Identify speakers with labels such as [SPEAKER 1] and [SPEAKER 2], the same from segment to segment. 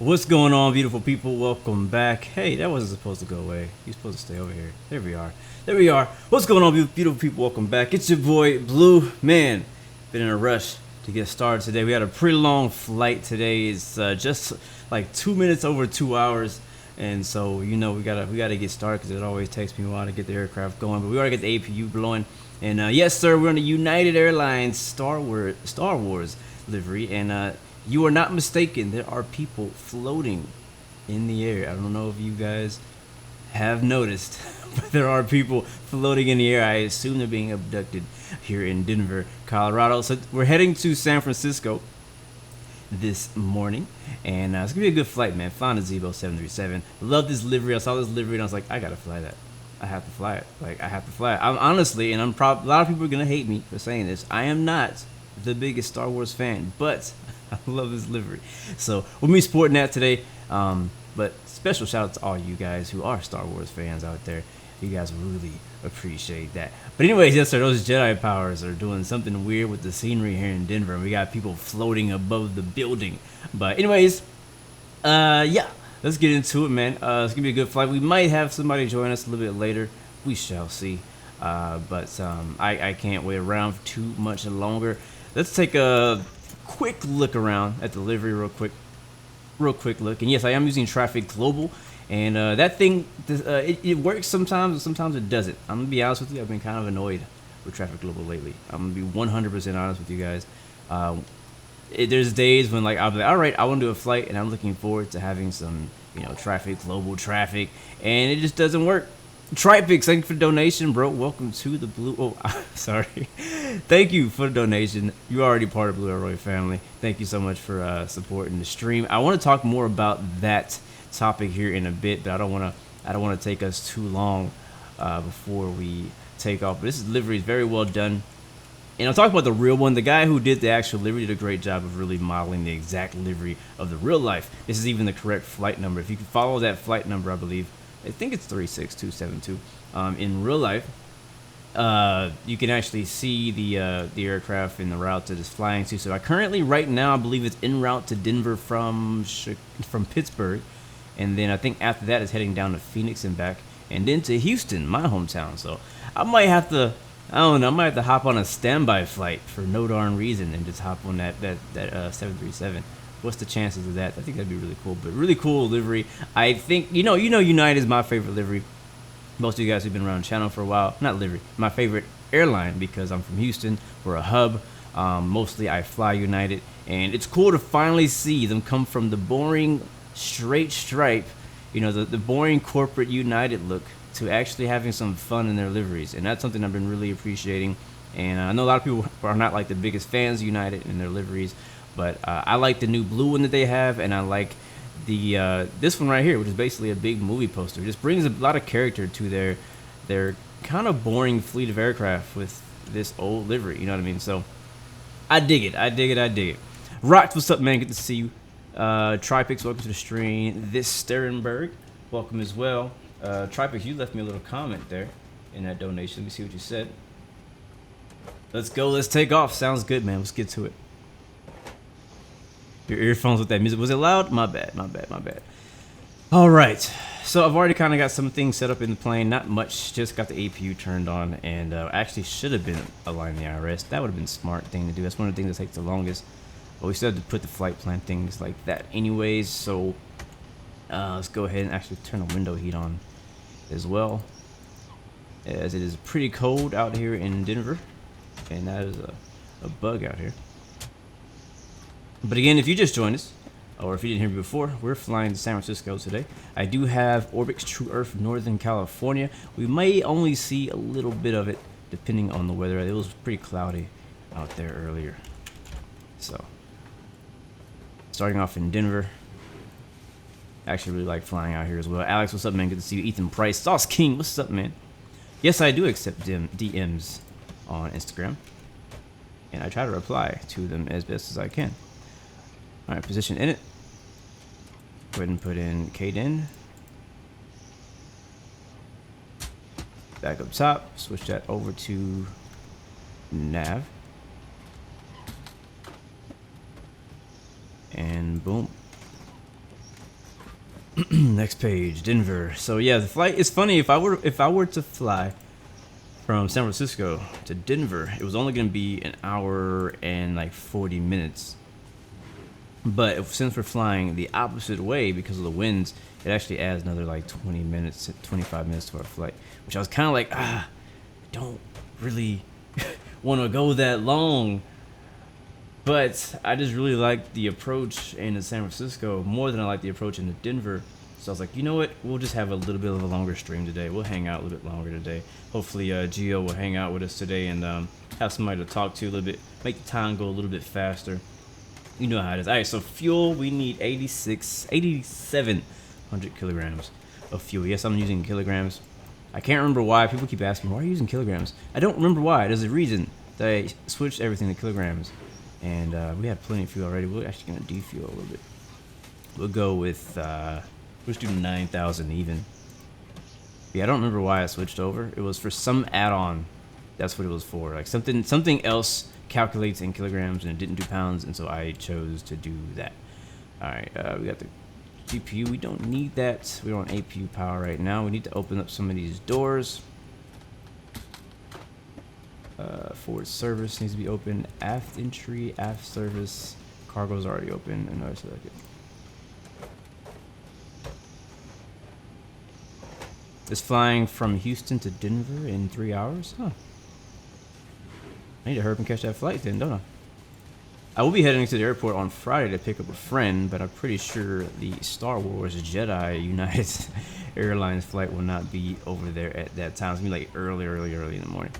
[SPEAKER 1] What's going on, beautiful people? Welcome back. Hey, that wasn't supposed to go away. You're supposed to stay over here. There we are. There we are. What's going on, beautiful people? Welcome back. It's your boy, Blue. Man, been in a rush to get started today. We had a pretty long flight today. It's just like 2 minutes over 2 hours. And so, you know, we gotta get started because it always takes me a while to get the aircraft going. But we gotta get the APU blowing. And yes, sir, we're on the United Airlines Star Wars livery. And you are not mistaken. There are people floating in the air. I don't know if you guys have noticed, but there are people floating in the air. I assume they're being abducted here in Denver, Colorado. So we're heading to San Francisco this morning, and it's gonna be a good flight, man. Flying the Zebo 737. Love this livery. I saw this livery and I was like, I gotta fly that. I have to fly it. Like, I have to fly it. I'm honestly, and a lot of people are gonna hate me for saying this, I am not the biggest Star Wars fan, but I love this livery. So we'll be sporting that today. But special shout out to all you guys who are Star Wars fans out there. You guys really appreciate that. But anyways, yes sir, those Jedi powers are doing something weird with the scenery here in Denver. We got people floating above the building. But anyways, yeah, let's get into it, man. It's gonna be a good flight. We might have somebody join us a little bit later. We shall see. But I can't wait around for too much longer. Let's take a quick look around at the livery real quick look. And yes, I am using Traffic Global, and that thing it works sometimes and sometimes it doesn't. I'm gonna be honest with you, I've been kind of annoyed with Traffic Global lately. I'm gonna be 100% honest with you guys. There's days when like I'll be like, all right, I want to do a flight and I'm looking forward to having some, you know, Traffic Global traffic, and it just doesn't work. Tripix, thank you for the donation, bro. Welcome to the Blue. Oh, sorry. Thank you for the donation. You're already part of Blue Arroy family. Thank you so much for supporting the stream. I want to talk more about that topic here in a bit, but I don't want to take us too long before we take off. But this livery is very well done, and I'm talking about the real one. The guy who did the actual livery did a great job of really modeling the exact livery of the real life. This is even the correct flight number. If you can follow that flight number, I think it's 36272. In real life, you can actually see the aircraft in the route that it's flying to. So I currently, right now, I believe it's en route to Denver from Pittsburgh, and then I think after that it's heading down to Phoenix and back, and then to Houston, my hometown. So I might have to, I don't know, I might have to hop on a standby flight for no darn reason and just hop on that 737. What's the chances of that? I think that'd be really cool. But really cool livery. I think you know United is my favorite livery. Most of you guys who've been around the channel for a while, not livery, my favorite airline, because I'm from Houston. We're a hub. Mostly I fly United, and it's cool to finally see them come from the boring straight stripe, you know, the boring corporate United look, to actually having some fun in their liveries, and that's something I've been really appreciating. And I know a lot of people are not like the biggest fans of United in their liveries. But I like the new blue one that they have, and I like the this one right here, which is basically a big movie poster. It just brings a lot of character to their kind of boring fleet of aircraft with this old livery. You know what I mean? So I dig it. I dig it. I dig it. Rox, what's up, man? Good to see you. Tripix, welcome to the stream. This Sterenberg, welcome as well. Tripix, you left me a little comment there in that donation. Let me see what you said. Let's go. Let's take off. Sounds good, man. Let's get to it. Your earphones with that music. Was it loud? My bad. All right. So I've already kind of got some things set up in the plane. Not much. Just got the APU turned on, and actually should have been aligning the IRS. That would have been a smart thing to do. That's one of the things that takes the longest. But we still have to put the flight plan things like that anyways. So let's go ahead and actually turn the window heat on as well, as it is pretty cold out here in Denver, and that is a bug out here. But again, if you just joined us, or if you didn't hear me before, we're flying to San Francisco today. I do have Orbix True Earth Northern California. We may only see a little bit of it depending on the weather. It was pretty cloudy out there earlier. So, starting off in Denver. I actually really like flying out here as well. Alex, what's up, man? Good to see you. Ethan Price. Sauce King, what's up, man? Yes, I do accept DMs on Instagram, and I try to reply to them as best as I can. All right, position in it. Go ahead and put in KDEN. Back up top, switch that over to nav. And boom. Next page, Denver. So yeah, the flight is funny. If I were to fly from San Francisco to Denver, it was only going to be an hour and like 40 minutes. But since we're flying the opposite way because of the winds, it actually adds another like 20 minutes, 25 minutes to our flight. Which I was kind of like, I don't really want to go that long. But I just really like the approach into San Francisco more than I like the approach into Denver. So I was like, you know what? We'll just have a little bit of a longer stream today. We'll hang out a little bit longer today. Hopefully, Gio will hang out with us today and have somebody to talk to a little bit, make the time go a little bit faster. You know how it is. All right, so fuel, we need 8,700 kilograms of fuel. Yes, I'm using kilograms. I can't remember why. People keep asking, why are you using kilograms? I don't remember why. There's a reason that I switched everything to kilograms. And we had plenty of fuel already. We're actually going to defuel a little bit. We'll go with, we'll just do 9,000 even. Yeah, I don't remember why I switched over. It was for some add-on. That's what it was for. Like something else calculates in kilograms and it didn't do pounds. And so I chose to do that. All right, we got the GPU. We don't need that. We don't want APU power right now. We need to open up some of these doors. Forward service needs to be open. Aft entry, aft service. Cargo's already open. Another second. It's flying from Houston to Denver in 3 hours? Huh. I need to hurry up and catch that flight then, don't I? I will be heading to the airport on Friday to pick up a friend, but I'm pretty sure the Star Wars Jedi United Airlines flight will not be over there at that time. It's going to be like early in the morning.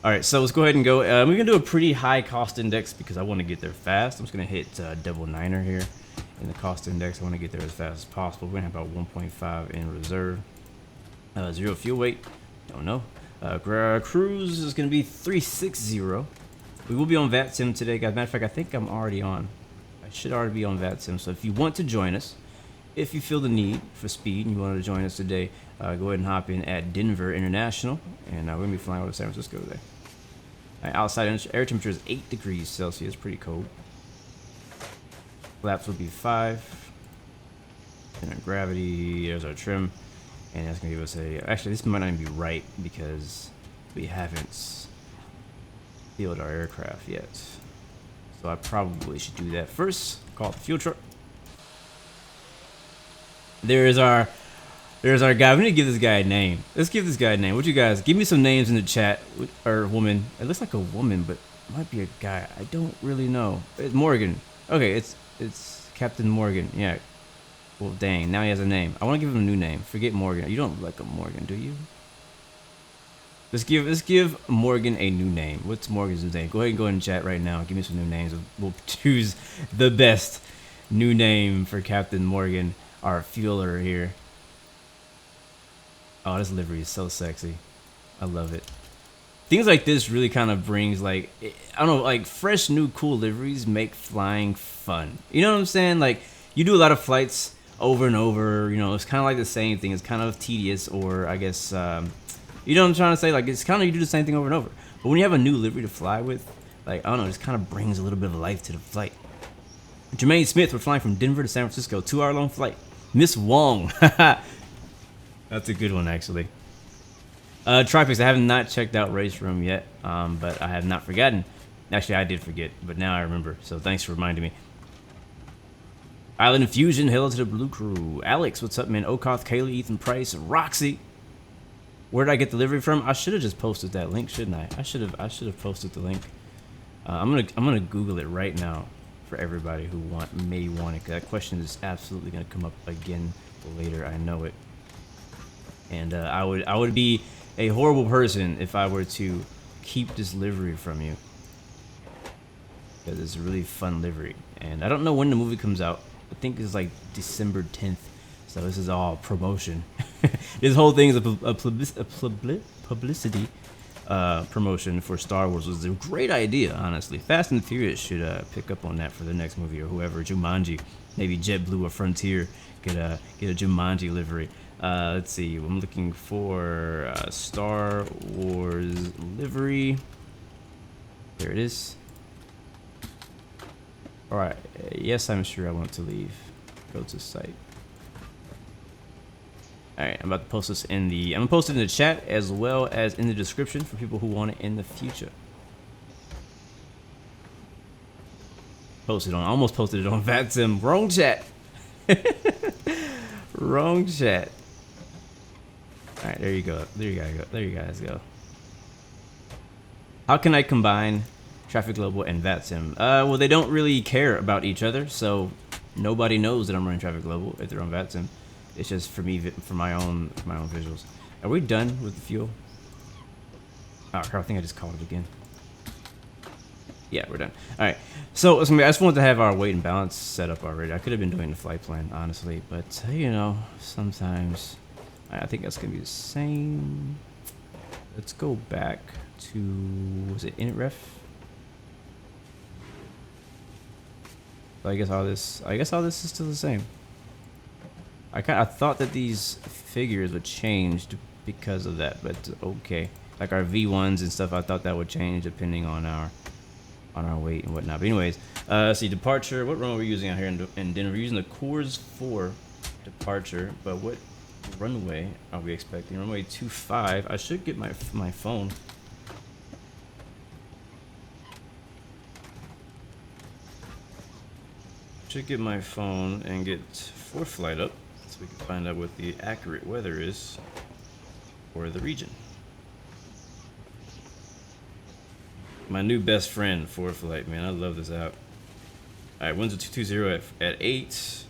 [SPEAKER 1] Alright, so let's go ahead and go. We're going to do a pretty high cost index because I want to get there fast. I'm just going to hit double niner here in the cost index. I want to get there as fast as possible. We're going to have about 1.5 in reserve. Zero fuel weight, don't know. Cruise is going to be 360. We will be on VATSIM today, guys. Matter of fact, I think I'm already on. I should already be on VATSIM. So if you want to join us, if you feel the need for speed and you want to join us today, go ahead and hop in at Denver International. And we're going to be flying over to San Francisco today. Outside air temperature is 8 degrees Celsius, pretty cold. Flaps will be 5. Center of gravity, there's our trim. And that's going to give us a... Actually, this might not even be right because we haven't filled our aircraft yet. So I probably should do that first. Call the fuel truck. There's our guy. We need to give this guy a name. Let's give this guy a name. What you guys? Give me some names in the chat. Or woman. It looks like a woman, but it might be a guy. I don't really know. It's Morgan. Okay, it's Captain Morgan. Yeah. Well, dang. Now he has a name. I want to give him a new name. Forget Morgan. You don't like a Morgan, do you? Let's give Morgan a new name. What's Morgan's new name? Go ahead and chat right now. Give me some new names. We'll choose the best new name for Captain Morgan, our fueler here. Oh, this livery is so sexy. I love it. Things like this really kind of brings, like, I don't know, like fresh, new, cool liveries make flying fun. You know what I'm saying? Like, you do a lot of flights over and over. You know, it's kind of like the same thing. It's kind of tedious, or I guess, you know what I'm trying to say? Like, it's kind of, you do the same thing over and over. But when you have a new livery to fly with, like, I don't know, it just kind of brings a little bit of life to the flight. Jermaine Smith, we're flying from Denver to San Francisco, 2-hour long flight. Miss Wong. That's a good one, actually. Tripix, I have not checked out Race Room yet, but I have not forgotten. Actually, I did forget, but now I remember, so thanks for reminding me. Island Fusion, hello to the Blue Crew. Alex, what's up, man? Okoth, Kaylee, Ethan Price, Roxy. Where did I get the delivery from? I should have just posted that link, shouldn't I? I should have posted the link. I'm gonna Google it right now for everybody who may want it. That question is absolutely gonna come up again later. I know it. And I would be a horrible person if I were to keep this livery from you, because it's a really fun livery. And I don't know when the movie comes out. I think it's like December 10th. So this is all promotion. This whole thing is a publicity promotion for Star Wars. It was a great idea, honestly. Fast and Furious should pick up on that for the next movie, or whoever. Jumanji, maybe JetBlue or Frontier get a Jumanji livery. Let's see. I'm looking for Star Wars livery. There it is. All right. Yes, I'm sure I want to leave. Go to site. All right, I'm about to post this in the. I'm gonna post it in the chat as well as in the description for people who want it in the future. Posted on. Almost posted it on VATSIM. Wrong chat. Wrong chat. All right, there you go. There you guys go. There you guys go. How can I combine Traffic Global and VATSIM? Well, they don't really care about each other, so nobody knows that I'm running Traffic Global if they're on VATSIM. It's just for me, for my own visuals. Are we done with the fuel? Oh, I think I just called it again. Yeah, we're done. All right. So I just wanted to have our weight and balance set up already. I could have been doing the flight plan, honestly, but you know, sometimes I think that's gonna be the same. Let's go back to, was it init So I guess all this is still the same. I thought that these figures would change because of that, but okay. Like our V1s and stuff, I thought that would change depending on our weight and whatnot. But anyways, see departure. What runway are we using out here in Denver? We're using the Coors 4 departure, but what runway are we expecting? Runway 25. I should get my phone. Should get my phone and get ForeFlight up so we can find out what the accurate weather is for the region. My new best friend, ForeFlight, man. I love this app. Alright, winds of 220 at 8.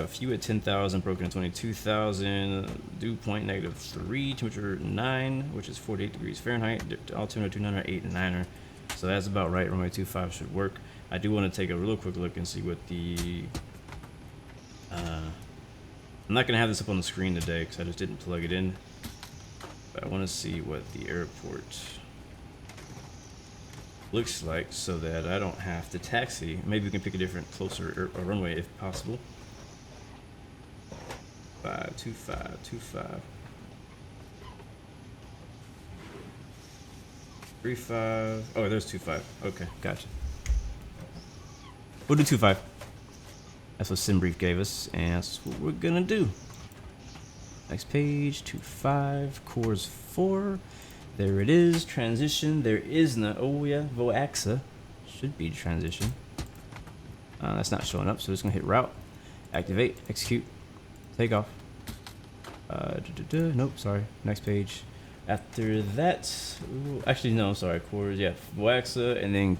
[SPEAKER 1] Few at 10,000, broken at 22,000. Dew point -3, temperature 9, which is 48 degrees Fahrenheit. Altimeter 29 8 and 9er. So that's about right. Runway 25 should work. I do want to take a real quick look and see what the. I'm not gonna have this up on the screen today because I just didn't plug it in. But I want to see what the airport looks like so that I don't have to taxi. Maybe we can pick a different, closer runway if possible. 52525 35. Oh, there's 25. Okay, gotcha. We'll do 25. That's what SimBrief gave us, and that's what we're gonna do. Next page, 25, Coors 4. There it is, transition. There is no, oh yeah, VOAXA should be transition. That's not showing up, so we're just gonna hit route, activate, execute, take off. Nope, sorry, next page. After that, ooh, actually no, I'm sorry, Coors, yeah, VOAXA, and then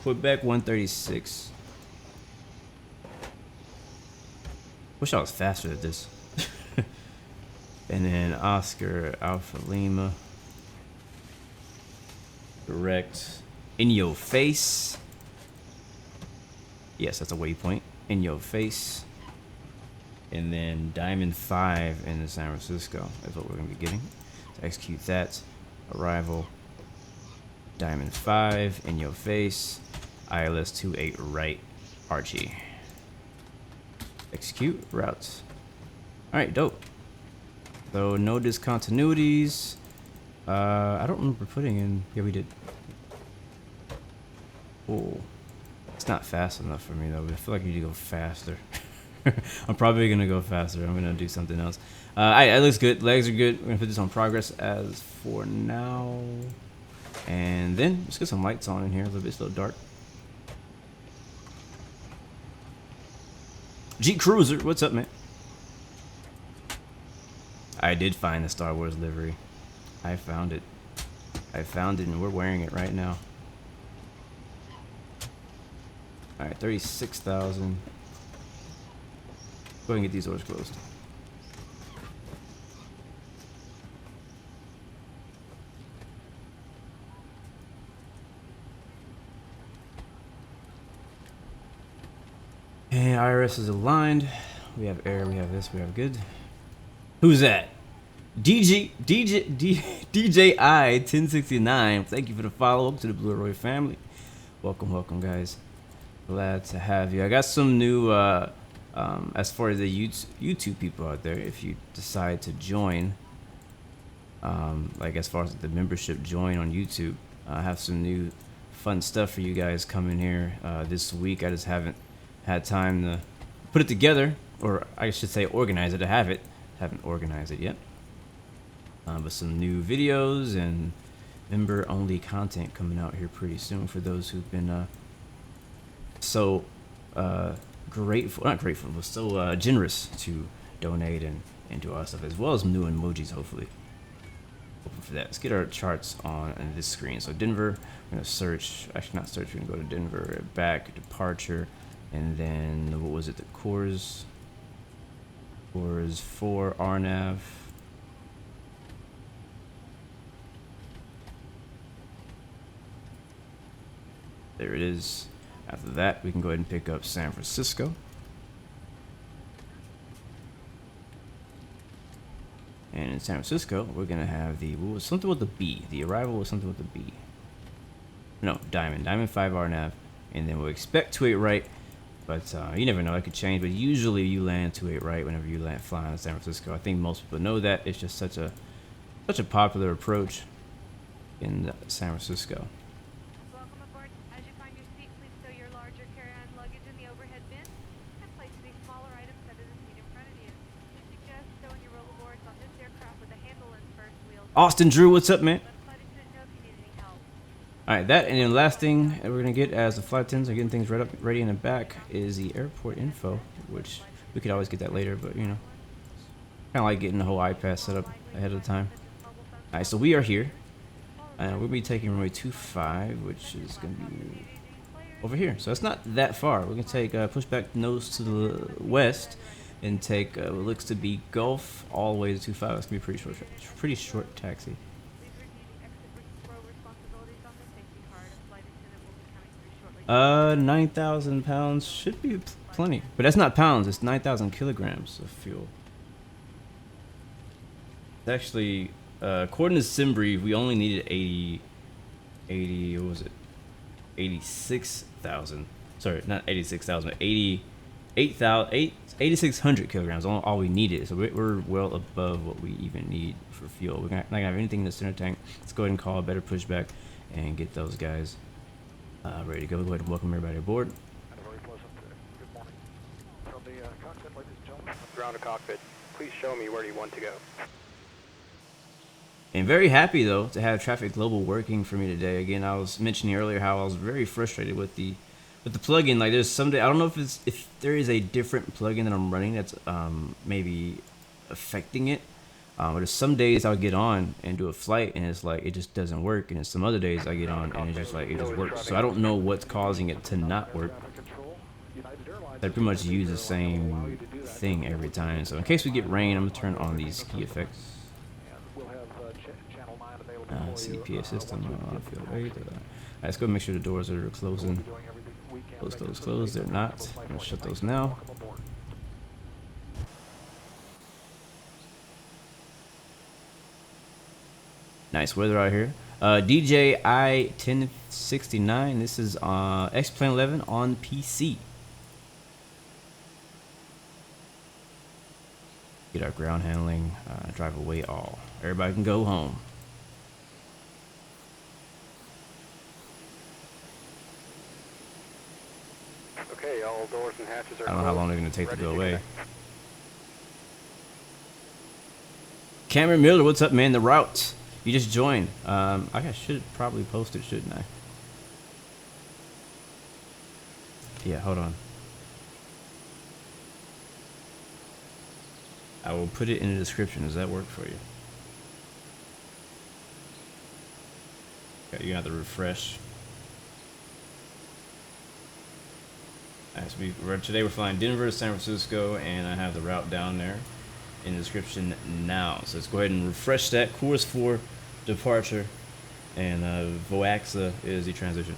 [SPEAKER 1] Quebec 136. Wish I was faster at this. And then Oscar Alpha Lima. Correct. In your face. Yes, that's a waypoint. In your face. And then Diamond 5 in San Francisco. That's what we're going to be getting. So execute that. Arrival. Diamond 5 in your face. ILS 28 right. Archie. Execute routes. Alright, dope. So no discontinuities. I don't remember putting in. Yeah, we did. Oh, it's not fast enough for me though. I feel like you need to go faster. I'm probably gonna go faster. I'm gonna do something else. Alright, that looks good. Legs are good. We're gonna put this on progress as for now. And then let's get some lights on in here. A little bit, still dark. G Cruiser, what's up, man? I did find the Star Wars livery. I found it. I found it, and we're wearing it right now. All right, 36,000. Go ahead and get these doors closed. And IRS is aligned. We have air, we have this, we have good. Who's that? DJI 1069. Thank you for the follow. Welcome to the Blue Roy family. Welcome, guys. Glad to have you. I got some new, as far as the YouTube people out there, if you decide to join, like as far as the membership join on YouTube, I have some new fun stuff for you guys coming here this week. I just haven't had time to put it together, or I should say organize it to have it. haven't organized it yet. But some new videos and member-only content coming out here pretty soon for those who've been so grateful, not grateful, but so generous to donate and do our stuff, as well as new emojis, hopefully. Hoping for that. Let's get our charts on this screen. So Denver, we're gonna search, actually not search, we can go to Denver, back, departure, and then, what was it, the cores 4 RNAV. There it is. After that, we can go ahead and pick up San Francisco. And in San Francisco, we're gonna have the, what was something with the B. The arrival was something with the B. No, Diamond 5 RNAV, and then we'll expect 28 right. But you never know, it could change. But usually you land 28 right whenever you land flying in San Francisco. I think most people know that. It's just such a popular approach in San Francisco.
[SPEAKER 2] Welcome aboard. As you find your seat, please stow your larger carry-on luggage in the overhead bin and place any smaller items under the seat in front of you. We suggest stowing your rollerboards on this aircraft with a handle and first wheel.
[SPEAKER 1] Austin Drew, what's up, man?
[SPEAKER 2] Let the flight attendant know if you need any help.
[SPEAKER 1] All right, that, and then last thing that we're gonna get as the flight attendants are getting things ready in the back is the airport info, which we could always get that later, but you know, kind of like getting the whole iPad set up ahead of time. All right, so we are here. We'll be taking runway 25, which is gonna be over here. So it's not that far. We're gonna take push back nose to the west and take what looks to be Gulf all the way to 25. That's gonna be a pretty short taxi. 9,000 pounds should be plenty, but that's not pounds. It's 9,000 kilograms of fuel. It's actually, according to SimBrief, we only needed 80. What was it? 86,000. Sorry, not 86,000. 8,600 kilograms. All we needed. So we're well above what we even need for fuel. We're not gonna have anything in the center tank. Let's go ahead and call a better pushback and get those guys ready to go. Go ahead and welcome everybody aboard.
[SPEAKER 3] And a very pleasant good morning. From the cockpit, ladies and gentlemen. Ground to cockpit. Please show me where you want to go.
[SPEAKER 1] And very happy though to have Traffic Global working for me today. Again, I was mentioning earlier how I was very frustrated with the plugin. Like there's someday, I don't know if there is a different plugin that I'm running that's maybe affecting it. But there's some days I'll get on and do a flight and it's like it just doesn't work, and then some other days I get on and it's just like it just works. So I don't know what's causing it to not work. I pretty much use the same thing every time. So in case we get rain, I'm gonna turn on these key effects. CPA system. Alright, let's go make sure the doors are closing. Close. They're not. I'm gonna shut those now. Nice weather out here. DJI 1069. This is XP11 on PC. Get our ground handling. Drive away all. Everybody can go home.
[SPEAKER 3] Okay, all doors and hatches are
[SPEAKER 1] I don't know how long they're gonna take to go away. Cameron Miller, what's up, man? The route. You just joined. I should probably post it, shouldn't I? Yeah, hold on. I will put it in the description. Does that work for you? Okay, you have to refresh. Alright, so today we're flying Denver to San Francisco, and I have the route down there in the description now. So let's go ahead and refresh that. Course 4 departure, and VOAXA is the transition.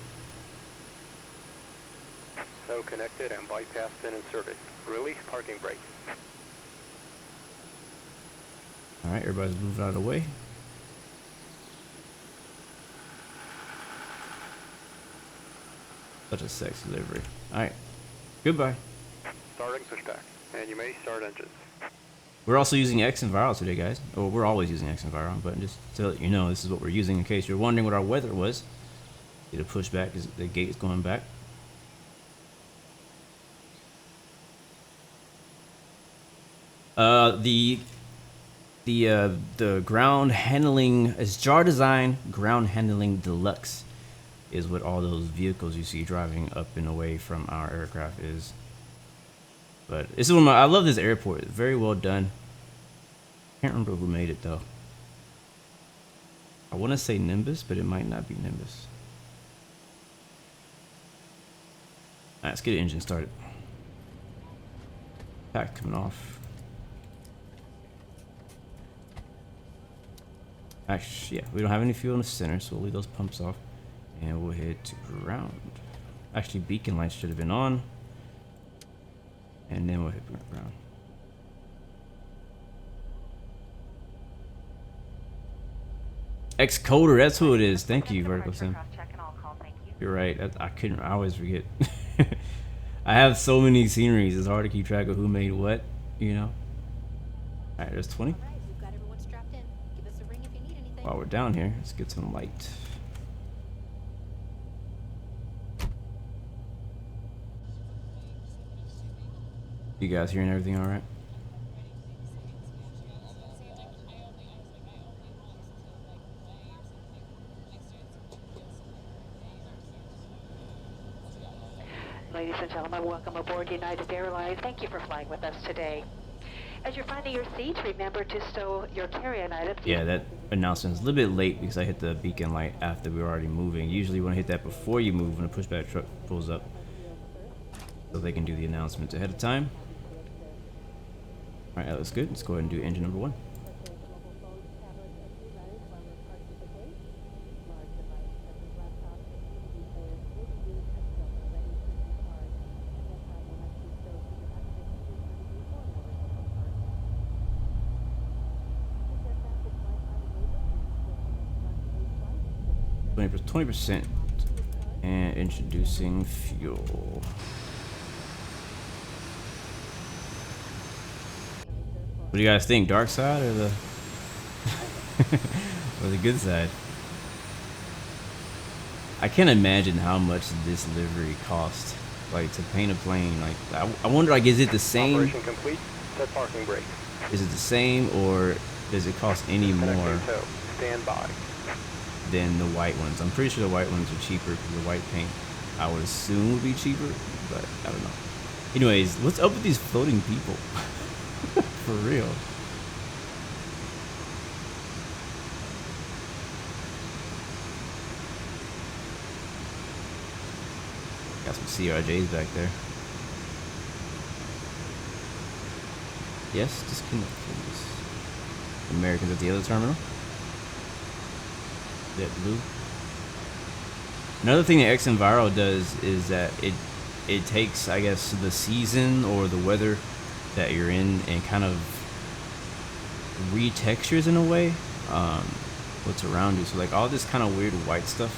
[SPEAKER 3] So connected and bypassed and inserted. Release parking brake.
[SPEAKER 1] Alright, everybody's moved out of the way. Such a sexy livery. Alright, goodbye.
[SPEAKER 3] Starting pushback, and you may start engines.
[SPEAKER 1] We're also using xmrbluemc today, guys. Or we're always using xmrbluemc, but just to let you know, this is what we're using in case you're wondering what our weather was. Get a pushback because the gate is going back. The The ground handling is jar design ground handling deluxe is what all those vehicles you see driving up and away from our aircraft is. But this is one of my, I love this airport. It's very well done. Can't remember who made it though. I want to say Nimbus, but it might not be Nimbus. All right, let's get the engine started. Pack coming off. Actually, yeah, we don't have any fuel in the center, so we'll leave those pumps off. And we'll head to ground. Actually, beacon lights should have been on. And then we'll hit ground. Xcoder, that's who it is. Thank you, Vertical Sim. You're right. I always forget. I have so many sceneries. It's hard to keep track of who made what, you know. All right, there's 20. While we're down here, let's get some light. You guys hearing everything all right?
[SPEAKER 4] Ladies and gentlemen, welcome aboard United Airlines. Thank you for flying with us today. As you're finding your seats, remember to stow your carry-on items.
[SPEAKER 1] Yeah, that announcement's a little bit late because I hit the beacon light after we were already moving. Usually you want to hit that before you move when a pushback truck pulls up, so they can do the announcements ahead of time. All right, that looks good. Let's go ahead and do engine number 1. For 20% and introducing fuel. What do you guys think? Dark side or the or the good side? I can't imagine how much this livery cost. Like to paint a plane. Like I wonder. Like, is it the same?
[SPEAKER 3] Operation complete. Set parking brake.
[SPEAKER 1] Is it the same, or does it cost any more?
[SPEAKER 3] Stand by.
[SPEAKER 1] Than the white ones. I'm pretty sure the white ones are cheaper because the white paint I would assume would be cheaper, but I don't know. Anyways, what's up with these floating people? For real. Got some CRJs back there. Yes, disconnect please. Americans at the other terminal. That blue. Another thing that XMViro does is that it takes, I guess, the season or the weather that you're in and kind of retextures in a way what's around you. So like all this kind of weird white stuff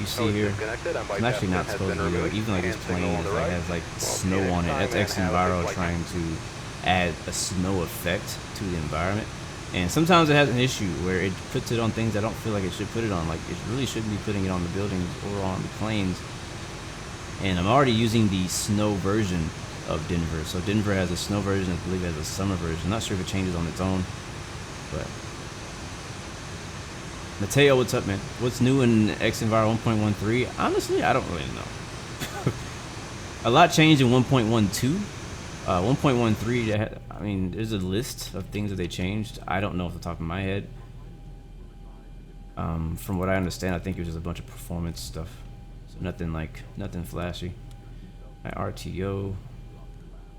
[SPEAKER 1] you see here, it's actually not supposed to be there. Even like this plane like has like snow on it. That's XMViro trying to add a snow effect to the environment. And sometimes it has an issue where it puts it on things I don't feel like it should put it on. Like it really shouldn't be putting it on the buildings or on the planes. And I'm already using the snow version of Denver. So Denver has a snow version, I believe it has a summer version. I'm not sure if it changes on its own. But Mateo, what's up, man? What's new in XMViro 1.13? Honestly, I don't really know. A lot changed in 1.12. 1.13, I mean, there's a list of things that they changed. I don't know off the top of my head. From what I understand, I think it was just a bunch of performance stuff. So nothing flashy. My RTO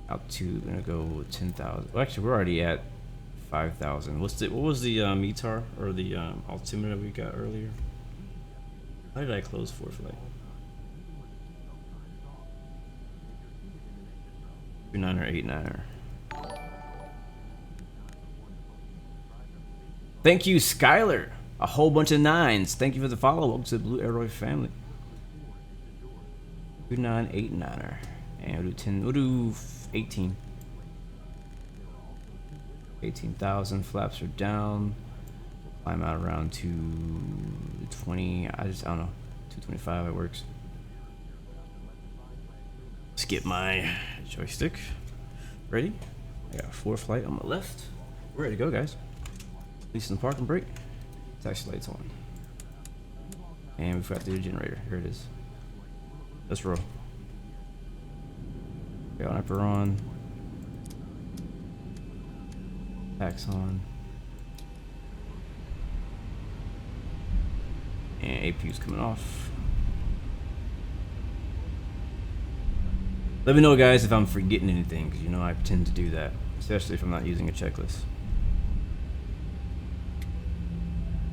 [SPEAKER 1] out to, gonna go 10,000. Well, actually, we're already at 5,000. What was the METAR or the altimeter we got earlier? How did I close for flight? 29er, 89er. Thank you, Skylar. A whole bunch of 9s. Thank you for the follow. Welcome to the Blue Arrow family. 2989er. And we'll do 10. We'll do 18. 18,000. Flaps are down. Climb out around 220. I don't know. 225. It works. Let's get my joystick ready. I got 4 flight on my left, We're ready to go, guys. Releasing the parking brake. Taxi lights on. And we forgot to do the generator. Here it is. Let's roll. Got upper on. Tax on. And APU's coming off. Let me know, guys, if I'm forgetting anything, because you know I tend to do that, especially if I'm not using a checklist.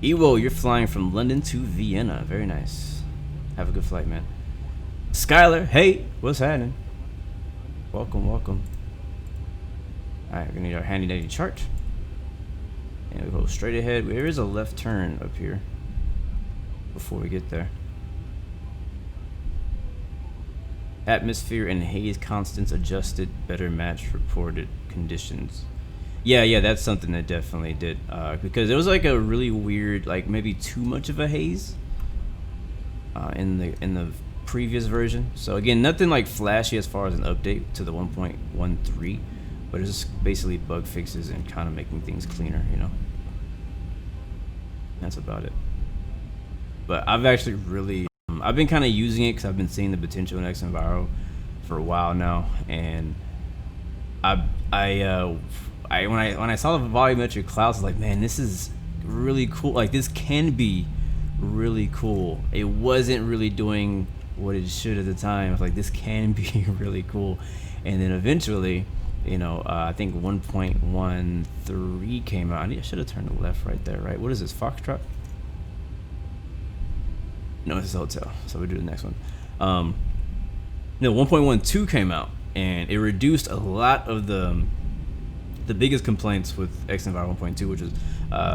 [SPEAKER 1] Ewo, you're flying from London to Vienna. Very nice. Have a good flight, man. Skylar, hey, what's happening? Welcome, welcome. Alright, we're gonna need our handy dandy chart. And we go straight ahead. There is a left turn up here before we get there. Atmosphere and haze constants adjusted, better match reported conditions. Yeah, that's something that definitely did, because there was like a really weird, like maybe too much of a haze in the previous version. So again, nothing like flashy as far as an update to the 1.13, but it's just basically bug fixes and kind of making things cleaner, you know. That's about it. But I've actually really I've been kind of using it because I've been seeing the potential in XMViro for a while now, and when I saw the volumetric clouds, I was like, man, this is really cool. Like, this can be really cool. It wasn't really doing what it should at the time. I was like, this can be really cool. And then eventually, you know, I think 1.13 came out. I should have turned to left right there, right? What is this, Foxtrot? No, it's a hotel. So we'll do the next one. No, 1.12 came out, and it reduced a lot of the biggest complaints with XMViro 1.2, which is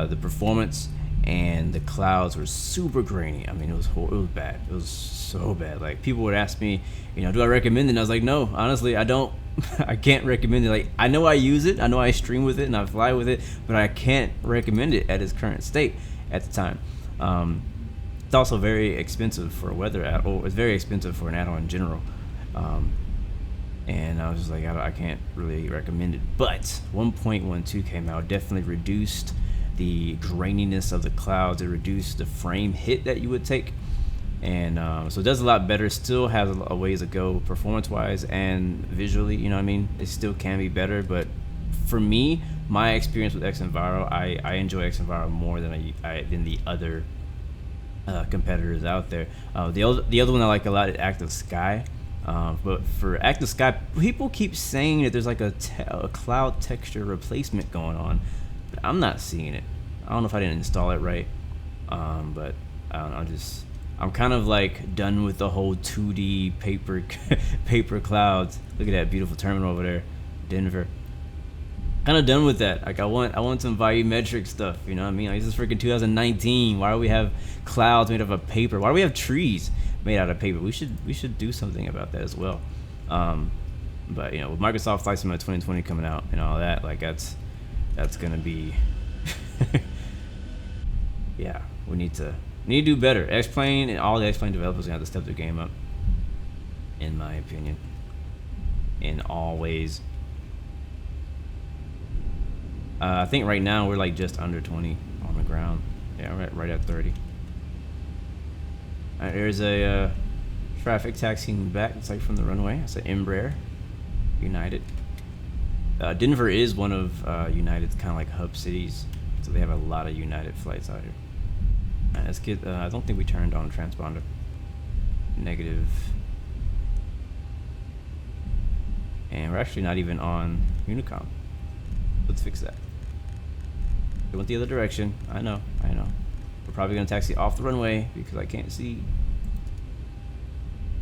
[SPEAKER 1] the performance, and the clouds were super grainy. I mean, it was bad. It was so bad. Like, people would ask me, you know, do I recommend it? And I was like, no, honestly, I don't. I can't recommend it. Like, I know I use it, I know I stream with it, and I fly with it, but I can't recommend it at its current state at the time. It's also very expensive for a weather add, or it's very expensive for an add-on in general. And I was just like, I can't really recommend it. But 1.12 came out, definitely reduced the graininess of the clouds. It reduced the frame hit that you would take, and so it does a lot better. Still has a ways to go performance-wise and visually. You know what I mean? It still can be better, but for me, my experience with XMViro, I enjoy XMViro more than than the other competitors out there. The other one I like a lot is Active Sky. But for Active Sky, people keep saying that there's like a cloud texture replacement going on, but I'm not seeing it. I don't know if I didn't install it right, but I don't know, I'm kind of like done with the whole 2D paper clouds. Look at that beautiful terminal over there, Denver. Kind of done with that. Like, I want some volumetric stuff, you know what I mean? Like, this is freaking 2019. Why do we have clouds made out of paper? Why do we have trees made out of paper? We should do something about that as well. But you know, with Microsoft Flight Simulator 2020 coming out and all that, like, that's gonna be yeah, we need to do better. X-Plane and all the X-Plane developers are gonna have to step their game up, in my opinion, in all ways. I think right now we're like just under 20 on the ground. Yeah, right at 30. Alright, there's a traffic taxiing back. It's like from the runway. It's an Embraer, United. Denver is one of United's kind of like hub cities, so they have a lot of United flights out here. Alright, let's get. I don't think we turned on transponder. Negative. And we're actually not even on Unicom. Let's fix that. It went the other direction. I know. We're probably gonna taxi off the runway because I can't see.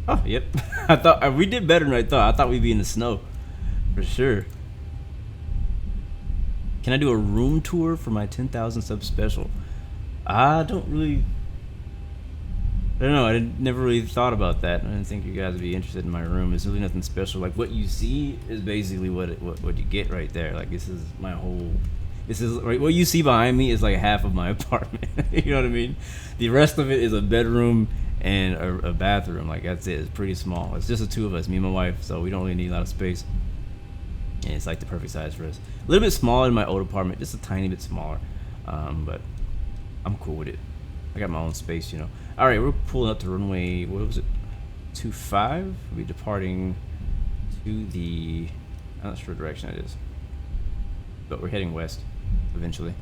[SPEAKER 1] Oh, yep. I thought we did better than I thought. I thought we'd be in the snow for sure. Can I do a room tour for my 10,000 sub special? I don't know. I never really thought about that. I didn't think you guys would be interested in my room. It's really nothing special. Like, what you see is basically what you get right there. Like, this is my whole. This is right. What you see behind me is like half of my apartment. You know what I mean? The rest of it is a bedroom and a bathroom. Like, that's it. It's pretty small. It's just the two of us, me and my wife. So we don't really need a lot of space. And it's like the perfect size for us. A little bit smaller than my old apartment, just a tiny bit smaller. But I'm cool with it. I got my own space, you know. All right, we're pulling up to runway, what was it? 25. We'll be departing to the, I'm not sure what direction it is, but we're heading west eventually.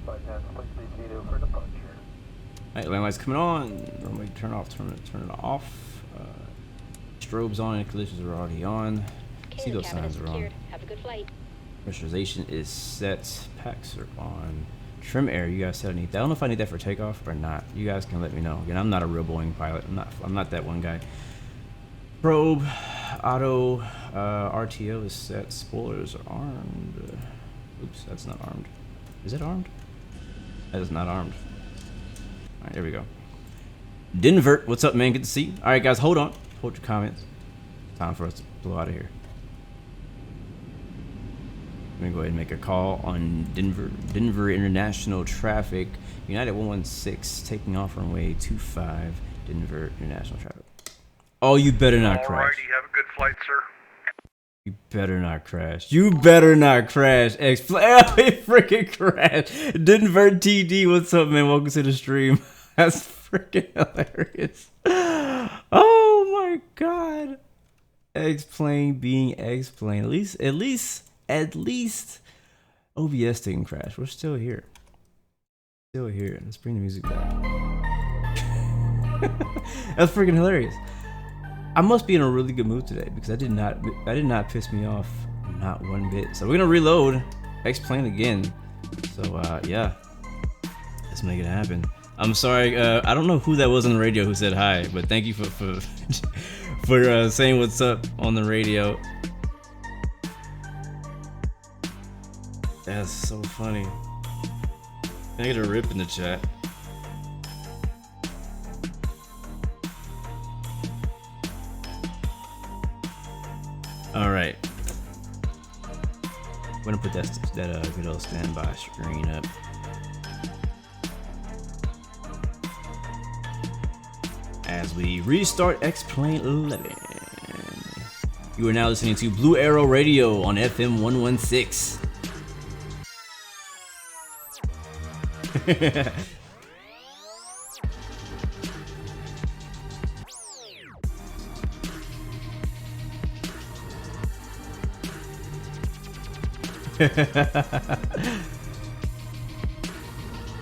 [SPEAKER 1] Alright, landing lights coming on. Runway turn off, turn it off. Strobes on and collisions are already on. See those signs are on.
[SPEAKER 4] Have a good flight.
[SPEAKER 1] Pressurization is set. Packs are on. Trim air, you guys said I need that. I don't know if I need that for takeoff or not. You guys can let me know. Again, I'm not a real Boeing pilot. I'm not that one guy. Probe, auto, RTO is set. Spoilers are armed. Oops, that's not armed. Is it armed? That is not armed. Alright, there we go. Denver, what's up, man? Good to see you. Alright, guys, hold on. Hold your comments. Time for us to blow out of here. Let me go ahead and make a call on Denver International Traffic. United 116 taking off runway 25. Denver International Traffic. Oh, you better not crash.
[SPEAKER 3] Alrighty, have a good flight, sir.
[SPEAKER 1] You better not crash. You better not crash. It freaking crashed. Denver TD, what's up, man? Welcome to the stream. That's freaking hilarious. Oh my god. X-plane being X-plane. At least OBS didn't crash. We're still here. Still here. Let's bring the music back. That's freaking hilarious. I must be in a really good mood today because that did not piss me off, not one bit. So we're gonna reload X-plane again. So yeah, let's make it happen. I'm sorry, I don't know who that was on the radio who said hi, but thank you for saying what's up on the radio. That's so funny. Can I get a rip in the chat? Alright. I'm gonna put that good old standby screen up. As we restart X-Plane 11. You are now listening to Blue Arrow Radio on FM 116.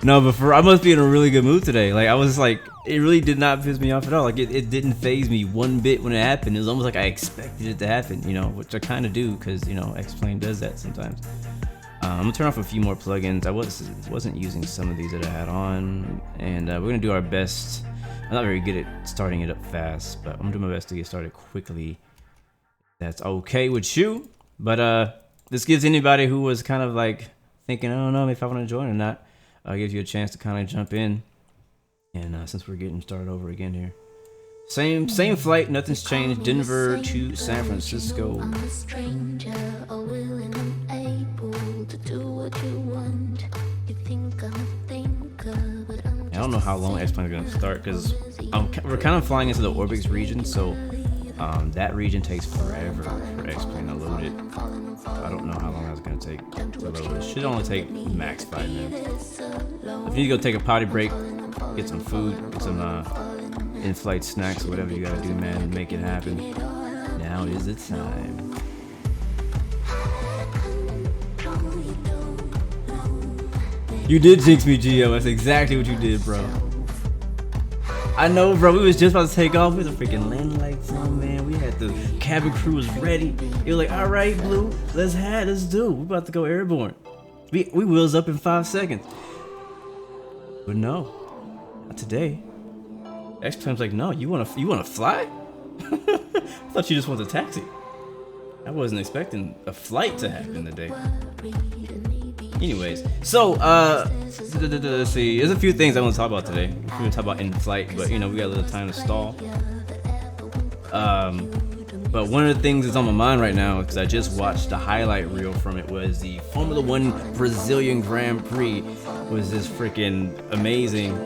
[SPEAKER 1] No, but I must be in a really good mood today. Like, I was like, it really did not piss me off at all. Like, it didn't faze me one bit when it happened. It was almost like I expected it to happen, you know, which I kind of do because, you know, X-Plane does that sometimes. I'm gonna turn off a few more plugins. I wasn't using some of these that I had on, and we're gonna do our best. I'm not very good at starting it up fast, but I'm gonna do my best to get started quickly. That's okay with you. But this gives anybody who was kind of like thinking, I don't know if I want to join or not, gives you a chance to kind of jump in. And since we're getting started over again here, same flight, nothing's changed. Denver to San Francisco. I don't know how long X-Plane is gonna start because we're kind of flying into the Orbix region, so that region takes forever for X-Plane to load it. I don't know how long that's gonna take to load. It should only take max 5 minutes. If you need to go take a potty break, get some food, get some in-flight snacks, or whatever you gotta do, man, make it happen. Now is the time. You did jinx me, Gio. That's exactly what you did, bro. I know, bro. We was just about to take off with the freaking landing lights on, man. We had the cabin crew was ready. It was like, all right, Blue, let's do. We're about to go airborne. We wheels up in 5 seconds. But no, not today. X-Plane's like, no, you wanna fly? I thought you just wanted a taxi. I wasn't expecting a flight to happen today. Anyways, so let's see. There's a few things I want to talk about today. We're gonna talk about in flight, but you know we got a little time to stall. But one of the things that's on my mind right now, because I just watched the highlight reel from it, was the Formula 1 Brazilian Grand Prix. Was this freaking amazing?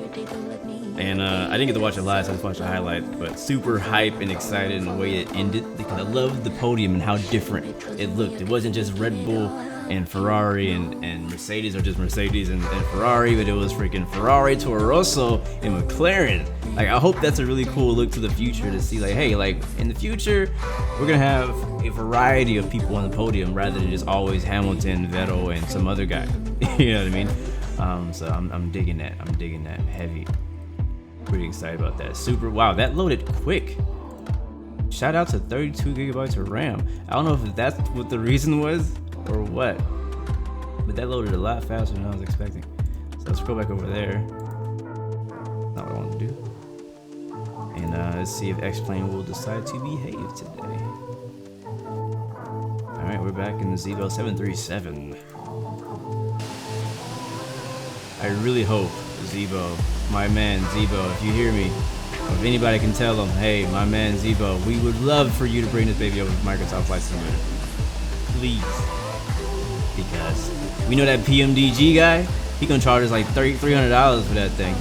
[SPEAKER 1] And I didn't get to watch it live, so I just watched the highlights. But super hype and excited in the way it ended because I loved the podium and how different it looked. It wasn't just Red Bull and Ferrari and Mercedes, or just Mercedes and Ferrari, but it was freaking Ferrari, Toro Rosso, and McLaren. Like, I hope that's a really cool look to the future to see, like, hey, like, in the future, we're gonna have a variety of people on the podium rather than just always Hamilton, Vettel, and some other guy. You know what I mean? So I'm digging that. I'm digging that heavy. Pretty excited about that. Super, wow, that loaded quick. Shout out to 32 gigabytes of RAM. I don't know if that's what the reason was or what, but that loaded a lot faster than I was expecting. So let's go back over there. Not what I want to do. And let's see if X-Plane will decide to behave today. Alright, we're back in the Zeebo 737. I really hope Zeebo, my man Zeebo, if you hear me, or if anybody can tell him, hey, my man Zeebo, we would love for you to bring this baby over to Microsoft Flight Simulator. Please. Because we know that PMDG guy, he gonna charge us like $300 for that thing.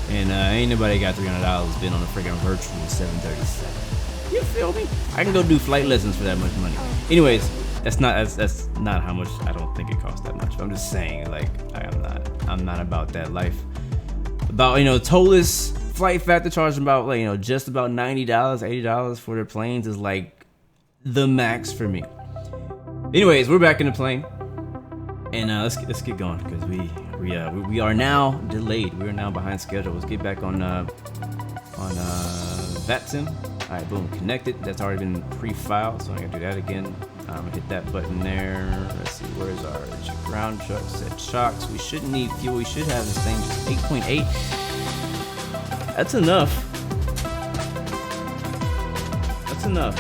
[SPEAKER 1] And ain't nobody got $300 spent on a freaking virtual 737. You feel me? I can go do flight lessons for that much money. Anyways, that's not how much. I don't think it costs that much. But I'm just saying, like, I'm not about that life. About, you know, tollless flight factor charging about, like, you know, just about $90, $80 for their planes is like the max for me. Anyways, we're back in the plane, and let's get going because we are now delayed. We are now behind schedule. Let's get back on VATSIM. All right, boom, connected. That's already been pre-filed, so I'm gonna do that again. I'm gonna hit that button there. Let's see, where's our ground truck set shocks? We shouldn't need fuel. We should have this thing just 8.8. That's enough. That's enough.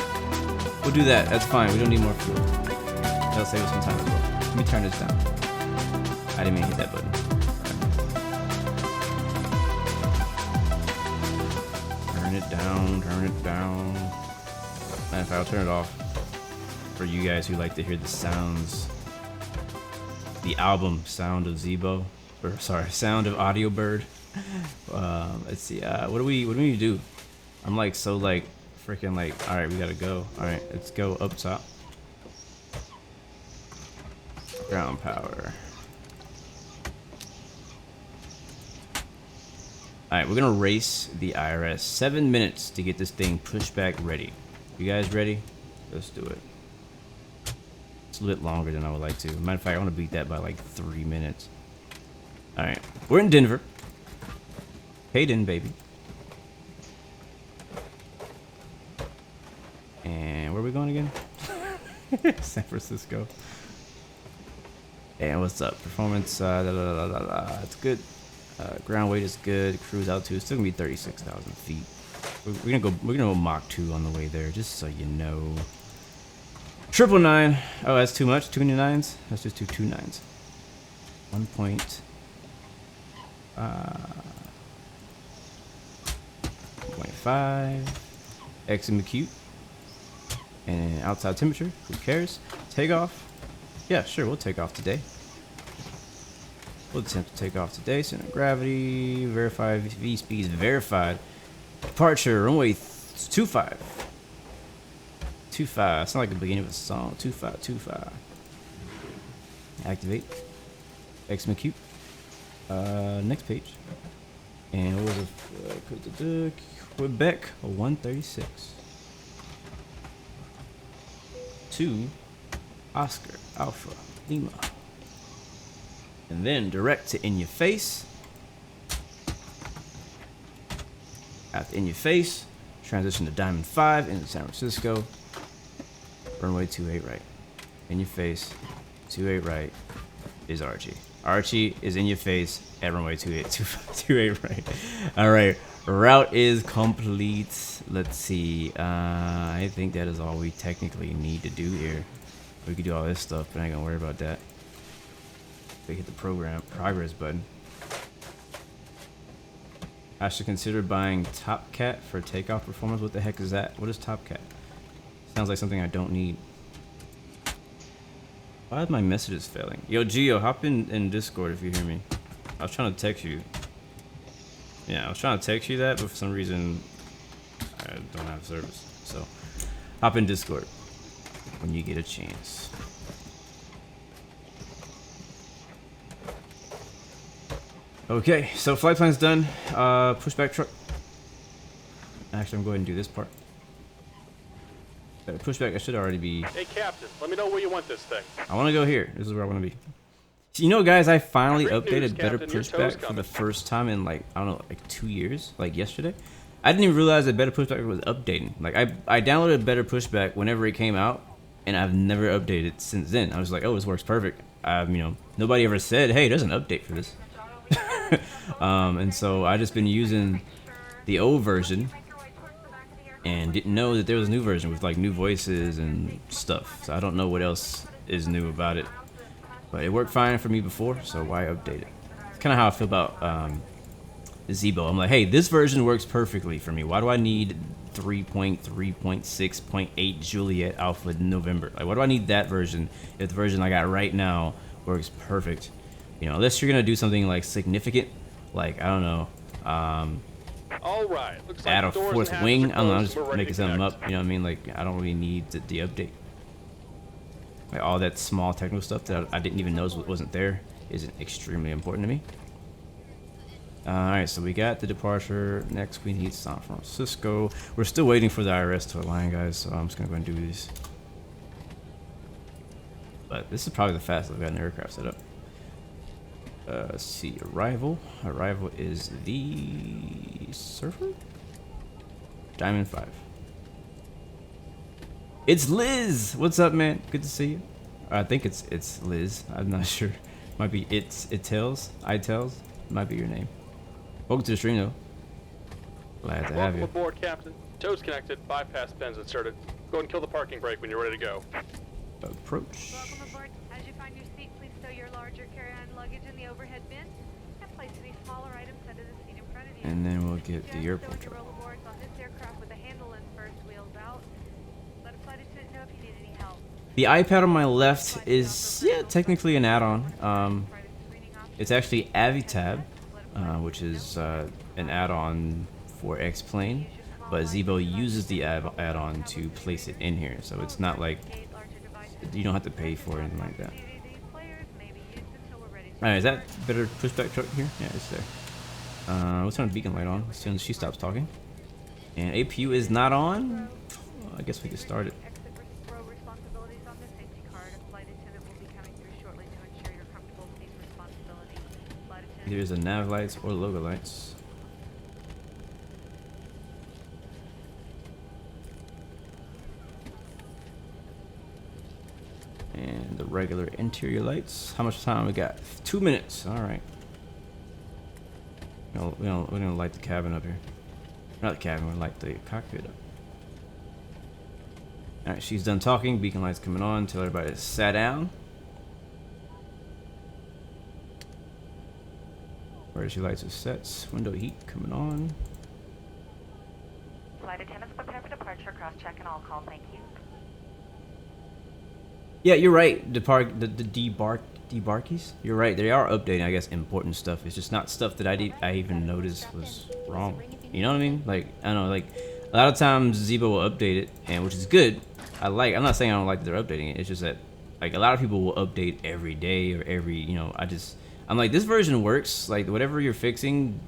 [SPEAKER 1] We'll do that. That's fine. We don't need more fuel. That'll save us some time as well. Let me turn this down. I didn't mean to hit that button. Turn it down, turn it down. Matter of fact, I'll turn it off for you guys who like to hear the sounds. The album Sound of Zeebo, or sorry, Sound of Audio Bird. Let's see, what do we need to do? I'm like so like freaking like, all right, we gotta go. All right, let's go up top. Ground power. Alright, we're gonna race the IRS. 7 minutes to get this thing pushed back ready. You guys ready? Let's do it. It's a little bit longer than I would like to. Matter of fact, I want to beat that by like 3 minutes. Alright, we're in Denver. KDEN, baby. And where are we going again? San Francisco. And what's up? Performance, it's good. Ground weight is good. Cruise altitude is still gonna be 36,000 feet. We're gonna go Mach 2 on the way there, just so you know. 999. Oh, that's too much. 2 9s. Let's just do 2 9s. 1.5. XMQ. And outside temperature. Who cares? Takeoff. Yeah, sure, we'll take off today. We'll attempt to take off today. Center of gravity, verified, V speeds verified. Departure, runway 25. 25, it's not like the beginning of a song. 25, 25. Activate. XMQ. Next page. And what was it? Quebec 136. 2 Oscar Alpha Lima. And then direct to in your face. After in your face, transition to Diamond 5 into San Francisco. Runway 28 right. In your face, 28 right is Archie. Archie is in your face at runway 28 right. All right, route is complete. Let's see. I think that is all we technically need to do here. We could do all this stuff, but I ain't gonna worry about that. We hit the program progress button. I should consider buying Top Cat for takeoff performance. What the heck is that? What is Top Cat? Sounds like something I don't need. Why are my messages failing? Yo, Gio, hop in Discord if you hear me. I was trying to text you. Yeah, I was trying to text you that, but for some reason I don't have service. So hop in Discord when you get a chance. Okay, so flight plan's done. Pushback truck. Actually, I'm going to do this part. Pushback, I should already be.
[SPEAKER 5] Hey, Captain, let me know where you want this thing.
[SPEAKER 1] I want to go here. This is where I want to be. So, you know, guys, I finally
[SPEAKER 5] Great
[SPEAKER 1] updated
[SPEAKER 5] news,
[SPEAKER 1] better
[SPEAKER 5] Captain. Your
[SPEAKER 1] pushback
[SPEAKER 5] tow's
[SPEAKER 1] for the
[SPEAKER 5] coming.
[SPEAKER 1] first time in like, I don't know, like 2 years, like yesterday. I didn't even realize that better pushback was updating. Like I downloaded better pushback whenever it came out, and I've never updated since then. I was like, oh, this works perfect. You know, nobody ever said, hey, there's an update for this. And so I just been using the old version and didn't know that there was a new version with like new voices and stuff. So I don't know what else is new about it, but it worked fine for me before, so why update it? It's kind of how I feel about Zebo. I'm like, hey, this version works perfectly for me. Why do I need 3.3.6.8 Juliet Alpha November? Like, why do I need that version if the version I got right now works perfect? You know, unless you're gonna do something like significant, like, I don't know,
[SPEAKER 5] All right. Looks like
[SPEAKER 1] add a
[SPEAKER 5] the doors
[SPEAKER 1] fourth
[SPEAKER 5] and
[SPEAKER 1] wing.
[SPEAKER 5] hatches
[SPEAKER 1] I
[SPEAKER 5] are
[SPEAKER 1] don't know, I'm
[SPEAKER 5] closed
[SPEAKER 1] just
[SPEAKER 5] and we're ready
[SPEAKER 1] making
[SPEAKER 5] to
[SPEAKER 1] something
[SPEAKER 5] connect.
[SPEAKER 1] up. You know what I mean? Like, I don't really need the update. Like, all that small technical stuff that I didn't even know wasn't there isn't extremely important to me. Alright, so we got the departure. Next, we need San Francisco. We're still waiting for the IRS to align, guys, so I'm just gonna go and do these. But this is probably the fastest I've got an aircraft set up. Let's see, arrival. Arrival is the Surfer? Diamond 5. It's Liz! What's up, man? Good to see you. I think it's Liz. I'm not sure. Might be Itels. Might be your name. Welcome to the stream, though. Glad to have
[SPEAKER 5] Welcome
[SPEAKER 1] you.
[SPEAKER 5] aboard, Captain. Toes connected, bypass pins inserted. Go and kill the parking brake when you're ready to go.
[SPEAKER 1] Approach.
[SPEAKER 2] Welcome aboard. As you find your seat, please stow your larger carry-on luggage in the overhead bin and place any smaller items under the seat in front of you.
[SPEAKER 1] And then we'll get the airport
[SPEAKER 2] Stow
[SPEAKER 1] truck.
[SPEAKER 2] your rollerboards on this aircraft with the handle and first wheels out. Let a flight attendant know if you need any help.
[SPEAKER 1] The iPad on my left is, yeah, technically an add-on. It's actually AviTab, which is an add-on for X-Plane, but Zebo uses the add-on to place it in here, so it's not like you don't have to pay for it or anything like that. Alright, is that better pushback truck here? Yeah, it's there. Let's turn the beacon light on as soon as she stops talking. And APU is not on. I guess we can start it. Either the nav lights or logo lights. And the regular interior lights. How much time we got? 2 minutes. All right. We're gonna light the cabin up here. Not the cabin. We're gonna light the cockpit up. All right. She's done talking. Beacon lights coming on. Tell everybody to sat down. Emergency lights are set. Window heat coming on.
[SPEAKER 4] Flight attendants prepare for departure. Cross-check and all call. Thank you.
[SPEAKER 1] Yeah, you're right. The debarkies. You're right. They are updating, I guess, important stuff. It's just not stuff that I even noticed was wrong. You know what I mean? Like, I don't know. Like, a lot of times Zebo will update it, and which is good. I'm not saying I don't like that they're updating it. It's just that, like, a lot of people will update every day or every, you know. I'm like, this version works. Like, whatever you're fixing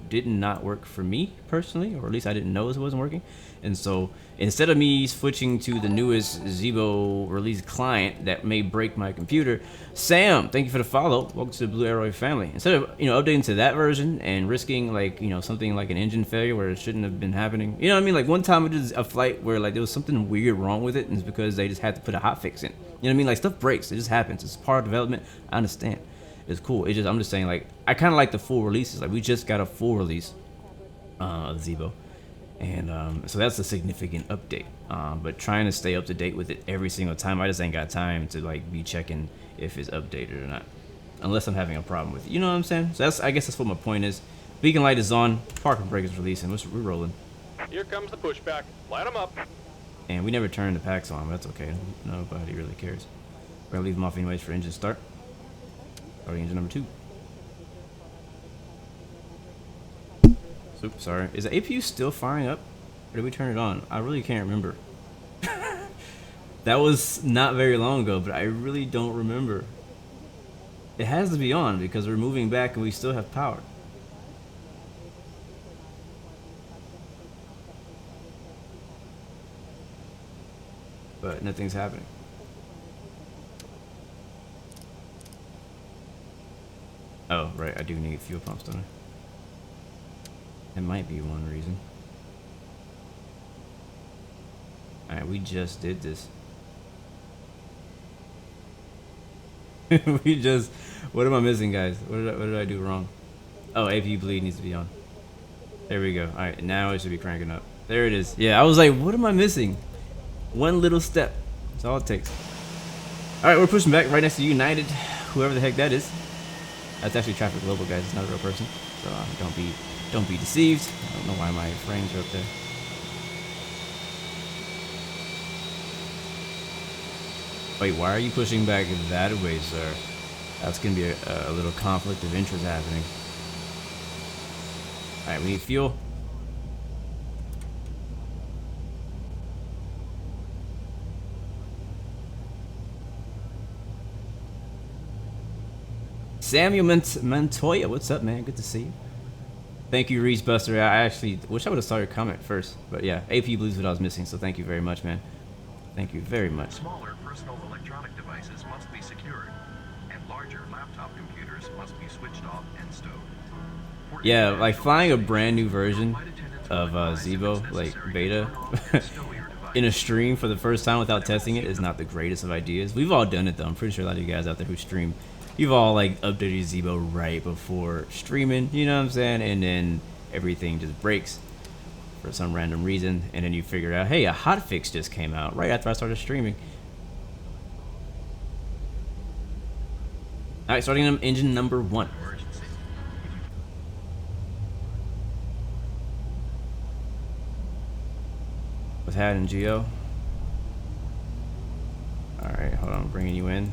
[SPEAKER 1] did not work for me personally, or at least I didn't know it wasn't working. And so instead of me switching to the newest Zebo release client that may break my computer, Sam, thank you for the follow. Welcome to the Blue Arrow family. Instead of, you know, updating to that version and risking, like, you know, something like an engine failure where it shouldn't have been happening. You know what I mean? Like, one time we did a flight where, like, there was something weird wrong with it, and it's because they just had to put a hotfix in. You know what I mean? Like, stuff breaks. It just happens. It's part of development. I understand. It's cool. It's just, I'm just saying, like, I kind of like the full releases. Like, we just got a full release of Zebo. And so that's a significant update. But trying to stay up to date with it every single time, I just ain't got time to, like, be checking if it's updated or not. Unless I'm having a problem with it. You know what I'm saying? So I guess that's what my point is. Beacon light is on. Parking brake is releasing. We're rolling.
[SPEAKER 5] Here comes the pushback. Light them up.
[SPEAKER 1] And we never turned the packs on, but that's okay. Nobody really cares. We're gonna leave them off anyways for engine start. Starting engine number 2. Oops, sorry. Is the APU still firing up? Or did we turn it on? I really can't remember. That was not very long ago, but I really don't remember. It has to be on because we're moving back and we still have power. But nothing's happening. Oh, right, I do need fuel pumps, don't I? That might be one reason. Alright, we just did this. We just... What am I missing, guys? What did I do wrong? Oh, APU bleed needs to be on. There we go. Alright, now it should be cranking up. There it is. Yeah, I was like, what am I missing? One little step. That's all it takes. Alright, we're pushing back right next to United. Whoever the heck that is. That's actually Traffic Global, guys. It's not a real person. So don't be deceived. I don't know why my frames are up there. Wait, why are you pushing back that way, sir? That's gonna be a little conflict of interest happening. Alright, we need fuel. Samuel Montoya, what's up, man? Good to see you. Thank you, Reese Buster. I actually wish I would have saw your comment first, but yeah, AP Blues what I was missing, so thank you very much, man. Thank you very much.
[SPEAKER 6] Smaller personal electronic devices must be secured, and larger laptop computers must be switched off and stowed.
[SPEAKER 1] Yeah, like flying a brand new version of Zeebo, like beta, in a stream for the first time without testing it is not the greatest of ideas. We've all done it though. I'm pretty sure a lot of you guys out there who stream, you've all like updated Zeebo right before streaming, you know what I'm saying? And then everything just breaks for some random reason, and then you figure out, hey, a hotfix just came out right after I started streaming. All right, starting engine number 1. With Hat and Geo. All right, hold on, I'm bringing you in.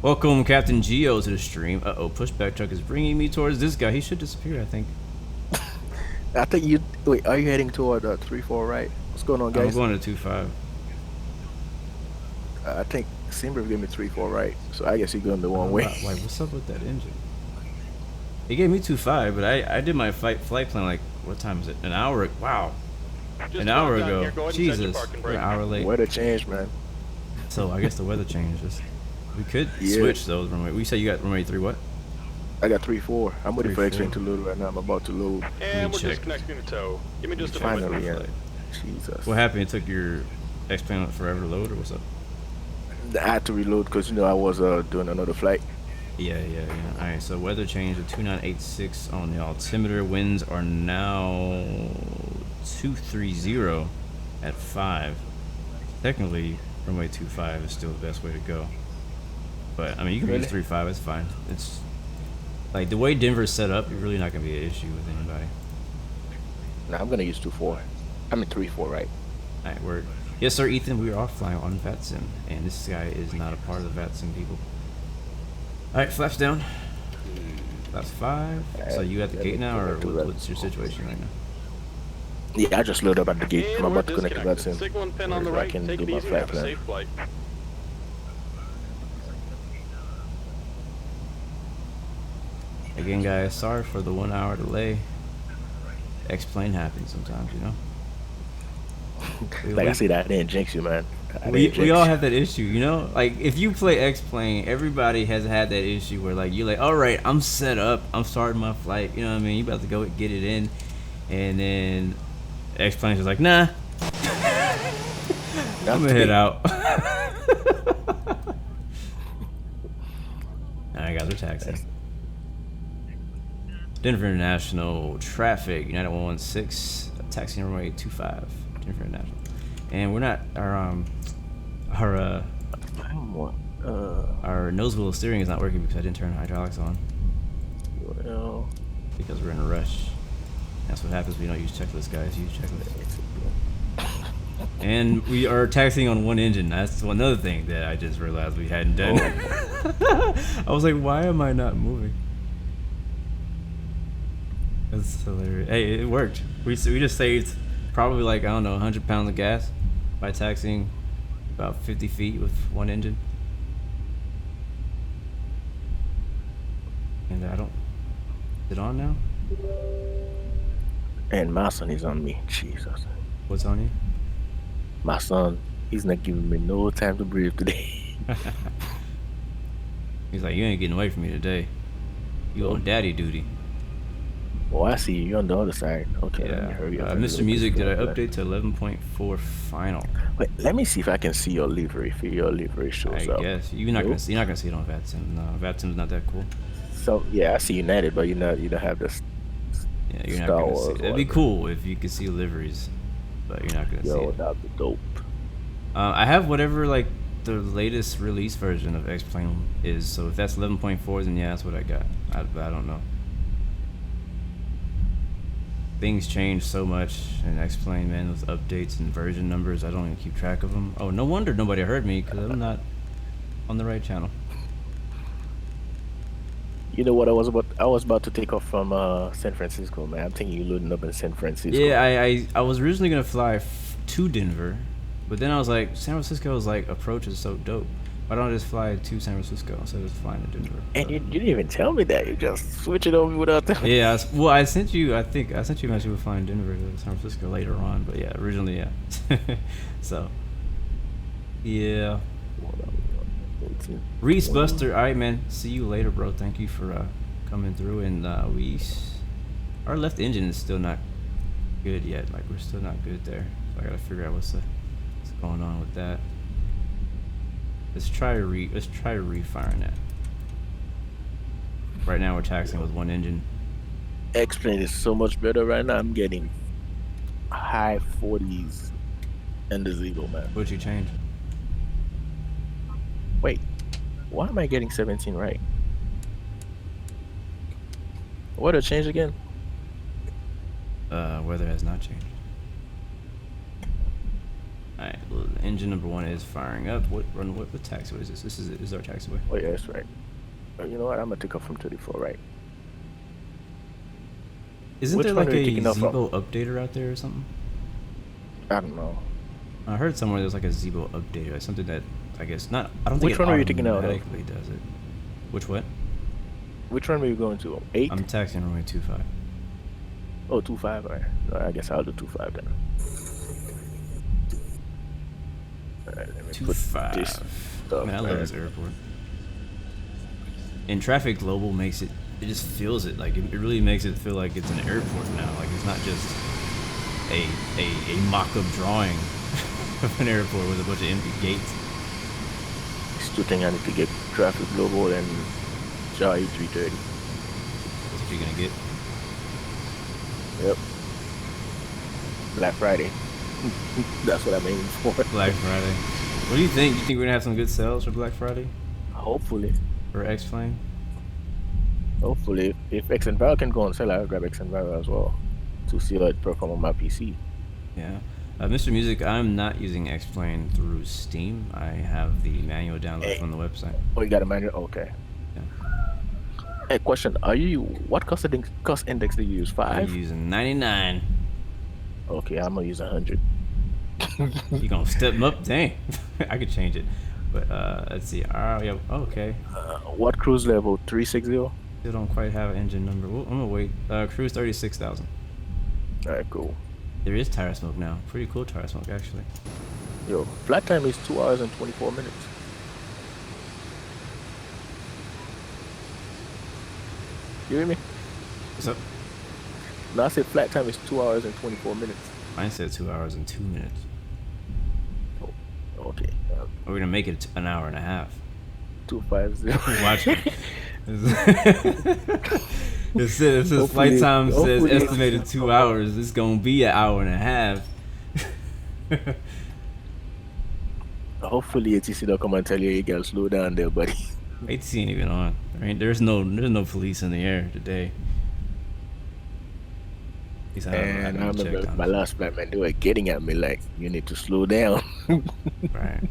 [SPEAKER 1] Welcome, Captain Geo, to the stream. Uh-oh, pushback truck is bringing me towards this guy. He should disappear, I think.
[SPEAKER 7] I think you... Wait, are you heading toward 3-4 right? What's going on, guys?
[SPEAKER 1] I'm going to 2-5.
[SPEAKER 7] I think Simber gave me 3-4 right, so I guess you're going the wrong way.
[SPEAKER 1] Wait, what's up with that engine? He gave me 2-5, but I did my flight plan like, what time is it? An hour? Wow. An hour ago. Jesus, we're an hour late.
[SPEAKER 7] Weather changed, man.
[SPEAKER 1] So I guess the weather changes. We could switch those runway. We say you got runway 3 what?
[SPEAKER 7] I got 3-4. I'm waiting for X-Train to load right now. I'm about to load.
[SPEAKER 5] And we're disconnecting the tow. Give me just a moment.
[SPEAKER 7] Finally, yeah. Jesus.
[SPEAKER 1] What happened? It took your X-Plane forever to load, or what's up?
[SPEAKER 7] I had to reload because, you know, I was doing another flight.
[SPEAKER 1] Yeah. Alright, so weather change to 2986 on the altimeter. Winds are now 230 at 5. Technically, runway 25 is still the best way to go. But, I mean, you can use 3-5, it's fine. It's like the way Denver's set up, you're really not going to be an issue with anybody.
[SPEAKER 7] Nah, I'm going to use 2-4. I mean 3-4, right?
[SPEAKER 1] Alright, word. Yes, sir, Ethan, we are off flying on VATSIM, and this guy is not a part of the VATSIM people. Alright, flaps down. Flaps 5. So you at the gate now, or what's your situation right now?
[SPEAKER 7] Yeah, I just loaded up at the gate. I'm about to connect to VATSIM.
[SPEAKER 5] Signal and pin on the
[SPEAKER 7] I
[SPEAKER 5] right.
[SPEAKER 7] can
[SPEAKER 5] Take
[SPEAKER 7] do
[SPEAKER 5] it
[SPEAKER 7] my
[SPEAKER 5] easy and have a
[SPEAKER 7] flight
[SPEAKER 5] safe flight.
[SPEAKER 1] Again, guys, sorry for the 1 hour delay. X-Plane happens sometimes, you know?
[SPEAKER 7] Like I said, I didn't jinx you, man.
[SPEAKER 1] We all have that issue, you know? Like, if you play X-Plane, everybody has had that issue where, like, you're like, all right, I'm set up. I'm starting my flight. You know what I mean? You about to go get it in. And then X-Plane's just like, nah. I'm gonna head out. Alright, guys, we're taxiing. Denver International traffic, United 116, taxiing runway 25, Denver International. And we're not, our nose wheel steering is not working because I didn't turn hydraulics on.
[SPEAKER 7] Well,
[SPEAKER 1] because we're in a rush. That's what happens when you don't use checklists, guys. Use checklists. And we are taxiing on one engine. That's one other thing that I just realized we hadn't done. I was like, why am I not moving? That's hilarious. Hey, it worked. We just saved probably like, I don't know, 100 pounds of gas by taxiing about 50 feet with one engine. And I don't... Is it on now?
[SPEAKER 7] And my son is on me. Jesus.
[SPEAKER 1] What's on you?
[SPEAKER 7] My son, he's not giving me no time to breathe today.
[SPEAKER 1] He's like, you ain't getting away from me today. You on daddy duty.
[SPEAKER 7] Oh, I see you. You're on the other side. Okay, let me
[SPEAKER 1] Yeah.
[SPEAKER 7] hurry up.
[SPEAKER 1] Mr. Music, did I update to 11.4 final?
[SPEAKER 7] Wait, let me see if I can see your livery. If your livery shows up.
[SPEAKER 1] I guess you're not gonna see it on VATSIM. No, VATSIM's not that cool.
[SPEAKER 7] So yeah, I see United, but you don't have this.
[SPEAKER 1] Yeah, you're not
[SPEAKER 7] Star
[SPEAKER 1] gonna
[SPEAKER 7] Wars
[SPEAKER 1] see. It'd be cool if you could see liveries, but you're not gonna see
[SPEAKER 7] Yo,
[SPEAKER 1] it.
[SPEAKER 7] that'd be dope.
[SPEAKER 1] I have whatever like the latest release version of X-Plane is. So if that's 11.4, then yeah, that's what I got. I don't know. Things change so much in X-Plane, man, with updates and version numbers. I don't even keep track of them. Oh, no wonder nobody heard me, because I'm not on the right channel.
[SPEAKER 7] You know what I was about to take off from San Francisco, man. I'm thinking you loading up in San Francisco.
[SPEAKER 1] Yeah, I was originally gonna fly to Denver, but then I was like, San Francisco's like approach is so dope. Why don't I just fly to San Francisco instead of flying to Denver?
[SPEAKER 7] And you didn't even tell me that. You just switch it over without telling me.
[SPEAKER 1] Yeah, I sent you. I think I sent you a message with flying Denver to San Francisco later on, but yeah, originally, yeah. So, yeah. Reese Buster, all right, man. See you later, bro. Thank you for coming through. And our left engine is still not good yet. Like we're still not good there. So I gotta figure out what's going on with that. Let's try refiring that. Right now we're taxiing with one engine.
[SPEAKER 7] X-Plane is so much better right now. I'm getting high 40s in the Eagle, man.
[SPEAKER 1] What'd you change?
[SPEAKER 7] Wait, why am I getting 17 right? What did it change again?
[SPEAKER 1] Weather has not changed. Alright, well, engine number 1 is firing up. What taxiway is this? This is our taxiway.
[SPEAKER 7] Oh yeah, that's right. You know what? I'm gonna take off from 34, right?
[SPEAKER 1] Isn't
[SPEAKER 7] Which
[SPEAKER 1] there
[SPEAKER 7] one
[SPEAKER 1] like
[SPEAKER 7] are you
[SPEAKER 1] a
[SPEAKER 7] taking off
[SPEAKER 1] Zebo updater out there or something?
[SPEAKER 7] I don't know.
[SPEAKER 1] I heard somewhere there's like a Zebo updater, something that I guess not. I don't think
[SPEAKER 7] Which one are you taking out?
[SPEAKER 1] automatically does it. Which what?
[SPEAKER 7] Which one are you going to? 8?
[SPEAKER 1] I'm taxiing runway 25.
[SPEAKER 7] Oh, 25. Alright. No, I guess I'll do 25 then. Alright, let me put
[SPEAKER 1] 25.
[SPEAKER 7] this stuff.
[SPEAKER 1] Man, I love this airport. And Traffic Global makes it. It just feels it. Like it really makes it feel like it's an airport now. Like it's not just a mock-up drawing of an airport with a bunch of empty gates.
[SPEAKER 7] Still think I need to get Traffic Global and Jai 330.
[SPEAKER 1] That's what you're gonna get.
[SPEAKER 7] Yep. Black Friday. That's what I'm aiming for.
[SPEAKER 1] Black Friday. What do you think? You think we're gonna have some good sales for Black Friday?
[SPEAKER 7] Hopefully.
[SPEAKER 1] For X-Plane?
[SPEAKER 7] Hopefully. If XMRBlue can go on sale, I'll grab XMRBlue as well to see how it perform on my PC.
[SPEAKER 1] Yeah. Mr. Music, I'm not using X-Plane through Steam. I have the manual download from the website.
[SPEAKER 7] Oh, you got a manual? Okay.
[SPEAKER 1] Yeah.
[SPEAKER 7] Hey, question. What cost index do you use? 5?
[SPEAKER 1] I'm using 99.
[SPEAKER 7] Okay, I'm gonna use 100.
[SPEAKER 1] You gonna step them up? Dang. I could change it. But let's see. Yeah, okay.
[SPEAKER 7] What cruise level? 360?
[SPEAKER 1] Still don't quite have an engine number. Well, I'm gonna wait. Cruise 36,000.
[SPEAKER 7] Alright, cool.
[SPEAKER 1] There is tire smoke now. Pretty cool tire smoke, actually.
[SPEAKER 7] Yo, flight time is 2 hours and 24 minutes. You hear me?
[SPEAKER 1] What's up?
[SPEAKER 7] No, I said flight time is 2 hours and 24 minutes.
[SPEAKER 1] Mine said 2 hours and 2 minutes.
[SPEAKER 7] Oh, okay.
[SPEAKER 1] We're gonna make it an hour and a half.
[SPEAKER 7] 250.
[SPEAKER 1] Watch it. It says flight time says estimated 2 hours. It's gonna be an hour and a half.
[SPEAKER 7] Hopefully ATC don't come and tell you gotta slow down there, buddy.
[SPEAKER 1] ATC ain't even on. There's no police in the air today.
[SPEAKER 7] And I remember my last flight, man, they were getting at me like, you need to slow down.
[SPEAKER 1] Right.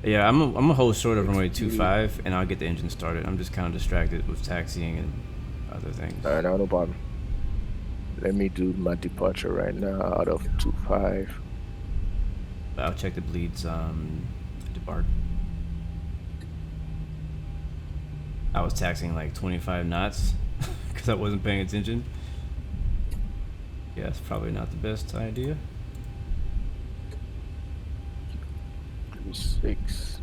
[SPEAKER 1] Yeah, I'm gonna hold short of runway 25 and I'll get the engine started. I'm just kind of distracted with taxiing and other things.
[SPEAKER 7] Alright, no problem. Let me do my departure right now out of 25.
[SPEAKER 1] I'll check the bleeds. Depart. I was taxing like 25 knots because I wasn't paying attention. Yeah, it's probably not the best idea.
[SPEAKER 7] 36.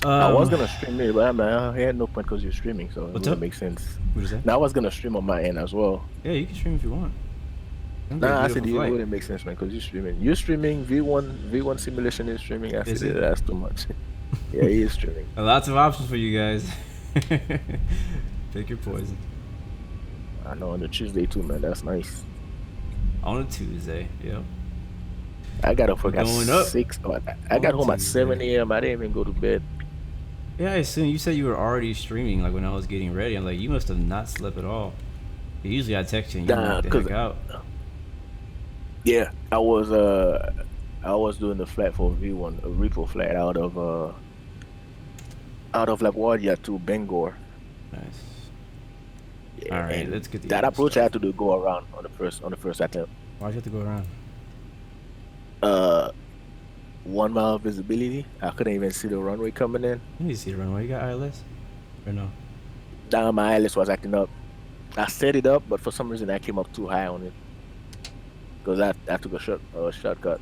[SPEAKER 7] I was gonna stream it, but I had no point because you're streaming, so it wouldn't make sense.
[SPEAKER 1] What is that?
[SPEAKER 7] Now I was gonna stream on my end as well.
[SPEAKER 1] Yeah, you can stream if you want.
[SPEAKER 7] Nah, I said it wouldn't make sense, man, because you're streaming. You're streaming. V1 simulation is streaming. I said that's too much. Yeah, he is streaming.
[SPEAKER 1] Lots of options for you guys. Pick your poison.
[SPEAKER 7] I know, on a Tuesday too, man. That's nice.
[SPEAKER 1] On a Tuesday, yep.
[SPEAKER 7] I got up at 6. I got home at 7 a.m. I didn't even go to bed.
[SPEAKER 1] Yeah, I assume you said you were already streaming, like when I was getting ready. I'm like, you must have not slept at all. Usually I text you and you knock the heck out.
[SPEAKER 7] Yeah, I was doing the flight for V1, a repo flight out of LaGuardia to Bangor.
[SPEAKER 1] Nice.
[SPEAKER 7] Yeah,
[SPEAKER 1] all right, let's get the
[SPEAKER 7] that approach. I had to do go around on the first attempt.
[SPEAKER 1] Why'd you have to go around?
[SPEAKER 7] 1 mile visibility. I couldn't even see the runway coming in.
[SPEAKER 1] You need to see the runway. You got ILS? Or no?
[SPEAKER 7] Nah, my ILS was acting up. I set it up, but for some reason I came up too high on it. Because I took a shortcut.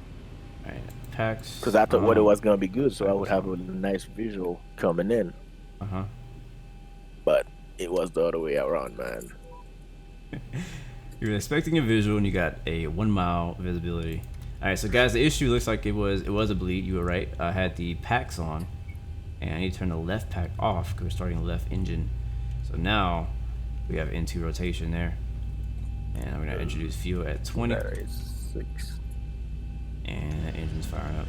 [SPEAKER 1] Alright, packs.
[SPEAKER 7] Because I thought weather was going to be good, so I would have a nice visual coming in.
[SPEAKER 1] Uh-huh.
[SPEAKER 7] But it was the other way around, man.
[SPEAKER 1] You were expecting a visual and you got a 1 mile visibility. Alright, so guys, the issue looks like it was a bleed. You were right. I had the packs on, and I need to turn the left pack off because we're starting the left engine. So now we have into rotation there, and I'm gonna introduce fuel at 20.
[SPEAKER 7] That is 6.
[SPEAKER 1] And the engine's firing up.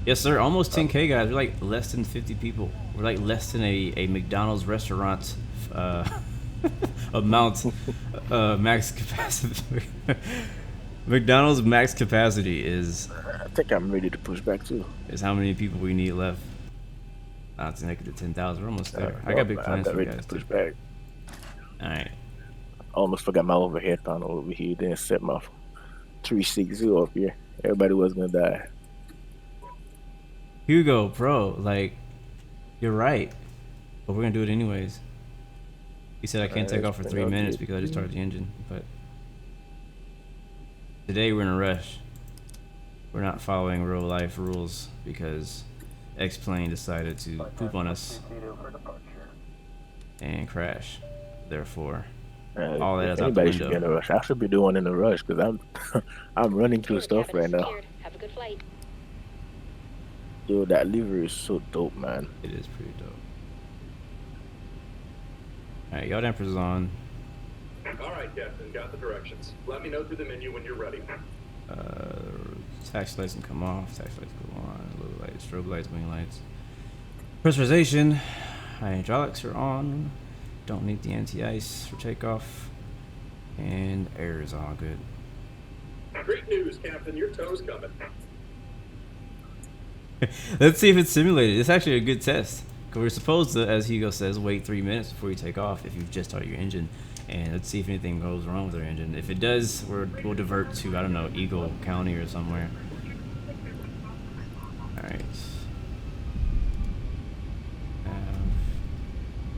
[SPEAKER 1] Yes, sir. Almost 10K, guys. We're like less than 50 people. We're like less than a McDonald's restaurant amount max capacity. McDonald's max capacity is.
[SPEAKER 7] I think I'm ready to push back too.
[SPEAKER 1] Is how many people we need left. It's connected to 10,000. We're almost there. I got big plans for you guys.
[SPEAKER 7] Push back.
[SPEAKER 1] All right.
[SPEAKER 7] I almost forgot my overhead panel over here. Didn't set my 360 up here. Everybody was gonna die.
[SPEAKER 1] Hugo, bro, like, you're right, but we're gonna do it anyways. He said I can't take off for 3 minutes because I just started the engine, but today we're in a rush. We're not following real life rules because X-Plane decided to poop on us and crash. Therefore, all that is out the
[SPEAKER 7] window. Should be in a rush. I should be doing in a rush because I'm running through stuff right now.
[SPEAKER 4] Have a good flight.
[SPEAKER 7] Dude, that livery is so dope, man.
[SPEAKER 1] It is pretty dope. Alright, yaw dampers on.
[SPEAKER 6] Alright, Captain, got the directions. Let me know through the menu when you're ready.
[SPEAKER 1] Taxi lights can come off, taxi lights go on, low lights, strobe lights, wing lights. Pressurization, hydraulics are on. Don't need the anti-ice for takeoff. And air is all good.
[SPEAKER 6] Great news, Captain, your tow's coming.
[SPEAKER 1] Let's see if it's simulated. It's actually a good test. Because we're supposed to, as Hugo says, wait 3 minutes before you take off if you've just started your engine. And let's see if anything goes wrong with our engine. If it does, we'll divert to, I don't know, Eagle County or somewhere. Alright.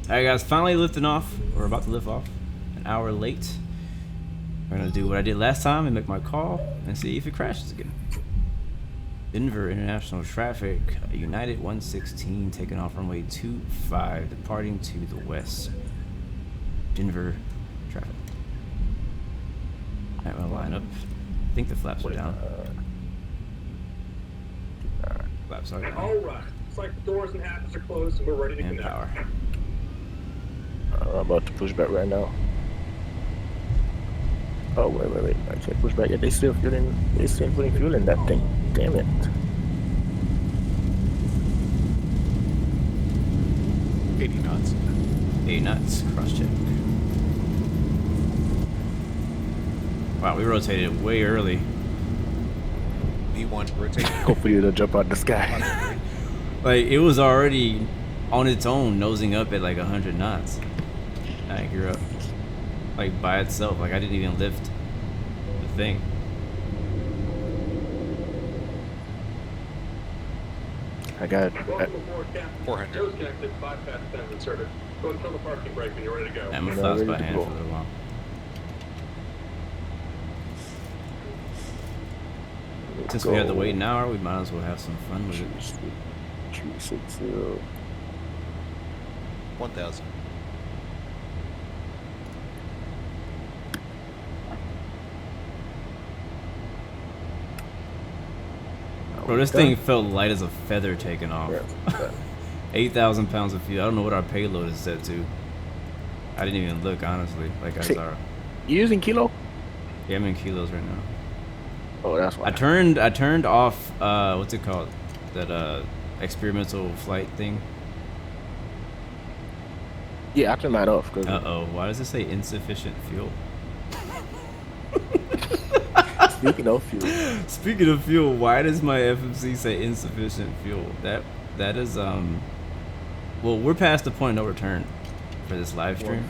[SPEAKER 1] Alright guys, finally lifting off. We're about to lift off. An hour late. We're going to do what I did last time and make my call and see if it crashes again. Denver International Traffic, United 116 taking off runway 25, departing to the west. Denver traffic. Alright, we'll line up. I think the flaps are down. Flaps are down.
[SPEAKER 6] Alright, it's like the doors and hatches are closed and we're ready to connect.
[SPEAKER 1] Power.
[SPEAKER 7] I'm about to push back right now. Oh, wait. I can't push back yet. They still putting fuel in that thing. Damn it.
[SPEAKER 8] 80 knots.
[SPEAKER 1] 80 knots, cross check. Wow, we rotated way early.
[SPEAKER 8] V1 rotating.
[SPEAKER 7] Hopefully it'll jump out the sky.
[SPEAKER 1] Like, it was already on its own nosing up at like 100 knots. anchor up, like by itself. Like I didn't even lift the thing.
[SPEAKER 7] I got
[SPEAKER 8] 400.
[SPEAKER 5] Nose connected, 5 past pins inserted. Go and kill the parking brake when you're ready to go.
[SPEAKER 1] I'm gonna flash by hand for a little while. Since we have to wait an hour, we might as well have some fun with it.
[SPEAKER 7] 360.
[SPEAKER 8] 1,000.
[SPEAKER 1] Bro, this thing felt light as a feather taking off. 8,000 pounds of fuel. I don't know what our payload is set to. I didn't even look, honestly. Like I saw.
[SPEAKER 7] You using kilo?
[SPEAKER 1] Yeah, I'm in kilos right now.
[SPEAKER 7] Oh, that's why.
[SPEAKER 1] I turned off what's it called? That experimental flight thing.
[SPEAKER 7] Yeah, I turned mine off.
[SPEAKER 1] Uh-oh, why does it say insufficient fuel? Speaking of fuel, why does my FMC say insufficient fuel? That is well, we're past the point of no return for this live stream,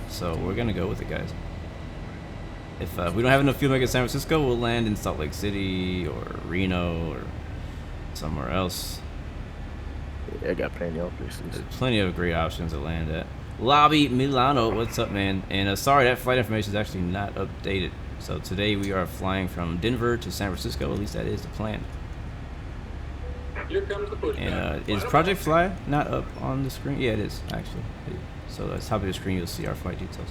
[SPEAKER 1] so we're gonna go with it, guys. If we don't have enough fuel to make it San Francisco, we'll land in Salt Lake City or Reno or somewhere else.
[SPEAKER 7] Yeah, I got plenty of places.
[SPEAKER 1] There's plenty of great options to land at. Lobby Milano, what's up, man? And sorry, that flight information is actually not updated. So today we are flying from Denver to San Francisco. At least that is the plan.
[SPEAKER 5] Here comes the pushback.
[SPEAKER 1] And is Project Fly not up on the screen? Yeah, it is, actually. So at the top of the screen, you'll see our flight details.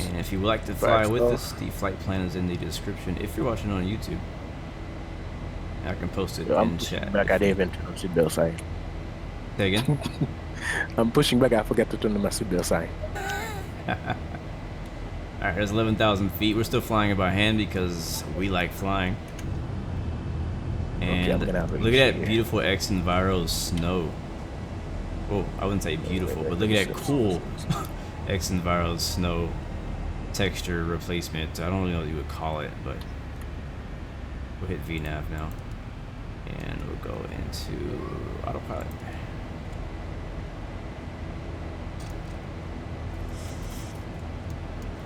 [SPEAKER 1] And if you would like to fly with us, the flight plan is in the description if you're watching on YouTube. I can post it in chat.
[SPEAKER 7] Back, I didn't even turn on seatbelt sign.
[SPEAKER 1] Say again?
[SPEAKER 7] I'm pushing back. I forgot to turn on my seatbelt sign.
[SPEAKER 1] Alright, there's 11,000 feet. We're still flying it by hand because we like flying. And look at that beautiful X Enviro snow. Oh, I wouldn't say beautiful, but look at that cool X Enviro snow texture replacement. I don't really know what you would call it, but we'll hit VNAV now. And we'll go into autopilot.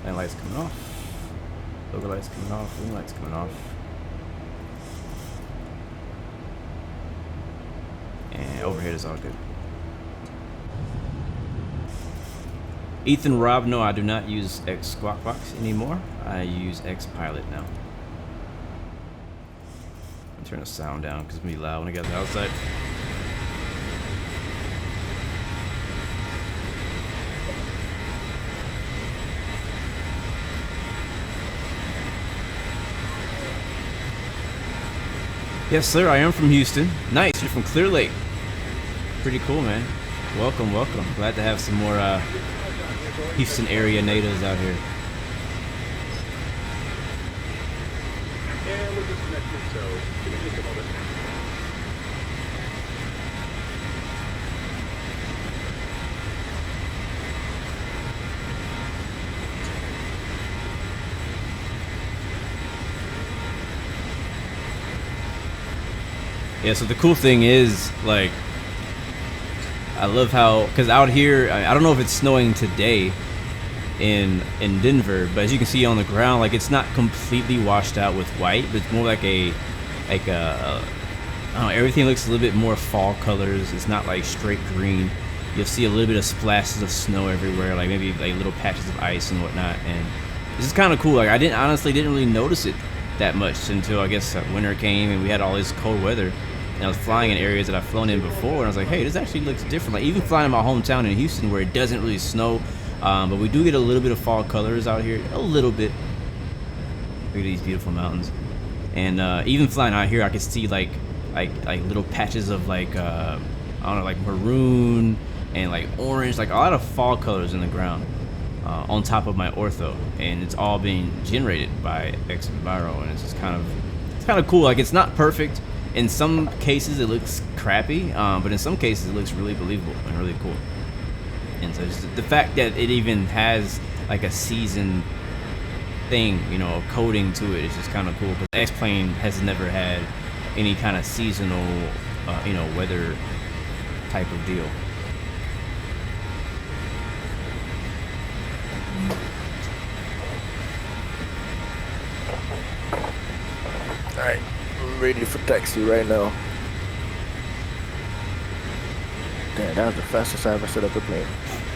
[SPEAKER 1] And lights coming off. Logo lights coming off. Wing lights coming off. And overhead is all good. Ethan Rob, no, I do not use X Squawk Box anymore. I use X Pilot now. I'll turn the sound down because it's gonna be loud when I get to the outside. Yes, sir, I am from Houston. Nice, you're from Clear Lake. Pretty cool, man. Welcome, welcome. Glad to have some more Houston area natives out here.
[SPEAKER 5] And we're disconnected, so give me just a moment.
[SPEAKER 1] Yeah, so the cool thing is, like, I love how, because out here, I don't know if it's snowing today in Denver, but as you can see on the ground, like, it's not completely washed out with white, but it's more like a I don't know, everything looks a little bit more fall colors. It's not like straight green. You'll see a little bit of splashes of snow everywhere, like maybe like little patches of ice and whatnot, and this is kind of cool. Like, I honestly didn't really notice it that much until I guess winter came and we had all this cold weather. And I was flying in areas that I've flown in before, and I was like, hey, this actually looks different. Like, even flying in my hometown in Houston where it doesn't really snow, but we do get a little bit of fall colors out here, a little bit. Look at these beautiful mountains. And even flying out here, I can see like little patches of like, I don't know, like maroon and like orange, like a lot of fall colors in the ground on top of my ortho. And it's all being generated by X Enviro, and it's just kind of cool. Like, it's not perfect. In some cases it looks crappy, but in some cases it looks really believable and really cool. And so just the fact that it even has like a season thing, you know, a coating to it is just kind of cool. Because the X-Plane has never had any kind of seasonal, you know, weather type of deal.
[SPEAKER 7] Alright, I'm ready for taxi right now. Damn, that was the fastest I ever set up a plane.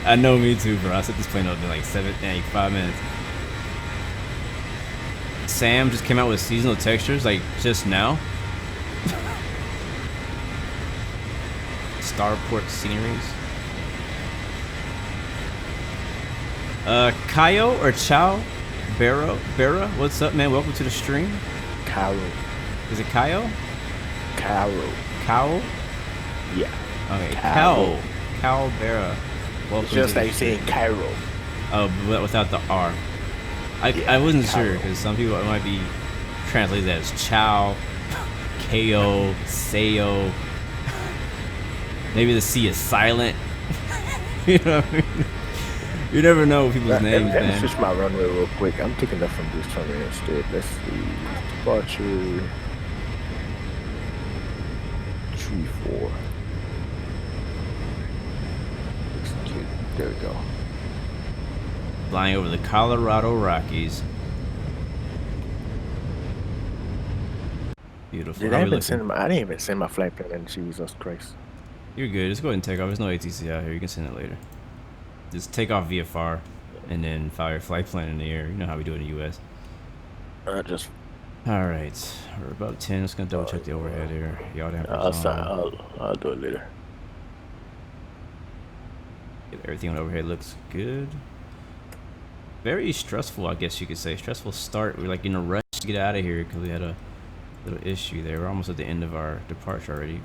[SPEAKER 1] I know, me too, bro. I set this plane up in like 5 minutes. Sam just came out with seasonal textures, like just now. Starport sceneries. Kayo or Chow? Barra, what's up, man? Welcome to the stream.
[SPEAKER 7] Caro.
[SPEAKER 1] Is it Kayo?
[SPEAKER 7] Caro.
[SPEAKER 1] Cowl?
[SPEAKER 7] Yeah.
[SPEAKER 1] Okay, Cowl. Cowl Barra. Welcome
[SPEAKER 7] It's just
[SPEAKER 1] to the
[SPEAKER 7] like saying Cairo.
[SPEAKER 1] Oh, but without the R. I wasn't sure because some people it might be translated as Chow, Ko, Sayo. Maybe the C is silent. You know what I mean? You never know people's names,
[SPEAKER 7] let me
[SPEAKER 1] man.
[SPEAKER 7] switch my runway real quick. I'm taking that from this runway instead. Let's see. Departure 34. Execute. There we go.
[SPEAKER 1] Flying over the Colorado Rockies. Beautiful.
[SPEAKER 7] Did I didn't even send my flight plan in. Jesus Christ.
[SPEAKER 1] You're good. Just go ahead and take off. There's no ATC out here. You can send it later. Just take off VFR and then fire your flight plan in the air. You know how we do it in the US. Alright. We're about 10. Just gonna double check the overhead here. Y'all damn.
[SPEAKER 7] I'll do it later.
[SPEAKER 1] Everything on overhead looks good. Very stressful, I guess you could say. Stressful start. We're like in a rush to get out of here because we had a little issue there. We're almost at the end of our departure already.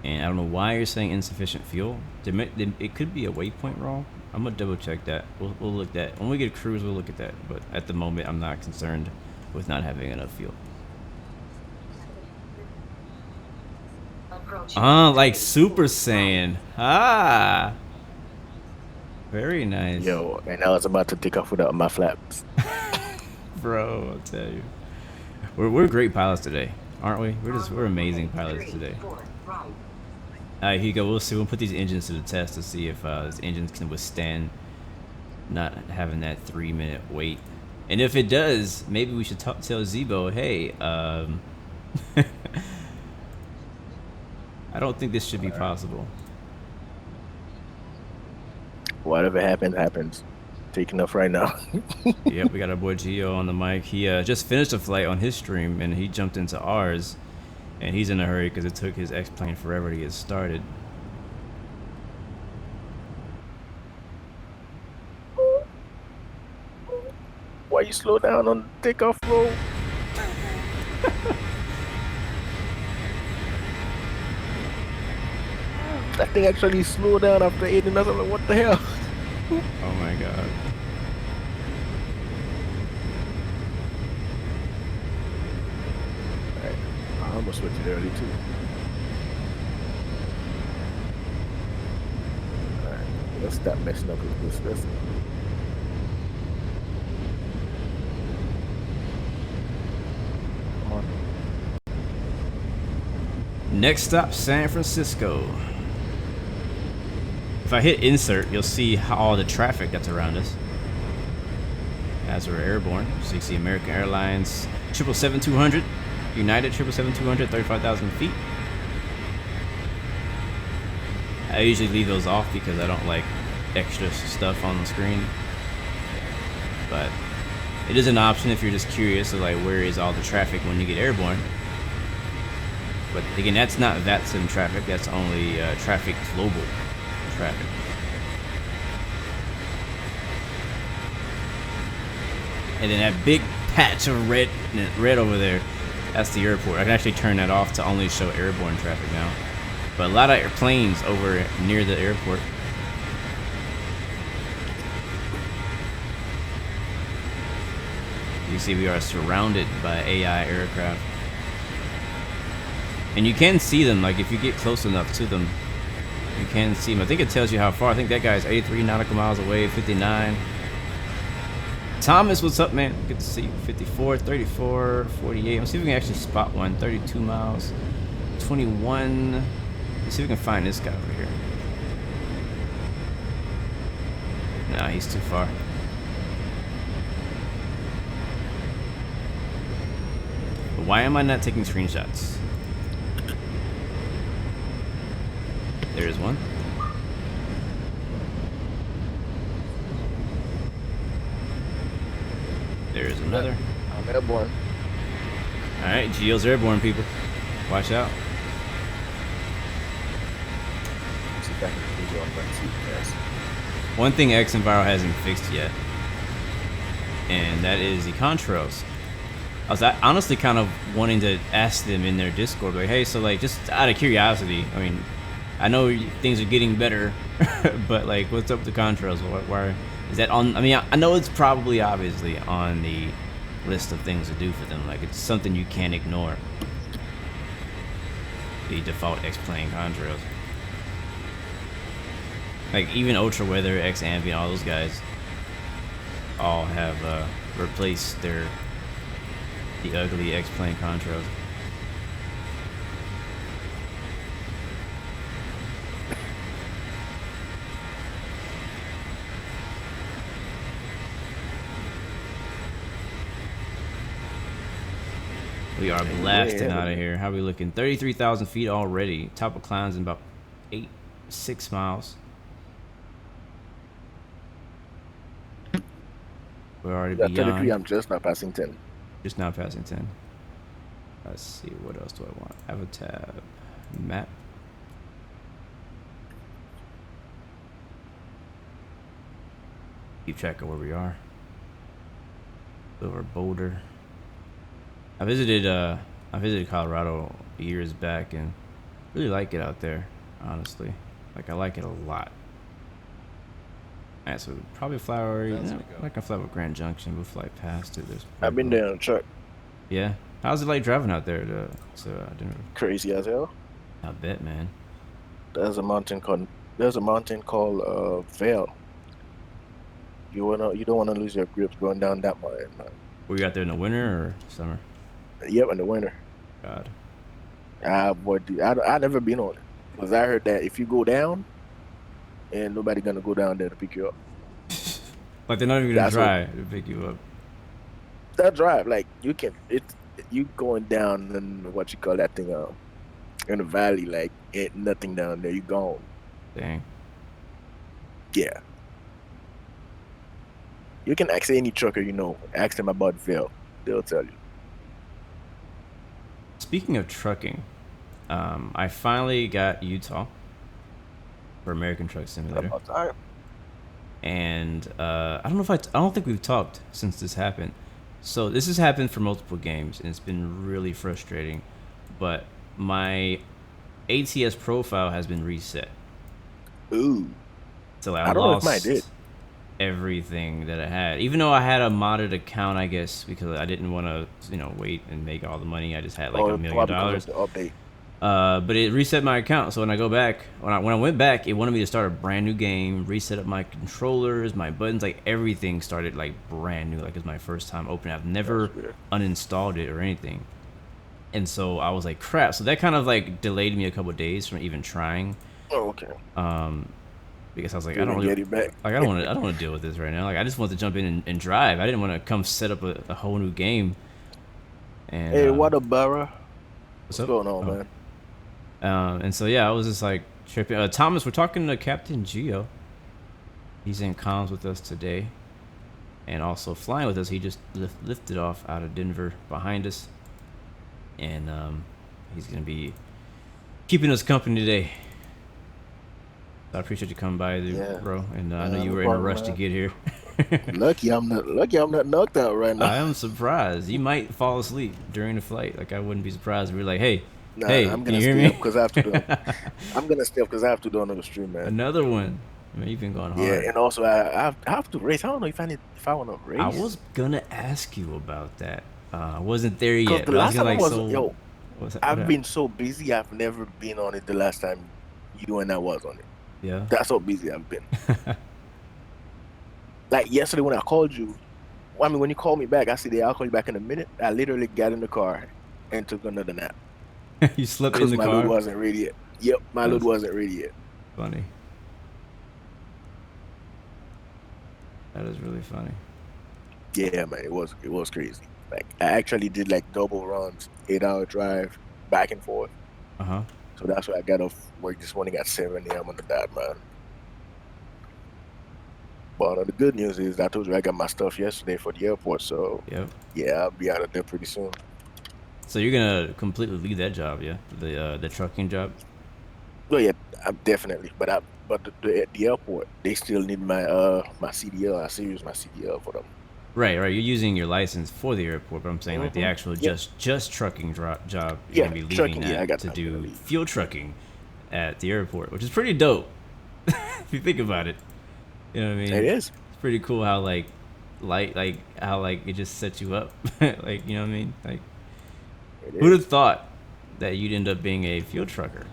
[SPEAKER 1] And I don't know why you're saying insufficient fuel. It could be a waypoint wrong. I'm gonna double check that. We'll look at that. When we get a cruise, we'll look at that. But at the moment, I'm not concerned with not having enough fuel. Like Super Saiyan. Ah. Very nice.
[SPEAKER 7] Yo, and I was about to take off without my flaps.
[SPEAKER 1] Bro, I'll tell you. We're great pilots today, aren't we? We're amazing pilots today. Alright, here you go. We'll see. We'll put these engines to the test to see if these engines can withstand not having that 3-minute wait. And if it does, maybe we should tell Zebo, hey, I don't think this should be possible.
[SPEAKER 7] Whatever happens, happens. Taking off right now.
[SPEAKER 1] Yep, we got our boy Gio on the mic. He just finished a flight on his stream and he jumped into ours. And he's in a hurry because it took his X-plane forever to get started.
[SPEAKER 7] Why you slow down on the takeoff roll? That thing actually slowed down after 80 knots. I'm like, what the hell?
[SPEAKER 1] Oh my god.
[SPEAKER 7] I almost went too early too. Alright, let's stop messing up with this. Come on.
[SPEAKER 1] Next stop, San Francisco. If I hit insert, you'll see all the traffic that's around us as we're airborne. So you see American Airlines 777-200. United 777-200, 35,000 feet. I usually leave those off because I don't like extra stuff on the screen. But it is an option if you're just curious of like where is all the traffic when you get airborne. But again, that's not VATSIM traffic. That's only traffic global traffic. And then that big patch of red over there. That's the airport. I can actually turn that off to only show airborne traffic now. But a lot of airplanes over near the airport. You see we are surrounded by AI aircraft. And you can see them, like if you get close enough to them, you can see them. I think it tells you how far. I think that guy's 83 nautical miles away, 59. Thomas, what's up, man? Good to see you. 54, 34, 48. Let's see if we can actually spot one. 32 miles, 21. Let's see if we can find this guy over here. Nah, he's too far. But why am I not taking screenshots? There's one. There's another.
[SPEAKER 7] I'm airborne.
[SPEAKER 1] Alright, Geo's airborne, people. Watch out.
[SPEAKER 7] Let's see if I can put you on my seat first.
[SPEAKER 1] One thing XMViro hasn't fixed yet, and that is the contrails. I was honestly kind of wanting to ask them in their Discord, like, hey, so like, just out of curiosity, I mean, I know things are getting better, but like, what's up with the contrails? Why is that on? I mean, I know it's probably obviously on the list of things to do for them. Like, it's something you can't ignore. The default X-plane contrails. Like, even Ultra Weather, X Ambient, all those guys all have replaced the ugly X-plane contrails. We are blasting out of here. How are we looking? 33,000 feet already. Top of climbs in about 6 miles. We're already beyond.
[SPEAKER 7] 33, I'm just not passing 10.
[SPEAKER 1] Just now passing 10. Let's see, what else do I want? Have a tab. Map. Keep track of where we are. Over Boulder. I visited Colorado years back and really like it out there, honestly. Like, I like it a lot. Alright, so probably fly over. I can fly over Grand Junction. We'll fly past it.
[SPEAKER 7] I've been there on a truck.
[SPEAKER 1] Yeah. How's it like driving out there? Denver?
[SPEAKER 7] Crazy as hell.
[SPEAKER 1] I bet, man.
[SPEAKER 7] There's a mountain called Vail. You don't wanna lose your grips going down that mountain, man.
[SPEAKER 1] Were you out there in the winter or summer?
[SPEAKER 7] Yep, in the winter.
[SPEAKER 1] God.
[SPEAKER 7] Boy, dude, I never been on it because I heard that if you go down, and nobody gonna go down there to pick you up.
[SPEAKER 1] Like, they're not even gonna try to pick you up.
[SPEAKER 7] That drive, like, you going down in what you call that thing, in the valley, like, ain't nothing down there. You gone.
[SPEAKER 1] Dang.
[SPEAKER 7] Yeah. You can ask any trucker you know. Ask them about Vail. They'll tell you.
[SPEAKER 1] Speaking of trucking, I finally got Utah for American Truck Simulator.
[SPEAKER 7] About time.
[SPEAKER 1] And I don't think we've talked since this happened. So this has happened for multiple games, and it's been really frustrating. But my ATS profile has been reset.
[SPEAKER 7] Ooh.
[SPEAKER 1] So
[SPEAKER 7] I don't know if mine did.
[SPEAKER 1] Everything that I had, even though I had a modded account, I guess, because I didn't want to, wait and make all the money. I just had like $1 million.
[SPEAKER 7] Update.
[SPEAKER 1] But it reset my account. So when I go back, when I went back, it wanted me to start a brand new game, reset up my controllers, my buttons, like everything started like brand new. Like, it's my first time opening. I've never uninstalled it or anything. And so I was like, crap. So that kind of like delayed me a couple of days from even trying.
[SPEAKER 7] Oh, okay.
[SPEAKER 1] Because I was like, I don't want to deal with this right now. Like, I just want to jump in and drive. I didn't want to come set up a whole new game. And
[SPEAKER 7] hey, what up, Barra?
[SPEAKER 1] What's
[SPEAKER 7] going on, man?
[SPEAKER 1] And so yeah, I was just like tripping. Thomas, we're talking to Captain Geo. He's in comms with us today, and also flying with us. He just lifted off out of Denver behind us, and he's gonna be keeping us company today. I appreciate you coming by, bro. And I know you were in a rush to get here.
[SPEAKER 7] Lucky I'm not knocked out right now.
[SPEAKER 1] I am surprised. You might fall asleep during the flight. Like, I wouldn't be surprised if we were like, hey,
[SPEAKER 7] I'm gonna stay up because I have to do. I'm gonna stay up because I have to do another stream, man.
[SPEAKER 1] Another one. I mean, you've been going hard.
[SPEAKER 7] Yeah, and also I have to race. I don't know if I want to race.
[SPEAKER 1] I was gonna ask you about that. I wasn't there yet.
[SPEAKER 7] The last time I've been
[SPEAKER 1] been
[SPEAKER 7] so busy. I've never been on it. The last time you and I was on it.
[SPEAKER 1] Yeah.
[SPEAKER 7] That's how busy I've been. Like yesterday when I called you, when you called me back, I said, I'll call you back in a minute. I literally got in the car and took another nap.
[SPEAKER 1] You slept in the car?
[SPEAKER 7] Because my load wasn't ready yet. Yep, my load wasn't ready yet.
[SPEAKER 1] Funny. That is really funny.
[SPEAKER 7] Yeah, man, it was crazy. Like I actually did like double runs, 8-hour drive, back and forth. So that's why I got off work this morning at 7 a.m. on the dot, man. But the good news is I told you I got my stuff yesterday for the airport, so yeah, I'll be out of there pretty soon.
[SPEAKER 1] So you're gonna completely leave that job, yeah? The trucking job?
[SPEAKER 7] Well, yeah, I'm definitely. But the airport, they still need my my CDL. I still use my CDL for them.
[SPEAKER 1] Right. You're using your license for the airport, but I'm saying like the actual just trucking job. You're gonna be leaving that to do fuel trucking at the airport, which is pretty dope. If you think about it, you know what I mean?
[SPEAKER 7] It is.
[SPEAKER 1] It's pretty cool how how it just sets you up. Like, you know what I mean? Like, who'd have thought that you'd end up being a fuel trucker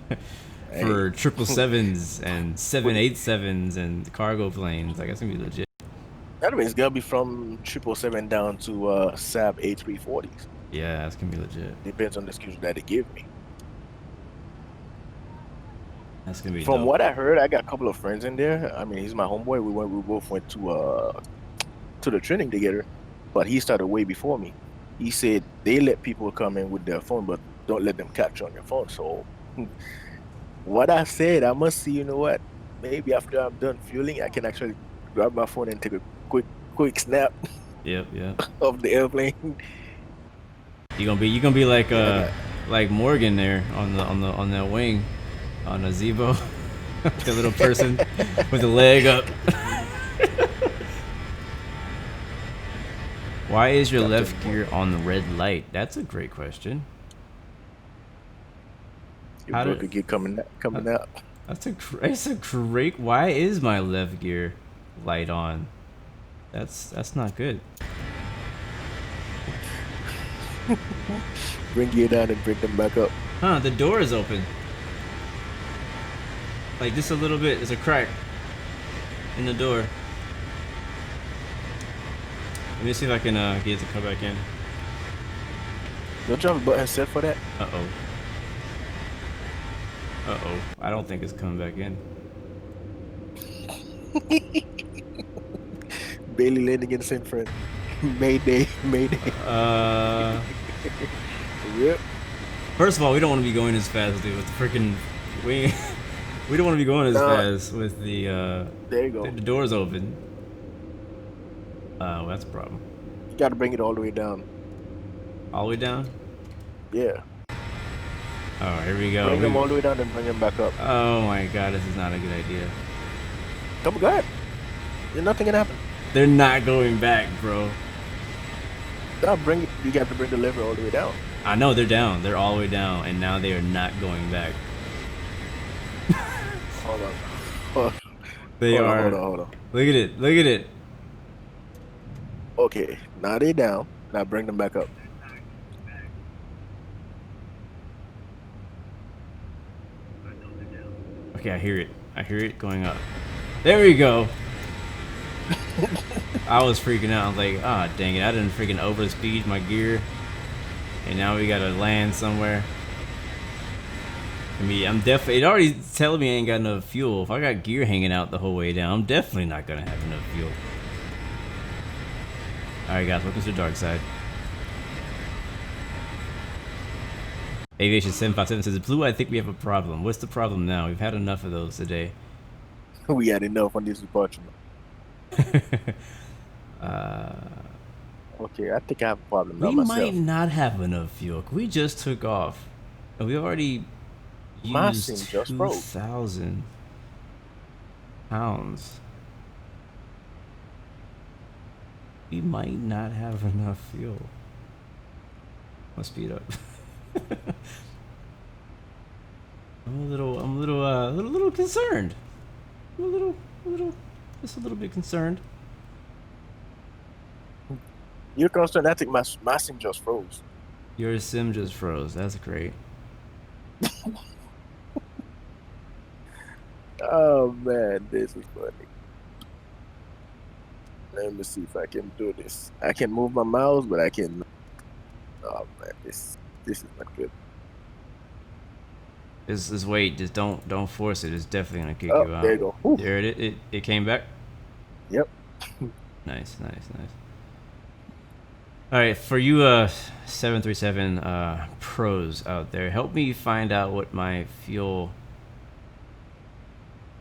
[SPEAKER 1] for 777s and 787s and cargo planes? Like, that's gonna be legit.
[SPEAKER 7] Anyway, it's gonna be from 777 down to SAB A340s.
[SPEAKER 1] Yeah, that's gonna be legit.
[SPEAKER 7] Depends on the schedule that they give me.
[SPEAKER 1] That's gonna be
[SPEAKER 7] From
[SPEAKER 1] dope.
[SPEAKER 7] what I heard, I got a couple of friends in there. I mean, he's my homeboy. We both went to the training together, but he started way before me. He said they let people come in with their phone, but don't let them capture on your phone. So what I said, I must see, you know what? Maybe after I'm done fueling, I can actually grab my phone and take a quick snap.
[SPEAKER 1] Yep.
[SPEAKER 7] Of the airplane.
[SPEAKER 1] You gonna be like Morgan there on the wing, on a Zebo, the little person with the leg up. Why is your left gear on the red light? That's a great question.
[SPEAKER 7] How did it get coming out?
[SPEAKER 1] That's a great. Why is my left gear light on? That's not good.
[SPEAKER 7] Bring gear down and bring them back up.
[SPEAKER 1] Huh? The door is open. Like just a little bit. There's a crack in the door. Let me see if I can get it to come back in.
[SPEAKER 7] Don't you have a button set for that?
[SPEAKER 1] Uh-oh. I don't think it's coming back in.
[SPEAKER 7] Bailey landing in San Fran. Mayday. Yep.
[SPEAKER 1] First of all, we don't want to be going as fast, dude. With the freaking we don't want to be going as fast with the
[SPEAKER 7] there you go.
[SPEAKER 1] The door's open. Well, that's a problem.
[SPEAKER 7] You got to bring it all the way down.
[SPEAKER 1] All the way down?
[SPEAKER 7] Yeah.
[SPEAKER 1] Oh, here we go.
[SPEAKER 7] Bring them all the way down and bring them back up.
[SPEAKER 1] Oh my god, this is not a good idea.
[SPEAKER 7] Come on, go ahead. There's nothing gonna happen.
[SPEAKER 1] They're not going back, bro.
[SPEAKER 7] No, bring it. You got to bring the lever all the way down.
[SPEAKER 1] I know they're down. They're all the way down, and now they are not going back.
[SPEAKER 7] Hold on. Hold on.
[SPEAKER 1] Look at it.
[SPEAKER 7] Okay, now they're down. Now bring them back up.
[SPEAKER 1] Okay, I hear it going up. There we go. I was freaking out. I was like, ah, dang it. I didn't freaking overspeed my gear. And now we gotta land somewhere. I'm definitely, it already telling me I ain't got enough fuel. If I got gear hanging out the whole way down, I'm definitely not gonna have enough fuel. Alright guys, welcome to the dark side. Aviation 757 says, Blue, I think we have a problem. What's the problem now? We've had enough of those today.
[SPEAKER 7] We had enough on this departure. Okay, I think I have a problem now myself.
[SPEAKER 1] We might not have enough fuel. We just took off. And we already used 2,000 pounds. We might not have enough fuel. Let's speed up. I'm a little concerned. Just a little bit concerned.
[SPEAKER 7] You're concerned? I think my sim just froze.
[SPEAKER 1] Your sim just froze. That's great.
[SPEAKER 7] Oh man, this is funny. Let me see if I can do this. I can move my mouse, but I can. Oh man, this is not good.
[SPEAKER 1] Just wait. Just don't force it. It's definitely gonna kick you out.
[SPEAKER 7] There you go. Ooh.
[SPEAKER 1] There it came back.
[SPEAKER 7] Yep.
[SPEAKER 1] Nice. All right, for you 737 pros out there, help me find out what my fuel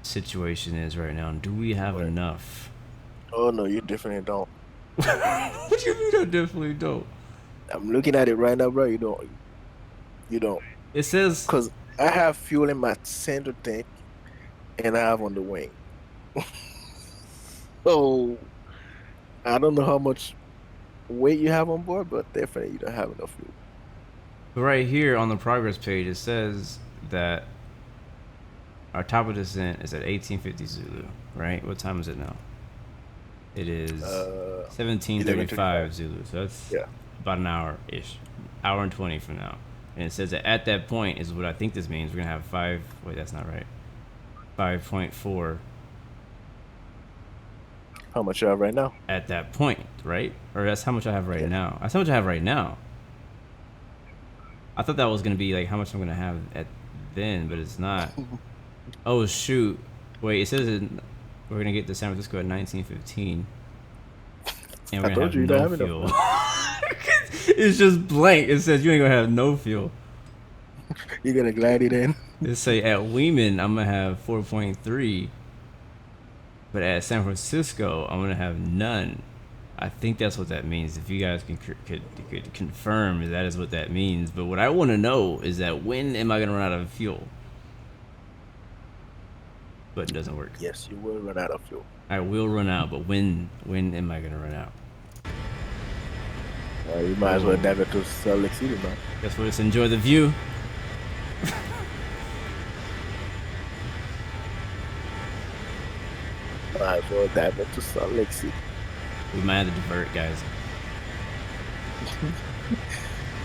[SPEAKER 1] situation is right now. Do we have enough?
[SPEAKER 7] Oh no, you definitely don't.
[SPEAKER 1] What do you mean I definitely don't?
[SPEAKER 7] I'm looking at it right now, bro. You don't.
[SPEAKER 1] It says...
[SPEAKER 7] Because I have fuel in my center tank, and I have on the wing. So, I don't know how much weight you have on board, but definitely you don't have enough fuel.
[SPEAKER 1] Right here on the progress page, it says that our top of descent is at 1850 Zulu, right? What time is it now? It is 17:35 Zulu, so that's about an hour-ish. Hour and 20 from now. And it says that at that point is what I think this means. We're going to have wait, that's not right. 5.4.
[SPEAKER 7] How much you have right now?
[SPEAKER 1] At that point, right? Or that's how much I have right now. That's how much I have right now. I thought that was going to be like how much I'm going to have at then, but it's not. Oh, shoot. Wait, it says we're going to get to San Francisco at 19:15. And we're going to have no fuel. It's just blank. It says you ain't going to have no fuel.
[SPEAKER 7] You're going to glide it in?
[SPEAKER 1] It say at Weeman, I'm going to have 4.3. But at San Francisco, I'm going to have none. I think that's what that means. If you guys could confirm that is what that means. But what I want to know is that when am I going to run out of fuel? But it doesn't work.
[SPEAKER 7] Yes, you will run out of fuel.
[SPEAKER 1] I will run out, but when am I going to run out?
[SPEAKER 7] You might as well dive it to Salt Lake City, man.
[SPEAKER 1] Guess we'll just enjoy the view.
[SPEAKER 7] Might as well dive into Salt Lake City.
[SPEAKER 1] We might have to divert, guys.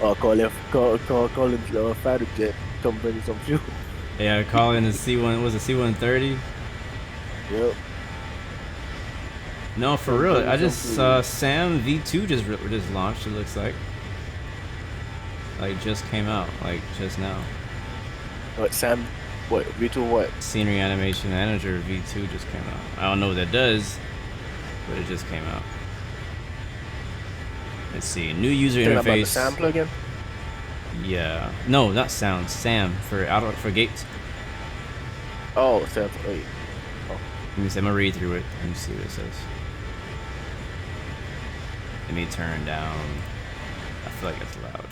[SPEAKER 7] Or call a fighter jet. Come bring you some fuel.
[SPEAKER 1] Yeah, call in the C1. Was it C-130?
[SPEAKER 7] Yep.
[SPEAKER 1] No, for real. I just saw Sam V2 just launched. It looks like just came out, like just now.
[SPEAKER 7] What Sam? What V2? What?
[SPEAKER 1] Scenery Animation Manager V2 just came out. I don't know what that does, but it just came out. Let's see. New user interface. About the
[SPEAKER 7] Sam plugin?
[SPEAKER 1] Yeah. No, not sound. Sam for gates.
[SPEAKER 7] Oh, Sam. Wait. Oh.
[SPEAKER 1] Let me see. I'm gonna read through it. Let me see what it says. Let me turn down. I feel like it's loud.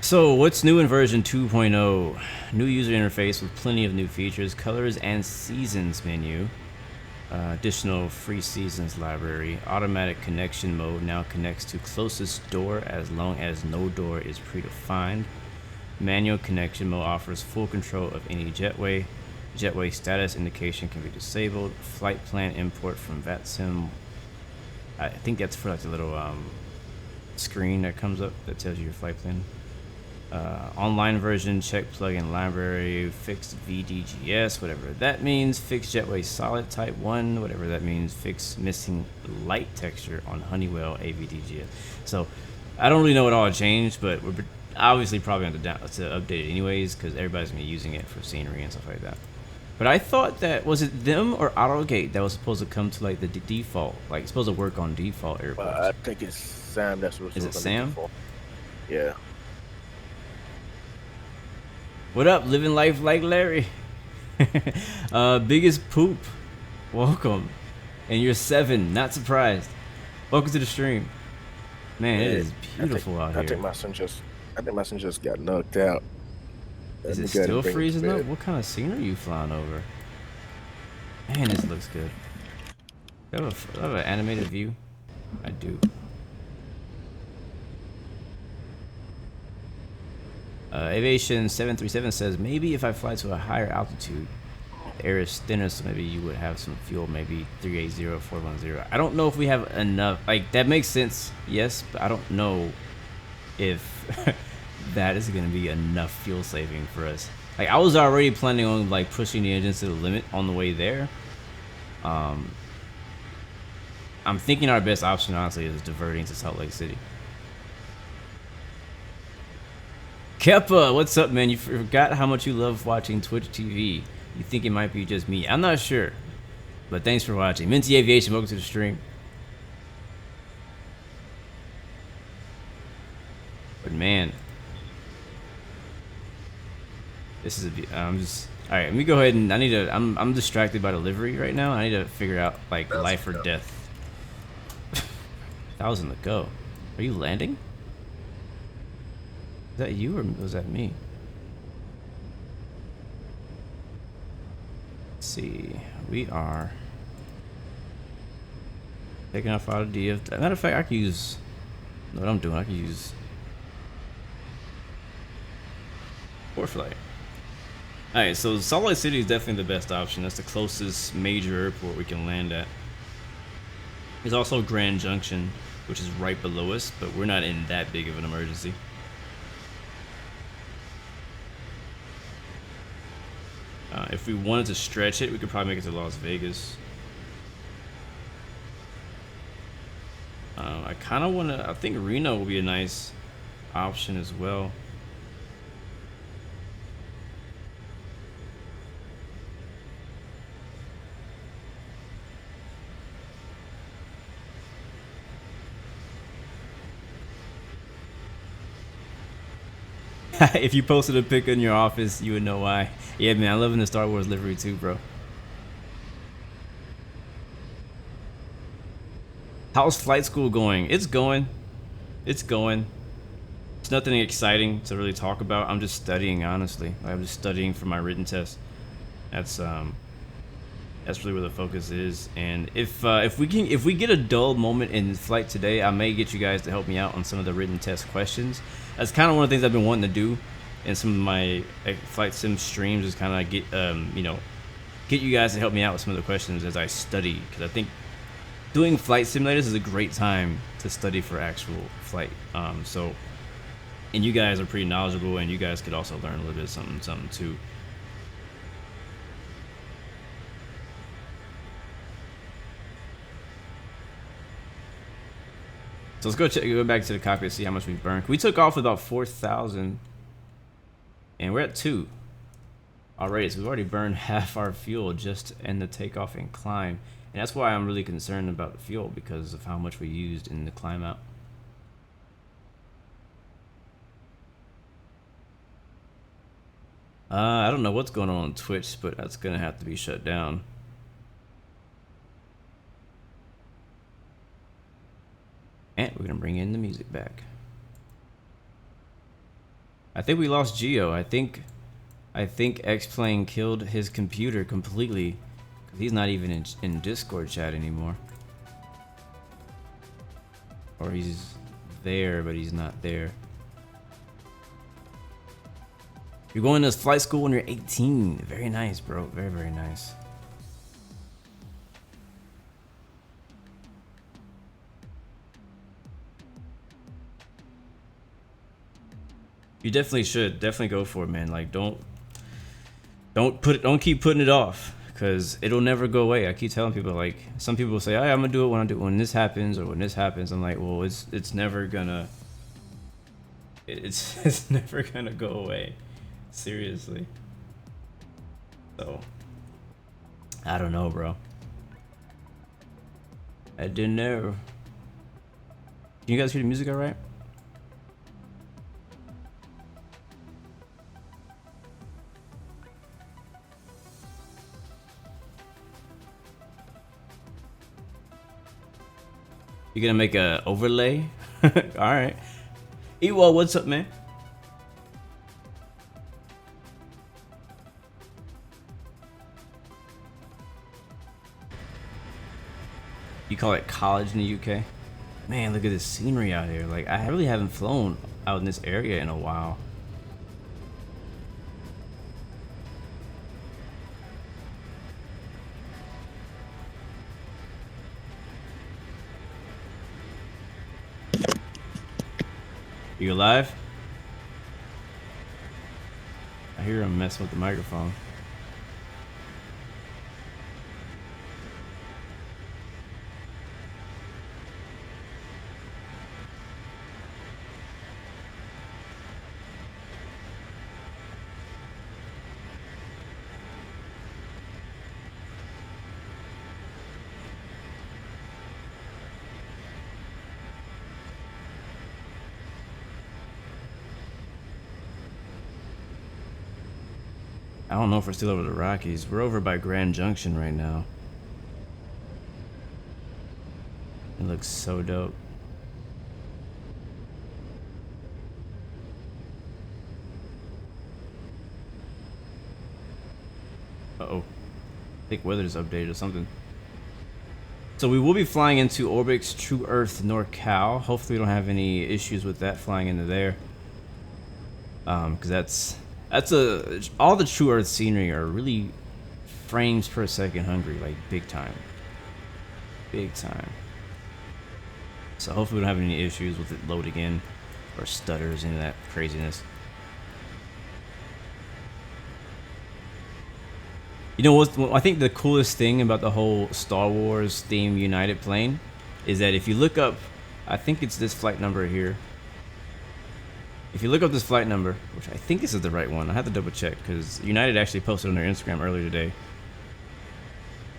[SPEAKER 1] So, what's new in version 2.0? New user interface with plenty of new features, colors and seasons menu. Additional free seasons library. Automatic connection mode now connects to closest door as long as no door is predefined. Manual connection mode offers full control of any jetway. Jetway status indication can be disabled. Flight plan import from VATSIM. I think that's for like the little screen that comes up that tells you your flight plan. Online version, check plugin library, fixed VDGS, whatever that means. Fixed jetway solid type 1, whatever that means. Fixed missing light texture on Honeywell AVDGS. So I don't really know what all changed, but we're obviously probably going to update it anyways because everybody's going to be using it for scenery and stuff like that. But I thought that, was it them or AutoGate that was supposed to come to like the default, like it's supposed to work on default airports?
[SPEAKER 7] I think it's Sam. That's what
[SPEAKER 1] is it Sam?
[SPEAKER 7] Default. Yeah.
[SPEAKER 1] What up, living life like Larry? Biggest poop, welcome. And you're 7, not surprised. Welcome to the stream. Man, it is beautiful out here.
[SPEAKER 7] I think my son just got knocked out.
[SPEAKER 1] Is it still freezing up? What kind of scenery are you flying over? Man, this looks good. Do I have an animated view? I do. Aviation 737 says, maybe if I fly to a higher altitude, the air is thinner, so maybe you would have some fuel, maybe 380, 410. I don't know if we have enough. Like, that makes sense, yes, but I don't know if that is going to be enough fuel saving for us. Like, I was already planning on, like, pushing the engines to the limit on the way there. I'm thinking our best option, honestly, is diverting to Salt Lake City. Keppa, what's up, man? You forgot how much you love watching Twitch TV. You think it might be just me. I'm not sure. But thanks for watching. Minty Aviation, welcome to the stream. This is I'm just all right. Let me go ahead and I need to. I'm distracted by the livery right now. I need to figure out like life or death. 1,000 to go. Are you landing? Is that you or was that me? Let's see. We are taking off out of D. Matter of fact, I can use. Know what I'm doing? I can use ForeFlight. Alright, so Salt Lake City is definitely the best option. That's the closest major airport we can land at. There's also Grand Junction, which is right below us, but we're not in that big of an emergency. If we wanted to stretch it, we could probably make it to Las Vegas. I kind of want to. I think Reno will be a nice option as well. If you posted a pic in your office, you would know why. Yeah, man, I live in the Star Wars livery too, bro. How's flight school going? It's going. It's going. It's nothing exciting to really talk about. I'm just studying, honestly. I'm just studying for my written test. That's really where the focus is. And if we get a dull moment in flight today, I may get you guys to help me out on some of the written test questions. That's kind of one of the things I've been wanting to do in some of my flight sim streams, is kind of get get you guys to help me out with some of the questions as I study, because I think doing flight simulators is a great time to study for actual flight. And you guys are pretty knowledgeable, and you guys could also learn a little bit of something too. So let's go back to the cockpit, see how much we burned. We took off with about 4,000, and we're at 2 already. So we've already burned half our fuel just in the takeoff and climb. And that's why I'm really concerned about the fuel, because of how much we used in the climb out. I don't know what's going on Twitch, but that's gonna have to be shut down. And we're gonna bring in the music back. I think we lost Geo. I think X-Plane killed his computer completely. He's not even in Discord chat anymore. Or he's there, but he's not there. You're going to flight school when you're 18. Very nice, bro. Very, very nice. You definitely should. Definitely go for it, man. Like, don't keep putting it off, because it'll never go away. I keep telling people, like, some people will say, "Hey, I'm gonna do it when this happens, or when this happens." I'm like, well, it's never gonna it's never gonna go away. Seriously. So I don't know, bro. I don't know. Can you guys hear the music all right? You gonna make a overlay? All right. Ewell, what's up, man? You call it college in the UK? Man, look at this scenery out here. Like, I really haven't flown out in this area in a while. You alive? I hear him messing with the microphone. I don't know if we're still over the Rockies. We're over by Grand Junction right now. It looks so dope. Uh-oh. I think weather's updated or something. So we will be flying into Orbit's True Earth NorCal. Hopefully we don't have any issues with that flying into there. Because all the True Earth scenery are really frames per second hungry, like big time. Big time. So hopefully we don't have any issues with it loading in or stutters, any of that craziness. You know what? I think the coolest thing about the whole Star Wars theme United plane is that if you look up, I think it's this flight number here. If you look up this flight number, which I think this is the right one, I have to double check because United actually posted on their Instagram earlier today.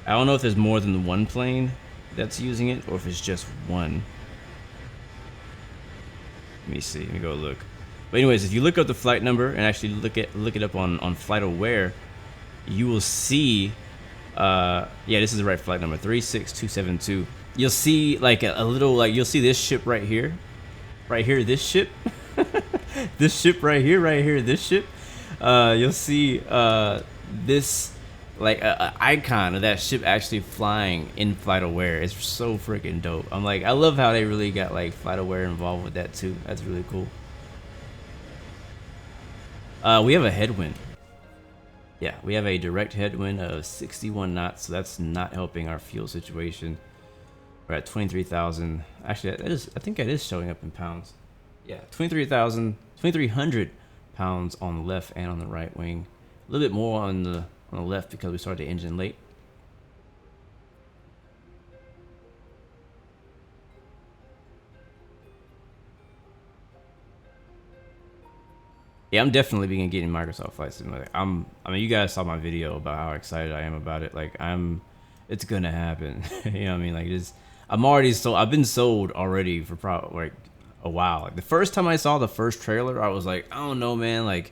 [SPEAKER 1] I don't know if there's more than one plane that's using it or if it's just one. Let me see. Let me go look. But anyways, if you look up the flight number and actually look it up on FlightAware, you will see, yeah, this is the right flight number, 36272. You'll see like a little, like you'll see this ship right here, this ship, this ship right here, this ship. You'll see this like a icon of that ship actually flying in FlightAware. It's so freaking dope. I'm like, I love how they really got like FlightAware involved with that too. That's really cool. We have a headwind. Yeah, we have a direct headwind of 61 knots, so that's not helping our fuel situation. We're at 23,000. Actually, that is, I think that is showing up in pounds. Yeah, 2,300 pounds on the left and on the right wing. A little bit more on the left because we started the engine late. Yeah, I'm definitely beginning getting Microsoft Flight Simulator. I mean, you guys saw my video about how excited I am about it. Like, it's gonna happen. You know what I mean? Like, I'm already sold. I've been sold already for probably like a while. Like the first time I saw the first trailer, I was like, I don't know, man. Like,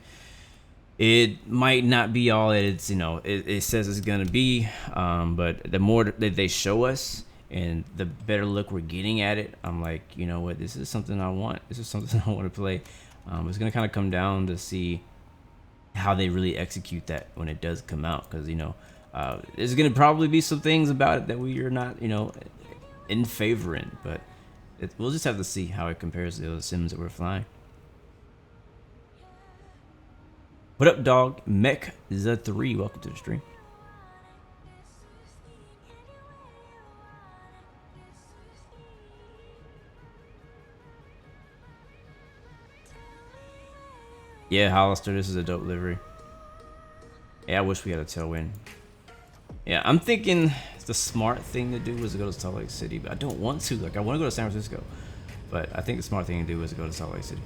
[SPEAKER 1] it might not be all that it's, you know, it says it's gonna be. But the more that they show us and the better look we're getting at it, I'm like, you know what? This is something I want. This is something I want to play. It's gonna kind of come down to see how they really execute that when it does come out, because you know there's gonna probably be some things about it that we are not, you know, in favor in, but we'll just have to see how it compares to the other sims that we're flying. What up, dog? Mech the3, welcome to the stream. Yeah, Hollister, this is a dope livery. Yeah, I wish we had a tailwind. Yeah, I'm thinking the smart thing to do was to go to Salt Lake City, but I don't want to. Like, I want to go to San Francisco, but I think the smart thing to do is to go to Salt Lake City.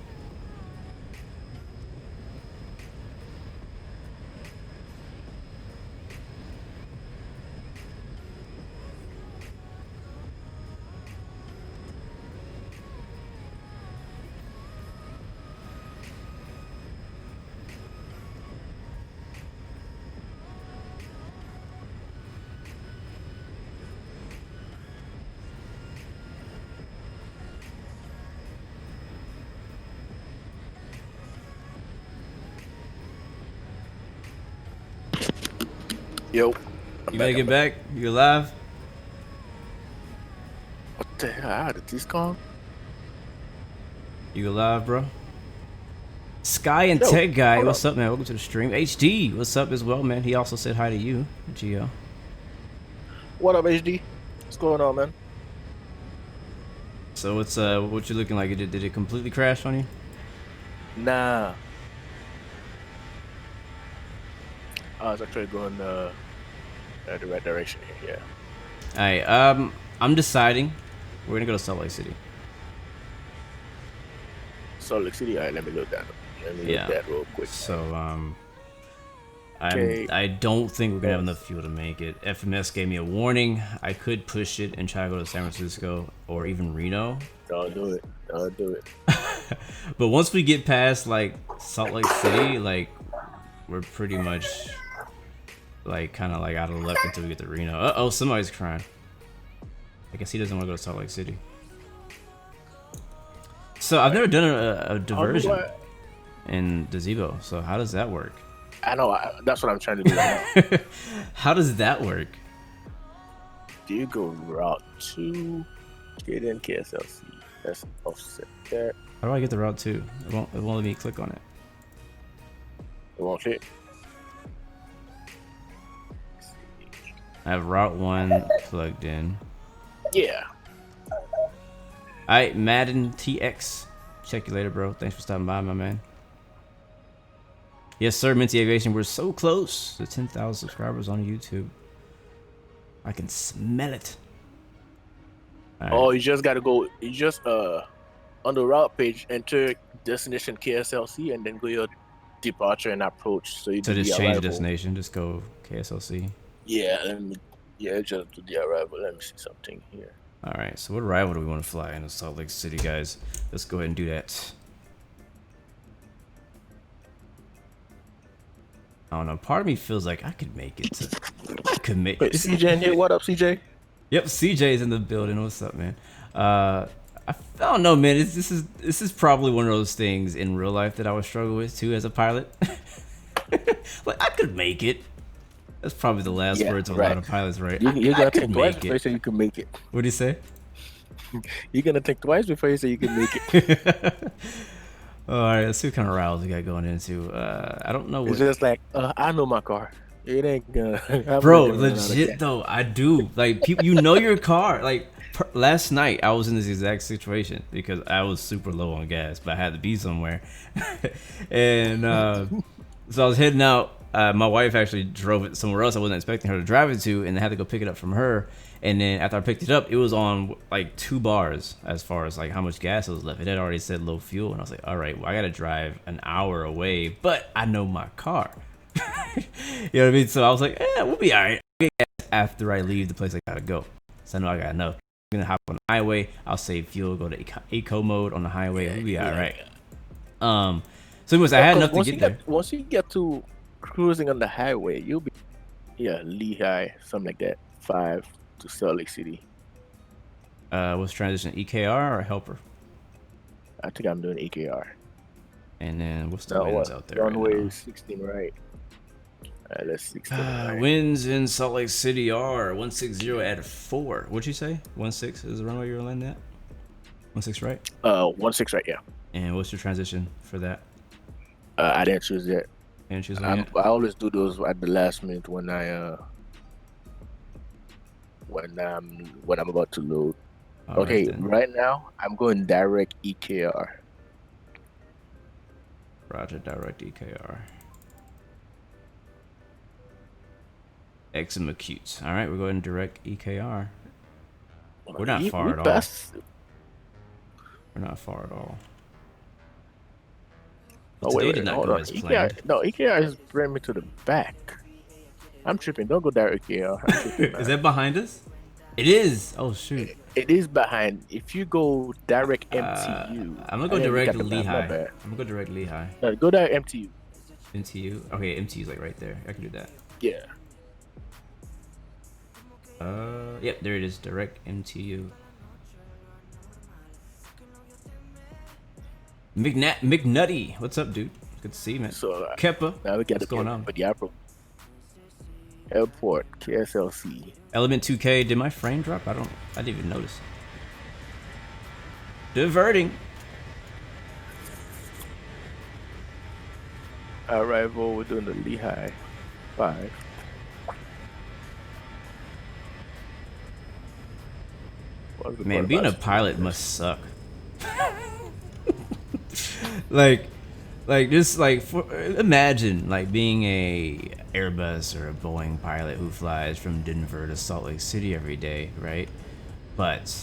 [SPEAKER 7] Yo.
[SPEAKER 1] You gotta get back? You alive?
[SPEAKER 7] What the hell? How did this come?
[SPEAKER 1] You alive, bro? Sky and
[SPEAKER 7] Yo,
[SPEAKER 1] Tech Guy,
[SPEAKER 7] hold
[SPEAKER 1] what's
[SPEAKER 7] up.
[SPEAKER 1] up, man? Welcome to the stream. HD, what's up as well, man? He also said hi to you, Gio.
[SPEAKER 7] What up, HD? What's going on, man?
[SPEAKER 1] So what's what you looking like? Did it completely crash on you?
[SPEAKER 7] Nah. I was actually going the right direction here, yeah.
[SPEAKER 1] Alright, I'm deciding. We're gonna go to Salt Lake City.
[SPEAKER 7] Salt Lake City? Alright, let me look that up. Let me look that real quick.
[SPEAKER 1] So,
[SPEAKER 7] Okay.
[SPEAKER 1] I don't think we're gonna have enough fuel to make it. FMS gave me a warning. I could push it and try to go to San Francisco or even Reno.
[SPEAKER 7] Don't do it. Don't do it.
[SPEAKER 1] But once we get past like Salt Lake City, like we're pretty much like kind of like out of luck until we get to Reno. Uh-oh, somebody's crying. I guess he doesn't want to go to Salt Lake City. So I've never done a diversion in the Zebo. So how does that work?
[SPEAKER 7] I know. That's what I'm trying to do right now.
[SPEAKER 1] How does that work?
[SPEAKER 7] Do you go route 2, KDEN, KSLC? That's offset there.
[SPEAKER 1] How do I get the route 2? It won't let me click on it.
[SPEAKER 7] It won't fit.
[SPEAKER 1] I have route 1 plugged in.
[SPEAKER 7] Yeah.
[SPEAKER 1] Alright, Madden TX. Check you later, bro. Thanks for stopping by, my man. Yes, sir, Minty Aviation. We're so close to 10,000 subscribers on YouTube. I can smell it. All right.
[SPEAKER 7] Oh, you just gotta go. You just on the route page, enter destination KSLC, and then go your departure and approach. So you
[SPEAKER 1] So
[SPEAKER 7] do
[SPEAKER 1] just
[SPEAKER 7] the
[SPEAKER 1] change
[SPEAKER 7] arrival.
[SPEAKER 1] destination. Just go KSLC.
[SPEAKER 7] Yeah, just do the arrival. Let me see something here.
[SPEAKER 1] All right. So what arrival do we want to fly into Salt Lake City, guys? Let's go ahead and do that. I don't know. Part of me feels like I could make it. I could make
[SPEAKER 7] Wait,
[SPEAKER 1] it.
[SPEAKER 7] is CJ in here? What up, CJ?
[SPEAKER 1] Yep, CJ's in the building. What's up, man? I don't know, man. This is probably one of those things in real life that I would struggle with too as a pilot. Like I could make it. That's probably the last words of a lot of pilots, right?
[SPEAKER 7] You
[SPEAKER 1] I
[SPEAKER 7] gotta
[SPEAKER 1] could
[SPEAKER 7] think twice
[SPEAKER 1] make
[SPEAKER 7] before you
[SPEAKER 1] it.
[SPEAKER 7] say you can make it.
[SPEAKER 1] What do you say?
[SPEAKER 7] You're gonna think twice before you say you can make it.
[SPEAKER 1] All right, let's see what kind of routes we got going into. I don't know
[SPEAKER 7] It's
[SPEAKER 1] what.
[SPEAKER 7] just like I know my car. It ain't gonna.
[SPEAKER 1] Bro, legit though, I do. Like people, you know your car. Like last night, I was in this exact situation because I was super low on gas, but I had to be somewhere, and so I was heading out. My wife actually drove it somewhere else. I wasn't expecting her to drive it to, and I had to go pick it up from her. And then after I picked it up, it was on like 2 bars as far as like how much gas was left. It had already said low fuel, and I was like, all right, well, I gotta drive an hour away, but I know my car. You know what I mean? So I was like, we'll be all right. I'll get gas after I leave the place I gotta go. So I know I gotta know. I'm gonna hop on the highway. I'll save fuel. Go to eco mode on the highway. We'll be all right. So anyways, I had enough to get there.
[SPEAKER 7] Once you get to cruising on the highway, you'll be Lehigh, something like that. 5 to Salt Lake City.
[SPEAKER 1] What's transition? EKR or helper?
[SPEAKER 7] I think I'm doing EKR.
[SPEAKER 1] And then what's the winds out there?
[SPEAKER 7] Runway
[SPEAKER 1] Right
[SPEAKER 7] 16 right. That's 16
[SPEAKER 1] now?
[SPEAKER 7] right.
[SPEAKER 1] Winds in Salt Lake City are 160 at 4. What'd you say? 16 is the runway you're landing at? 16 right?
[SPEAKER 7] 16 right, yeah.
[SPEAKER 1] And what's your transition for that?
[SPEAKER 7] I didn't choose yet.
[SPEAKER 1] And choose one yet?
[SPEAKER 7] I always do those at the last minute when I'm about to load.
[SPEAKER 1] All
[SPEAKER 7] Okay,
[SPEAKER 1] right, then.
[SPEAKER 7] right now I'm going direct EKR.
[SPEAKER 1] Roger, direct EKR. Execute. All right, we're going direct EKR. We're not far at all. We're not far at all.
[SPEAKER 7] Oh,
[SPEAKER 1] Today
[SPEAKER 7] wait,
[SPEAKER 1] did not
[SPEAKER 7] hold
[SPEAKER 1] go
[SPEAKER 7] on.
[SPEAKER 1] as planned.
[SPEAKER 7] EKR is bringing me to the back. I'm tripping. Don't go direct EKR. I'm tripping,
[SPEAKER 1] Is that behind us? It is. Oh shoot.
[SPEAKER 7] It is behind. If you go direct MTU,
[SPEAKER 1] I'm gonna go direct Lehigh. I'm gonna go direct Lehigh.
[SPEAKER 7] Go direct MTU.
[SPEAKER 1] MTU. Okay, MTU is like right there. I can do that.
[SPEAKER 7] Yeah.
[SPEAKER 1] Yep, there it is. Direct MTU. McNutty, what's up, dude? Good to see you, man.
[SPEAKER 7] So
[SPEAKER 1] Keppa,
[SPEAKER 7] now we got
[SPEAKER 1] what's going on?
[SPEAKER 7] But the airport KSLC.
[SPEAKER 1] Element 2K. Did my frame drop? I didn't even notice. Diverting.
[SPEAKER 7] Arrival. We're doing the Lehigh 5.
[SPEAKER 1] Man, being a pilot must suck. like just like imagine like being a Airbus or a Boeing pilot who flies from Denver to Salt Lake City every day, right? But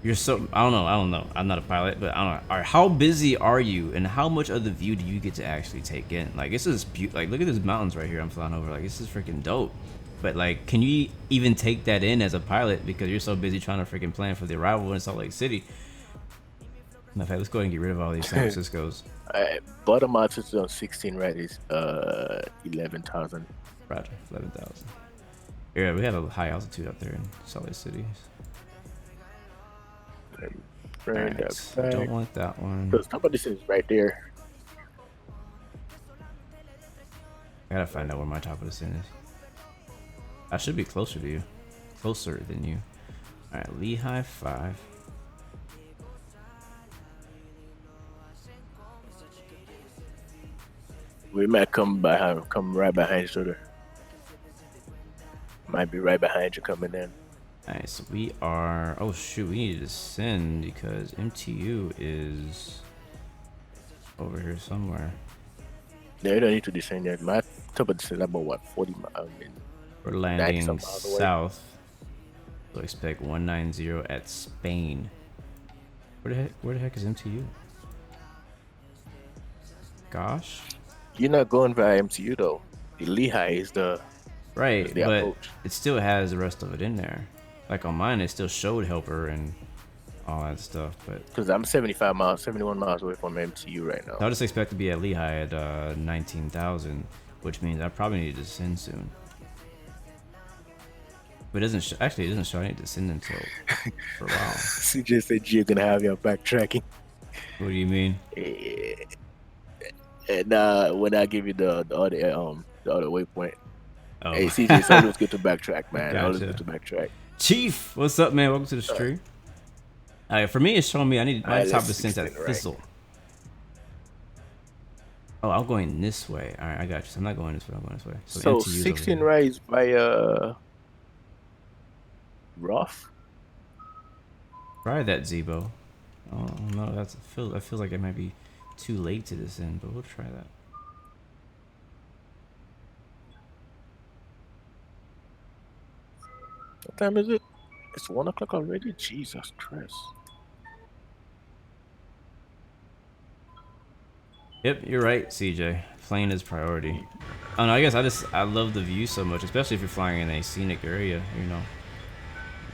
[SPEAKER 1] you're so I don't know. I'm not a pilot, but I don't know. How busy are you, and how much of the view do you get to actually take in? Like this is like look at these mountains right here I'm flying over. Like this is freaking dope. But like, can you even take that in as a pilot because you're so busy trying to freaking plan for the arrival in Salt Lake City? In fact, let's go ahead and get rid of all these San Franciscos.
[SPEAKER 7] Bottom altitude on 16 right is 11,000.
[SPEAKER 1] Roger, 11,000. Yeah, we have a high altitude up there in Salt Lake City.
[SPEAKER 7] Right,
[SPEAKER 1] Don't want that one.
[SPEAKER 7] So top of this is right there.
[SPEAKER 1] I gotta find out where my top of the descent is. I should be closer to you. Closer than you. Alright, Lehigh 5.
[SPEAKER 7] We might come right behind each other. Might be right behind you coming in.
[SPEAKER 1] Alright, so we are... Oh shoot, we need to descend because MTU is over here somewhere.
[SPEAKER 7] Yeah, you don't need to descend yet. My top of descent is about what, 40 miles? I mean,
[SPEAKER 1] We're landing south. So expect 190 at Spain. Where the heck is MTU? Gosh.
[SPEAKER 7] You're not going via MTU though. The Lehigh is the
[SPEAKER 1] right,
[SPEAKER 7] the
[SPEAKER 1] but
[SPEAKER 7] approach.
[SPEAKER 1] it still has the rest of it in there. Like on mine, it still showed helper and all that stuff. But
[SPEAKER 7] Because I'm 71 miles away from MTU right now.
[SPEAKER 1] I'll just expect to be at Lehigh at 19,000, which means I probably need to descend soon. But it doesn't actually it doesn't show I need to descend until for a while.
[SPEAKER 7] CJ said you're gonna have your backtracking.
[SPEAKER 1] What do you mean?
[SPEAKER 7] And when I give you the other waypoint.
[SPEAKER 1] Oh.
[SPEAKER 7] Hey CJ, it's always good to backtrack, man.
[SPEAKER 1] Gotcha.
[SPEAKER 7] Always good to backtrack.
[SPEAKER 1] Chief, what's up, man? Welcome to the stream. Alright, for me, it's showing me I need my
[SPEAKER 7] Alright,
[SPEAKER 1] top
[SPEAKER 7] let's
[SPEAKER 1] descent at
[SPEAKER 7] extend right.
[SPEAKER 1] Thistle. Oh, I'm going this way. Alright, I got you. So I'm not going this way. I'm going this way.
[SPEAKER 7] So
[SPEAKER 1] MTU's over
[SPEAKER 7] 16
[SPEAKER 1] here.
[SPEAKER 7] right is by Rough.
[SPEAKER 1] Try that, Zebo. Oh no, that feels like it might be too late to descend, but we'll try that.
[SPEAKER 7] What time is it? It's 1 o'clock already? Jesus Christ.
[SPEAKER 1] Yep, you're right, CJ. Plane is priority. Oh no, I guess I love the view so much, especially if you're flying in a scenic area, you know.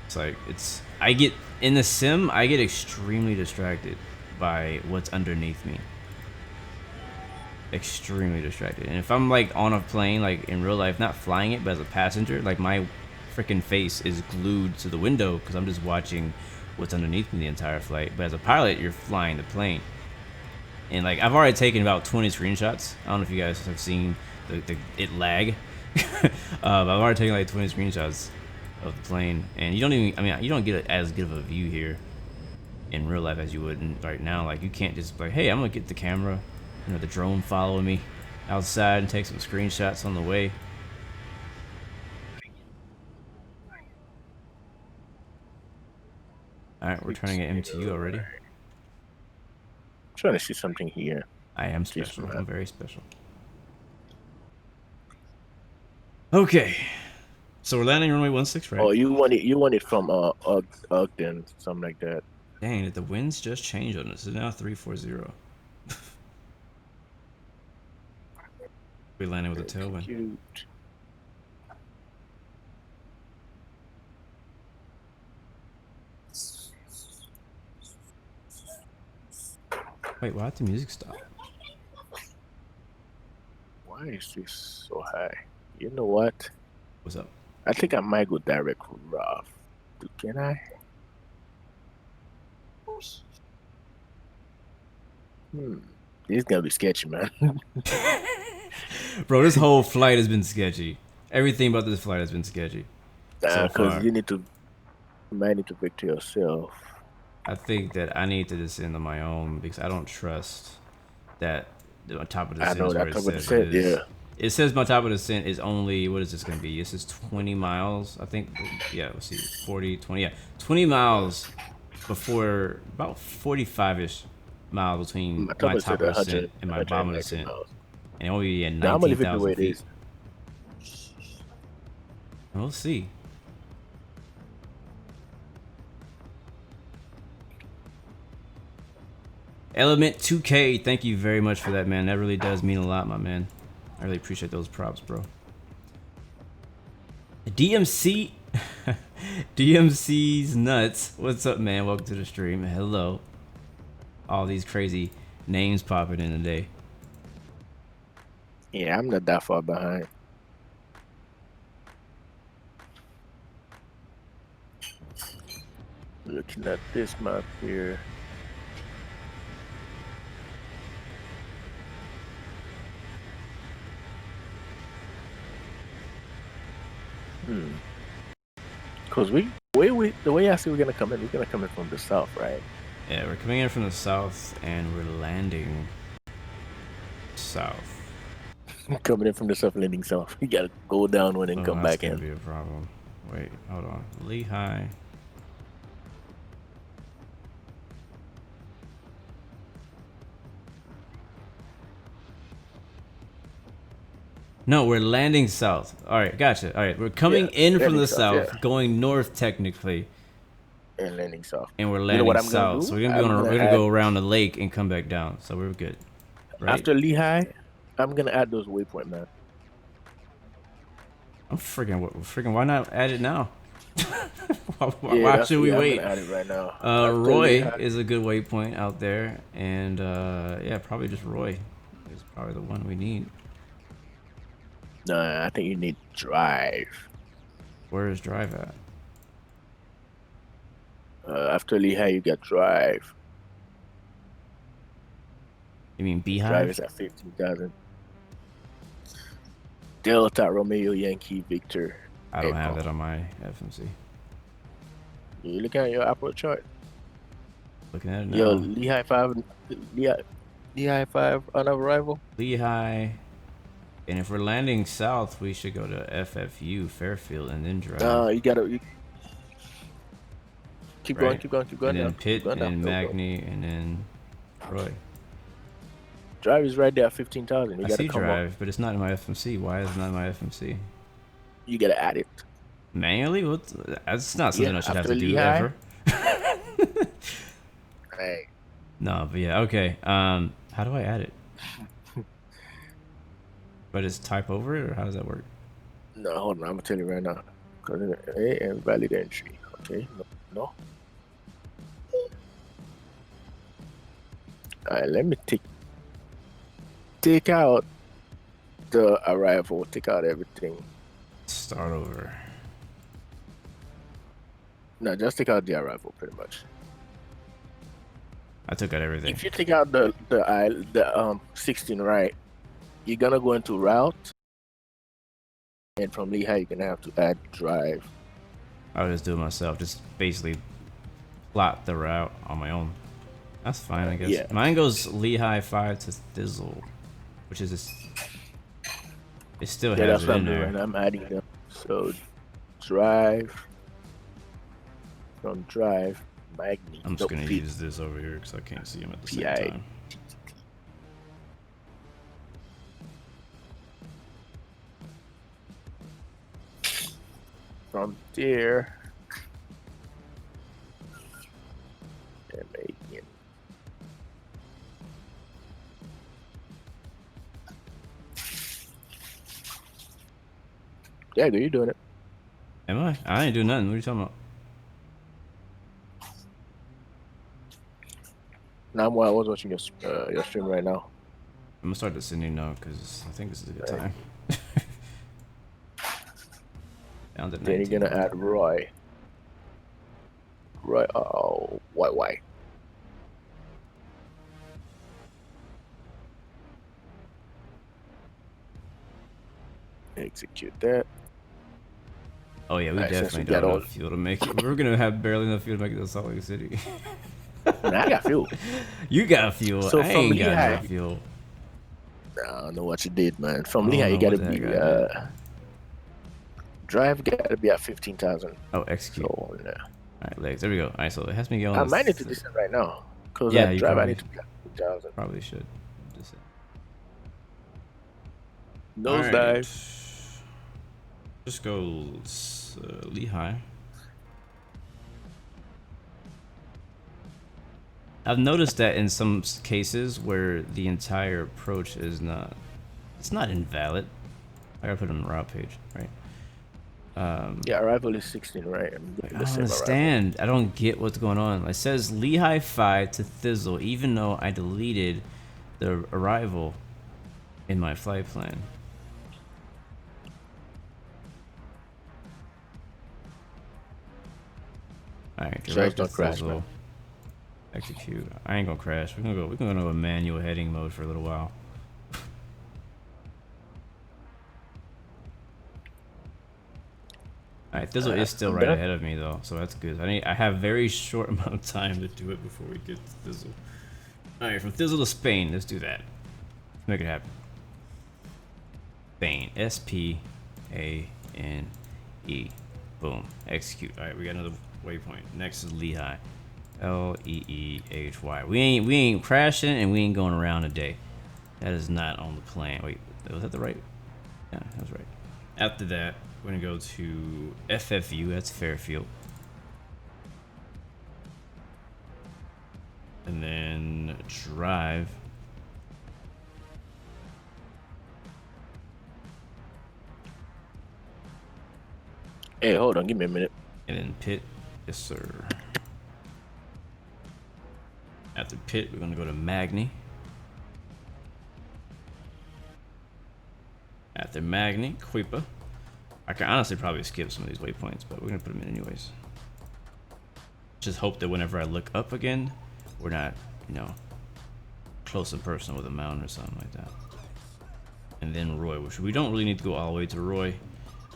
[SPEAKER 1] It's like I get in the sim, I get extremely distracted by what's underneath me. Extremely distracted. And if I'm like on a plane, like in real life, not flying it, but as a passenger, like my freaking face is glued to the window because I'm just watching what's underneath me the entire flight. But as a pilot, you're flying the plane. And like I've already taken about 20 screenshots. I don't know if you guys have seen it lag. I've already taken like 20 screenshots of the plane, and you don't even, I mean, you don't get as good of a view here in real life as you would right now. Like you can't just be like, hey, I'm gonna get the camera, you know, the drone following me outside and take some screenshots on the way. All right, we're turning at MTU already.
[SPEAKER 7] Trying to see something here.
[SPEAKER 1] I am special. I'm very special. Okay, so we're landing runway 16, right?
[SPEAKER 7] Oh, you want it from Ogden, something like that.
[SPEAKER 1] Dang it, the winds just changed on us. It's now 340. We landing with a tailwind.
[SPEAKER 7] Cute.
[SPEAKER 1] Wait, why did the music stop?
[SPEAKER 7] Why is this so high? You know what?
[SPEAKER 1] What's up?
[SPEAKER 7] I think I might go direct rough. Can I? This is gonna be sketchy, man.
[SPEAKER 1] Bro, this whole flight has been sketchy. Everything about this flight has been sketchy. So far.
[SPEAKER 7] Because you might need to vector yourself.
[SPEAKER 1] I think that I need to descend on my own because I don't trust that the top of the descent is where it says it is.
[SPEAKER 7] Yeah.
[SPEAKER 1] It says my top of the descent is only, what is this going to be? This is 20 miles, I think. Yeah, let's see, 40, 20, yeah. 20 miles before, about 45-ish miles between my top of the descent and my bottom of the descent. And it only be at 19,000 feet. We'll see. Element 2K, thank you very much for that, man. That really does mean a lot, my man. I really appreciate those props, bro. DMC, DMC's nuts. What's up, man? Welcome to the stream. Hello. all these crazy names popping in today.
[SPEAKER 7] Yeah, I'm not that far behind. Looking at this map here. Cause the way I see we're gonna come in from the south, right?
[SPEAKER 1] Yeah, we're coming in from the south and we're landing south.
[SPEAKER 7] Coming in from the south, landing south. You gotta go down one and come back in.
[SPEAKER 1] That's gonna be a problem. Wait, hold on. Lehigh. No, we're landing south. All right, gotcha. All right, we're coming in from the south, going north technically,
[SPEAKER 7] and landing south.
[SPEAKER 1] And we're landing south, so we're gonna go around the lake and come back down. So we're good. Right?
[SPEAKER 7] After Lehigh, I'm gonna add those waypoint, man.
[SPEAKER 1] I'm freaking. Why not add it now? why should we wait?
[SPEAKER 7] I'm gonna add it right now.
[SPEAKER 1] Roy is a good waypoint out there, and yeah, probably just Roy is probably the one we need.
[SPEAKER 7] No, I think you need Drive.
[SPEAKER 1] Where is Drive at?
[SPEAKER 7] After Lehigh, you got Drive.
[SPEAKER 1] You mean Beehive?
[SPEAKER 7] Drive is at 15,000. Delta Romeo Yankee Victor.
[SPEAKER 1] I don't have that on my FMC.
[SPEAKER 7] You looking at your Apple chart?
[SPEAKER 1] Looking at it now.
[SPEAKER 7] Yo, Lehigh 5 on arrival.
[SPEAKER 1] Lehigh. And if we're landing south, we should go to FFU, Fairfield, and then Drive.
[SPEAKER 7] You gotta keep going.
[SPEAKER 1] And then Pitt, and then Magny, and then Roy.
[SPEAKER 7] Drive is right there at 15,000.
[SPEAKER 1] I see Drive, but it's not in my FMC. Why is it not in my FMC?
[SPEAKER 7] You gotta add it.
[SPEAKER 1] Manually? That's not something I should have to do
[SPEAKER 7] Lehigh.
[SPEAKER 1] ever.
[SPEAKER 7] Hey.
[SPEAKER 1] No, but yeah, okay. How do I add it? But it's type over it, or how does that work?
[SPEAKER 7] No, hold on. I'm gonna tell you right now. Cause and valid entry. Okay. No. All right. Let me take out the arrival. Take out everything.
[SPEAKER 1] Start over.
[SPEAKER 7] No, just take out the arrival, pretty much.
[SPEAKER 1] I took out everything.
[SPEAKER 7] If you take out the 16 right, you're gonna go into route, and from Lehigh you're gonna have to add Drive.
[SPEAKER 1] I'll just do it myself. Just basically plot the route on my own. That's fine, I guess.
[SPEAKER 7] Yeah.
[SPEAKER 1] Mine goes Lehigh 5 to Thizzle, which is just, it still has it in there.
[SPEAKER 7] Right. I'm adding them. So Drive, from Drive, Magni.
[SPEAKER 1] I'm just gonna use this over here because I can't see them at the same time.
[SPEAKER 7] From there, M-A-N. Yeah, you're doing it.
[SPEAKER 1] Am I? I ain't doing nothing. What are you talking about?
[SPEAKER 7] Now I was watching your stream right now.
[SPEAKER 1] I'm gonna start descending now because I think this is a good time. Down to
[SPEAKER 7] then you're gonna add Roy. Oh, why? Execute that.
[SPEAKER 1] Oh yeah, we definitely don't have enough fuel to make it. We're gonna have barely enough fuel to make it to Salt Lake City.
[SPEAKER 7] Nah, I got fuel.
[SPEAKER 1] You got fuel. So I ain't got enough fuel.
[SPEAKER 7] I don't know what you did, man. From Lehigh, you gotta be Drive gotta be at 15,000.
[SPEAKER 1] Oh, execute.
[SPEAKER 7] So, yeah.
[SPEAKER 1] Alright, legs. There we go. Alright, so it has me going.
[SPEAKER 7] I might need to descend right now. Cause
[SPEAKER 1] yeah,
[SPEAKER 7] Drive I need to be at 15,000.
[SPEAKER 1] Probably should. Descend.
[SPEAKER 7] Nosedive.
[SPEAKER 1] Just go Lehigh. I've noticed that in some cases where the entire approach is not, it's not invalid. I gotta put it on the route page, right?
[SPEAKER 7] Yeah, arrival is 16, right?
[SPEAKER 1] I don't understand. I don't get what's going on. It says Lehigh 5 to Thizzle, even though I deleted the arrival in my flight plan. Alright,
[SPEAKER 7] Sure, don't crash, man.
[SPEAKER 1] Execute. I ain't gonna crash. We're gonna go manual heading mode for a little while. Alright, Thizzle is still right ahead of me though, so that's good. I have very short amount of time to do it before we get to Thizzle. Alright, from Thizzle to Spain, let's do that. Let's make it happen. Spain. S-P-A-N-E. Boom. Execute. Alright, we got another waypoint. Next is Lehigh. L-E-E-H-Y. We ain't crashing and we ain't going around today. That is not on the plan. Wait, was that the right? Yeah, that was right. After that, we're gonna go to FFU, that's Fairfield. And then drive.
[SPEAKER 7] Hey, hold on, give me a minute.
[SPEAKER 1] And then pit, yes sir. After pit, we're gonna go to Magny. After Magny, Quipa. I can honestly probably skip some of these waypoints, but we're gonna put them in anyways. Just hope that whenever I look up again, we're not, you know, close in person with a mountain or something like that. And then Roy, which we don't really need to go all the way to Roy,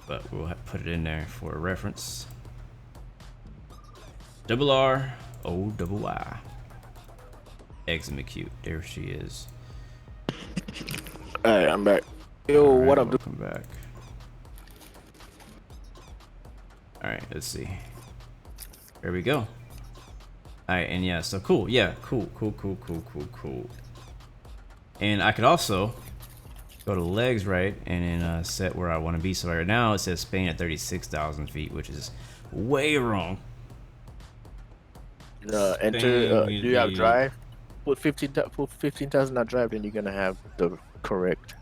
[SPEAKER 1] but we'll put it in there for a reference. RROYY. XMRBluemc. There she is.
[SPEAKER 7] Alright, I'm back. Yo,
[SPEAKER 1] right,
[SPEAKER 7] what up, dude?
[SPEAKER 1] welcome back. Alright, let's see. There we go. Alright, and yeah, so cool. Yeah, cool. And I could also go to legs right and then set where I want to be. So right now it says Spain at 36,000 feet, which is way wrong.
[SPEAKER 7] Enter, do you have drive? Put 15,000 on drive, then you're gonna have the correct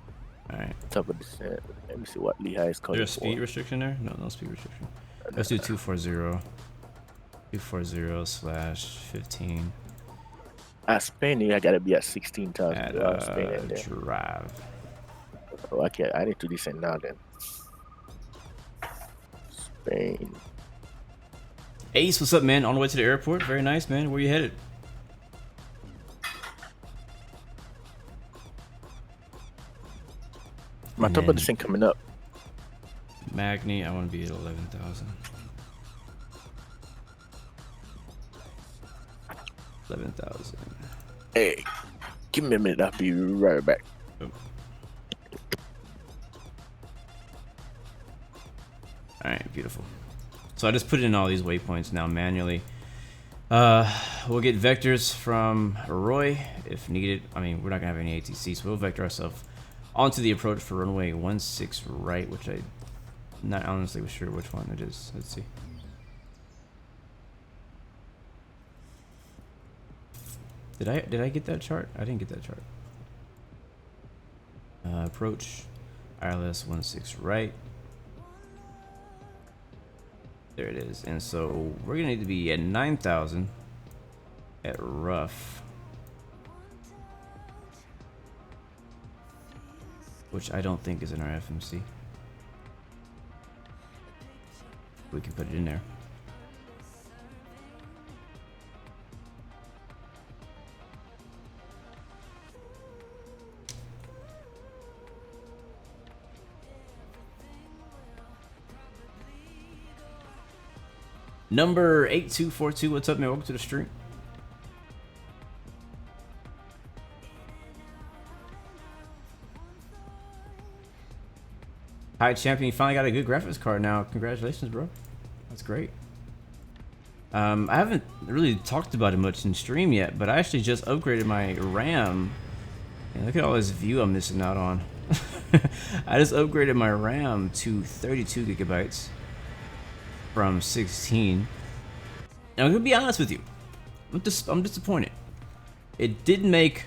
[SPEAKER 7] type of descent. Let me see what Lehigh is calling.
[SPEAKER 1] Is there a speed restriction there? No, no speed restriction. Let's do 240. 240/15.
[SPEAKER 7] At Spain, I gotta be at 16,000.
[SPEAKER 1] At drive.
[SPEAKER 7] Oh, I can't. I need to descend now then. Spain.
[SPEAKER 1] Ace, what's up, man? On the way to the airport. Very nice, man. Where you headed?
[SPEAKER 7] My top of descent coming up.
[SPEAKER 1] Magni, I want to be at 11,000. 11,000.
[SPEAKER 7] Hey, give me a minute. I'll be right back.
[SPEAKER 1] Oh. Alright, beautiful. So I just put in all these waypoints now manually. We'll get vectors from Roy if needed. I mean, we're not gonna have any ATC, so we'll vector ourselves onto the approach for runway 16 right, which I'm not honestly sure which one it is. Let's see. Did I get that chart? I didn't get that chart. Approach ILS 16 right. There it is. And so we're gonna need to be at 9,000 at rough, which I don't think is in our FMC. We can put it in there. Number 8242, what's up, man? Welcome to the stream. Hi, champion. You finally got a good graphics card now. Congratulations, bro. That's great. I haven't really talked about it much in stream yet, but I actually just upgraded my RAM. And look at all this view I'm missing out on. I just upgraded my RAM to 32 gigabytes. From 16. Now, I'm gonna be honest with you. I'm disappointed. It didn't make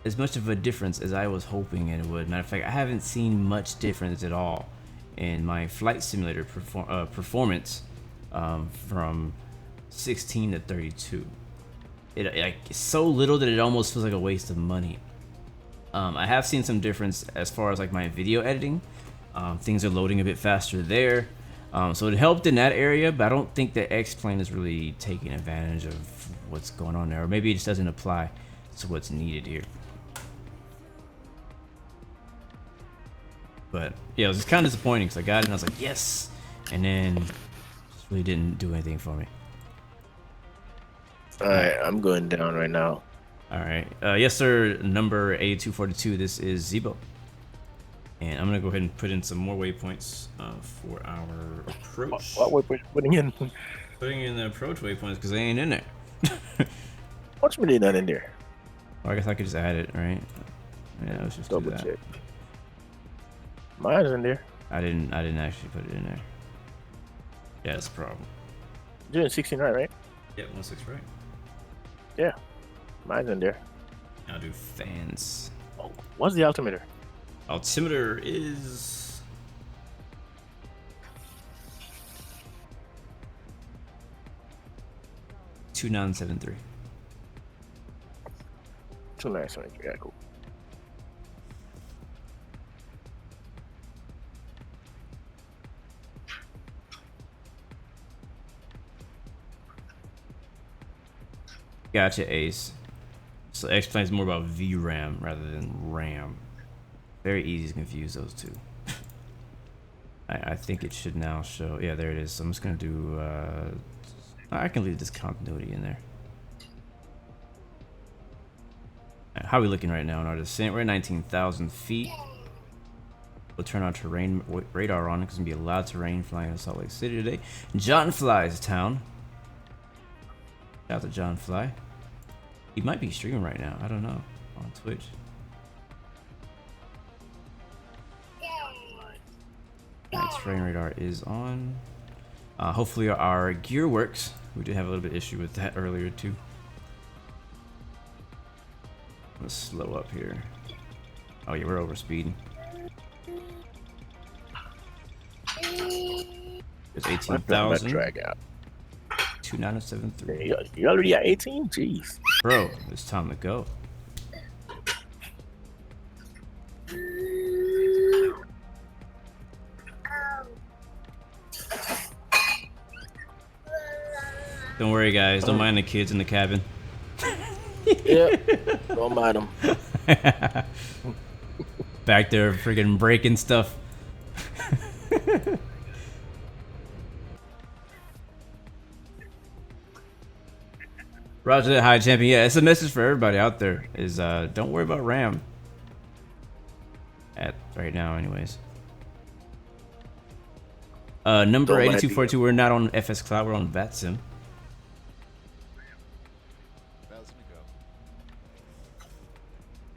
[SPEAKER 1] as much of a difference as I was hoping it would. Matter of fact, I haven't seen much difference at all in my flight simulator performance from 16 to 32. It's so little that it almost feels like a waste of money. I have seen some difference as far as like my video editing. Things are loading a bit faster there. So it helped in that area, but I don't think the X-Plane is really taking advantage of what's going on there. Or maybe it just doesn't apply to what's needed here. But yeah, it was just kind of disappointing because I got it and I was like, yes! And then just really didn't do anything for me.
[SPEAKER 7] Alright, I'm going down right now.
[SPEAKER 1] Alright. Yes, sir. Number 8242. This is Zebo. And I'm going to go ahead and put in some more waypoints for our approach.
[SPEAKER 7] What waypoint you putting in?
[SPEAKER 1] Putting in the approach waypoints because they ain't in there.
[SPEAKER 7] What's really not in there?
[SPEAKER 1] Well, I guess I could just add it, right? Yeah, let's just
[SPEAKER 7] Double
[SPEAKER 1] do that.
[SPEAKER 7] check. Mine's in there.
[SPEAKER 1] I didn't actually put it in there. Yeah, that's a problem.
[SPEAKER 7] You're doing 16 right?
[SPEAKER 1] Yeah, 16 right.
[SPEAKER 7] Yeah. Mine's in there.
[SPEAKER 1] I'll do fans.
[SPEAKER 7] Oh, what's the altimeter?
[SPEAKER 1] Altimeter is 2973.
[SPEAKER 7] 2973. Yeah, cool.
[SPEAKER 1] Gotcha, Ace. So X explains more about VRAM rather than RAM. Very easy to confuse those two. I think it should now show. Yeah, there it is. So I'm just gonna do. I can leave this continuity in there. Right, how are we looking right now in our descent? We're at 19,000 feet. We'll turn our terrain radar on. It's gonna be a lot of terrain flying in Salt Lake City today. John Fly's town. Shout out to John Fly. He might be streaming right now. I don't know. On Twitch. Alright, terrain radar is on. Hopefully our gear works. We did have a little bit of issue with that earlier too. Let's slow up here. Oh yeah, we're over speeding. There's 18,000.
[SPEAKER 7] Drag out.
[SPEAKER 1] 2973.
[SPEAKER 7] You already at 18? Jeez.
[SPEAKER 1] Bro, it's time to go. Don't worry, guys. Don't mind the kids in the cabin.
[SPEAKER 7] Yeah, don't mind them.
[SPEAKER 1] Back there, freaking breaking stuff. Roger that, high champion. Yeah, it's a message for everybody out there. Is don't worry about RAM. At right now, anyways. Number 8242. We're not on FS Cloud. We're on VATSIM.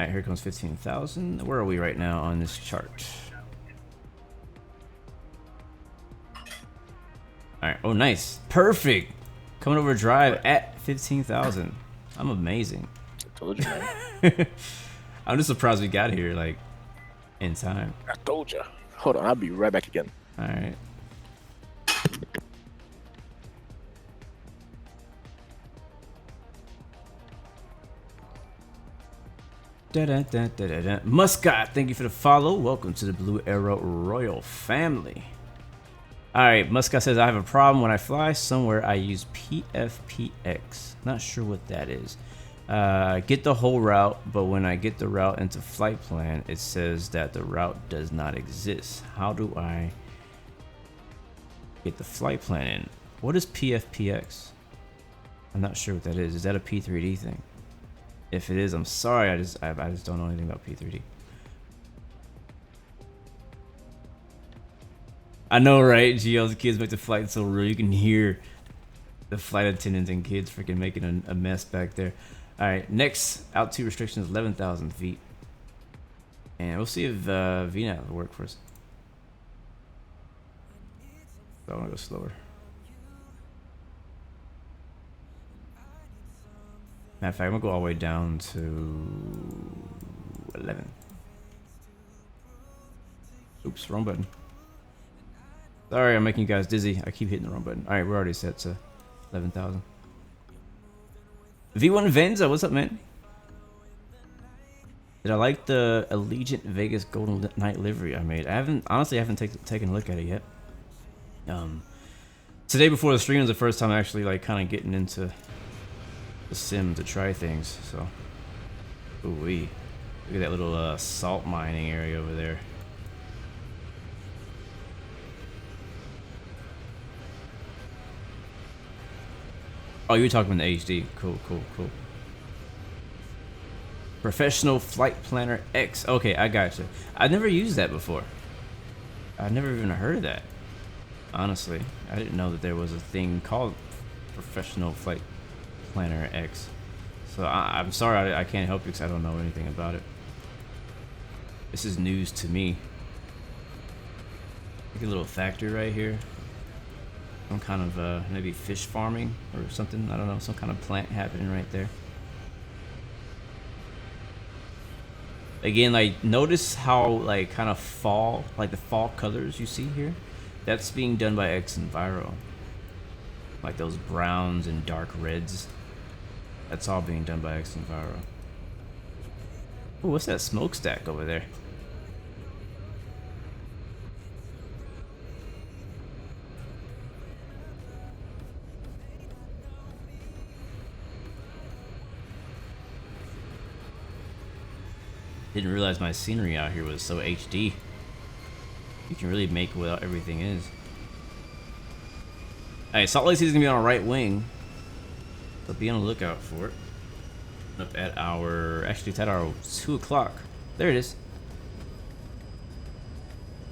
[SPEAKER 1] Alright, here comes 15,000. Where are we right now on this chart? Alright, oh nice. Perfect! Coming over drive at 15,000. I'm amazing.
[SPEAKER 7] I told you, man.
[SPEAKER 1] I'm just surprised we got here, like, in time.
[SPEAKER 7] I told you. Hold on, I'll be right back again.
[SPEAKER 1] Alright. Muscat, thank you for the follow. Welcome to the Blue Arrow Royal family. Alright, Muscat says, I have a problem when I fly somewhere. I use PFPX. Not sure what that is. Get the whole route, but when I get the route into flight plan, it says that the route does not exist. How do I get the flight plan in? What is PFPX? I'm not sure what that is. Is that a P3D thing? If it is, I'm sorry. I just don't know anything about P3D. I know, right? GL's kids make the flight so real. You can hear the flight attendants and kids freaking making a mess back there. All right, next altitude restriction is 11,000 feet, and we'll see if VNAV will work for us. So I want to go slower. Matter of fact, I'm gonna go all the way down to 11. Oops, wrong button. Sorry, I'm making you guys dizzy. I keep hitting the wrong button. All right, we're already set to 11,000. V1 Venza, what's up, man? Did I like the Allegiant Vegas Golden Knight livery I made? I haven't taken a look at it yet. Today before the stream was the first time actually like kind of getting into the sim to try things. So, ooh wee, look at that little salt mining area over there. Oh, you're talking about the HD. Cool, cool, cool. Professional Flight Planner X. Okay, I got you. I've never used that before. I've never even heard of that. Honestly, I didn't know that there was a thing called Professional Flight Planner X. So I'm sorry I can't help you because I don't know anything about it. This is news to me. Like a little factory right here. Some kind of maybe fish farming or something. I don't know. Some kind of plant happening right there. Again, like notice how like kind of fall, like the fall colors you see here. That's being done by XMViro. Like those browns and dark reds. That's all being done by XMViro. Oh, what's that smokestack over there? Didn't realize my scenery out here was so HD. You can really make what everything is. Alright, Salt Lake City's gonna be on our right wing. So be on the lookout for it. Up at our, actually it's at our 2 o'clock. There it is.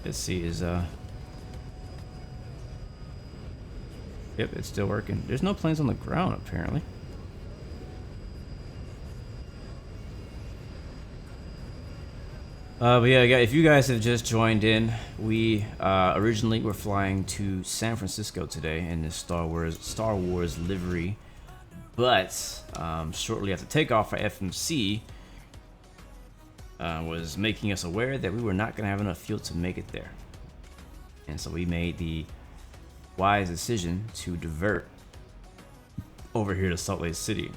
[SPEAKER 1] Let's see, yep, it's still working. There's no planes on the ground apparently. But yeah, if you guys have just joined in, we originally were flying to San Francisco today in this Star Wars livery, but shortly after takeoff, our FMC was making us aware that we were not going to have enough fuel to make it there, and so we made the wise decision to divert over here to Salt Lake City.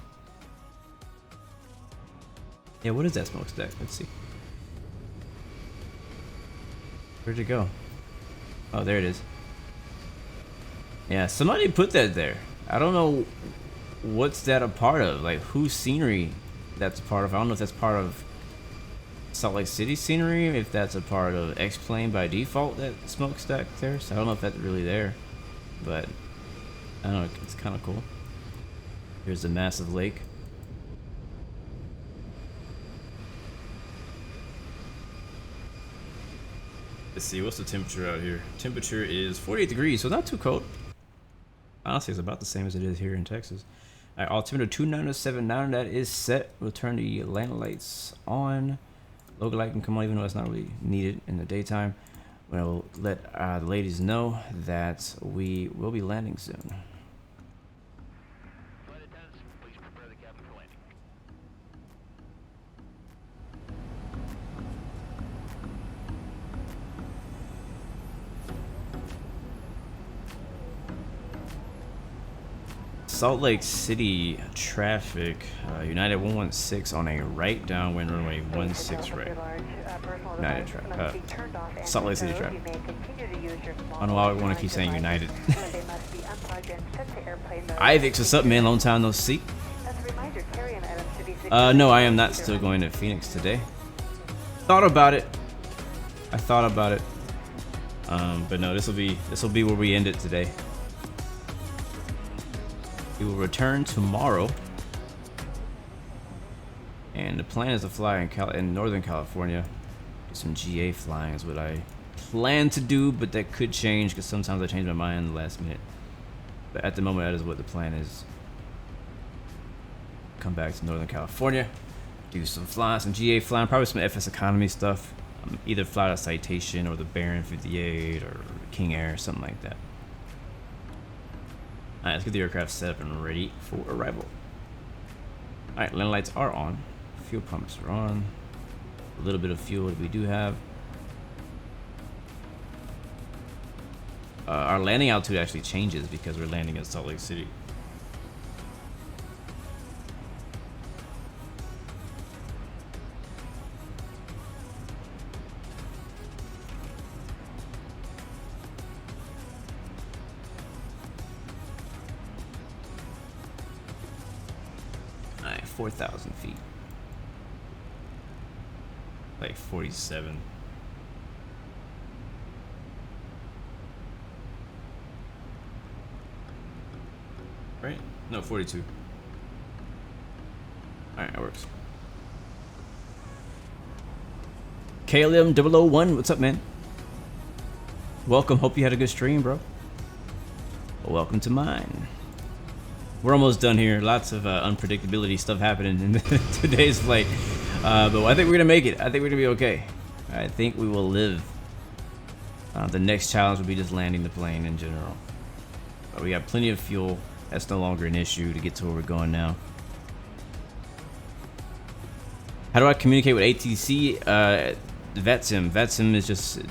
[SPEAKER 1] Yeah, what is that smokestack? Let's see. Where'd it go? Oh, there it is. Yeah, somebody put that there. I don't know what's that a part of. Like, whose scenery that's a part of. I don't know if that's part of Salt Lake City scenery, if that's a part of X-Plane by default, that smokestack there. So I don't know if that's really there. But, I don't know, it's kind of cool. Here's the massive lake. Let's see, what's the temperature out here? Temperature is 48 degrees, so not too cold. Honestly, it's about the same as it is here in Texas. All right, altimeter 2979, that is set. We'll turn the landing lights on. Logo light can come on even though it's not really needed in the daytime. We'll let the ladies know that we will be landing soon. Salt Lake City traffic, United 116 on a right downwind runway 16 right. United traffic, Salt Lake City traffic. I don't know why I want to keep saying United. Ivix, what's up, man? Long time no see. No, I am not still going to Phoenix today. Thought about it. I thought about it. But no, this will be where we end it today. We will return tomorrow, and the plan is to fly in Northern California. Do some GA flying is what I plan to do, but that could change because sometimes I change my mind in the last minute. But at the moment, that is what the plan is. Come back to Northern California, do some flying, some GA flying, probably some FS economy stuff. Either fly a Citation or the Baron 58 or King Air, something like that. Alright, let's get the aircraft set up and ready for arrival. Alright, landing lights are on. Fuel pumps are on. A little bit of fuel that we do have. our landing altitude actually changes because we're landing in Salt Lake City. All right, 4,000 feet. Like 47. Right? No, 42. Alright, that works. KLM 001, what's up, man? Welcome. Hope you had a good stream, bro. Welcome to mine. We're almost done here. Lots of unpredictability stuff happening in today's flight. But I think we're going to make it. I think we're going to be okay. I think we will live. The next challenge will be just landing the plane in general. But we have plenty of fuel. That's no longer an issue to get to where we're going now. How do I communicate with ATC? VetSim. VetSim is just...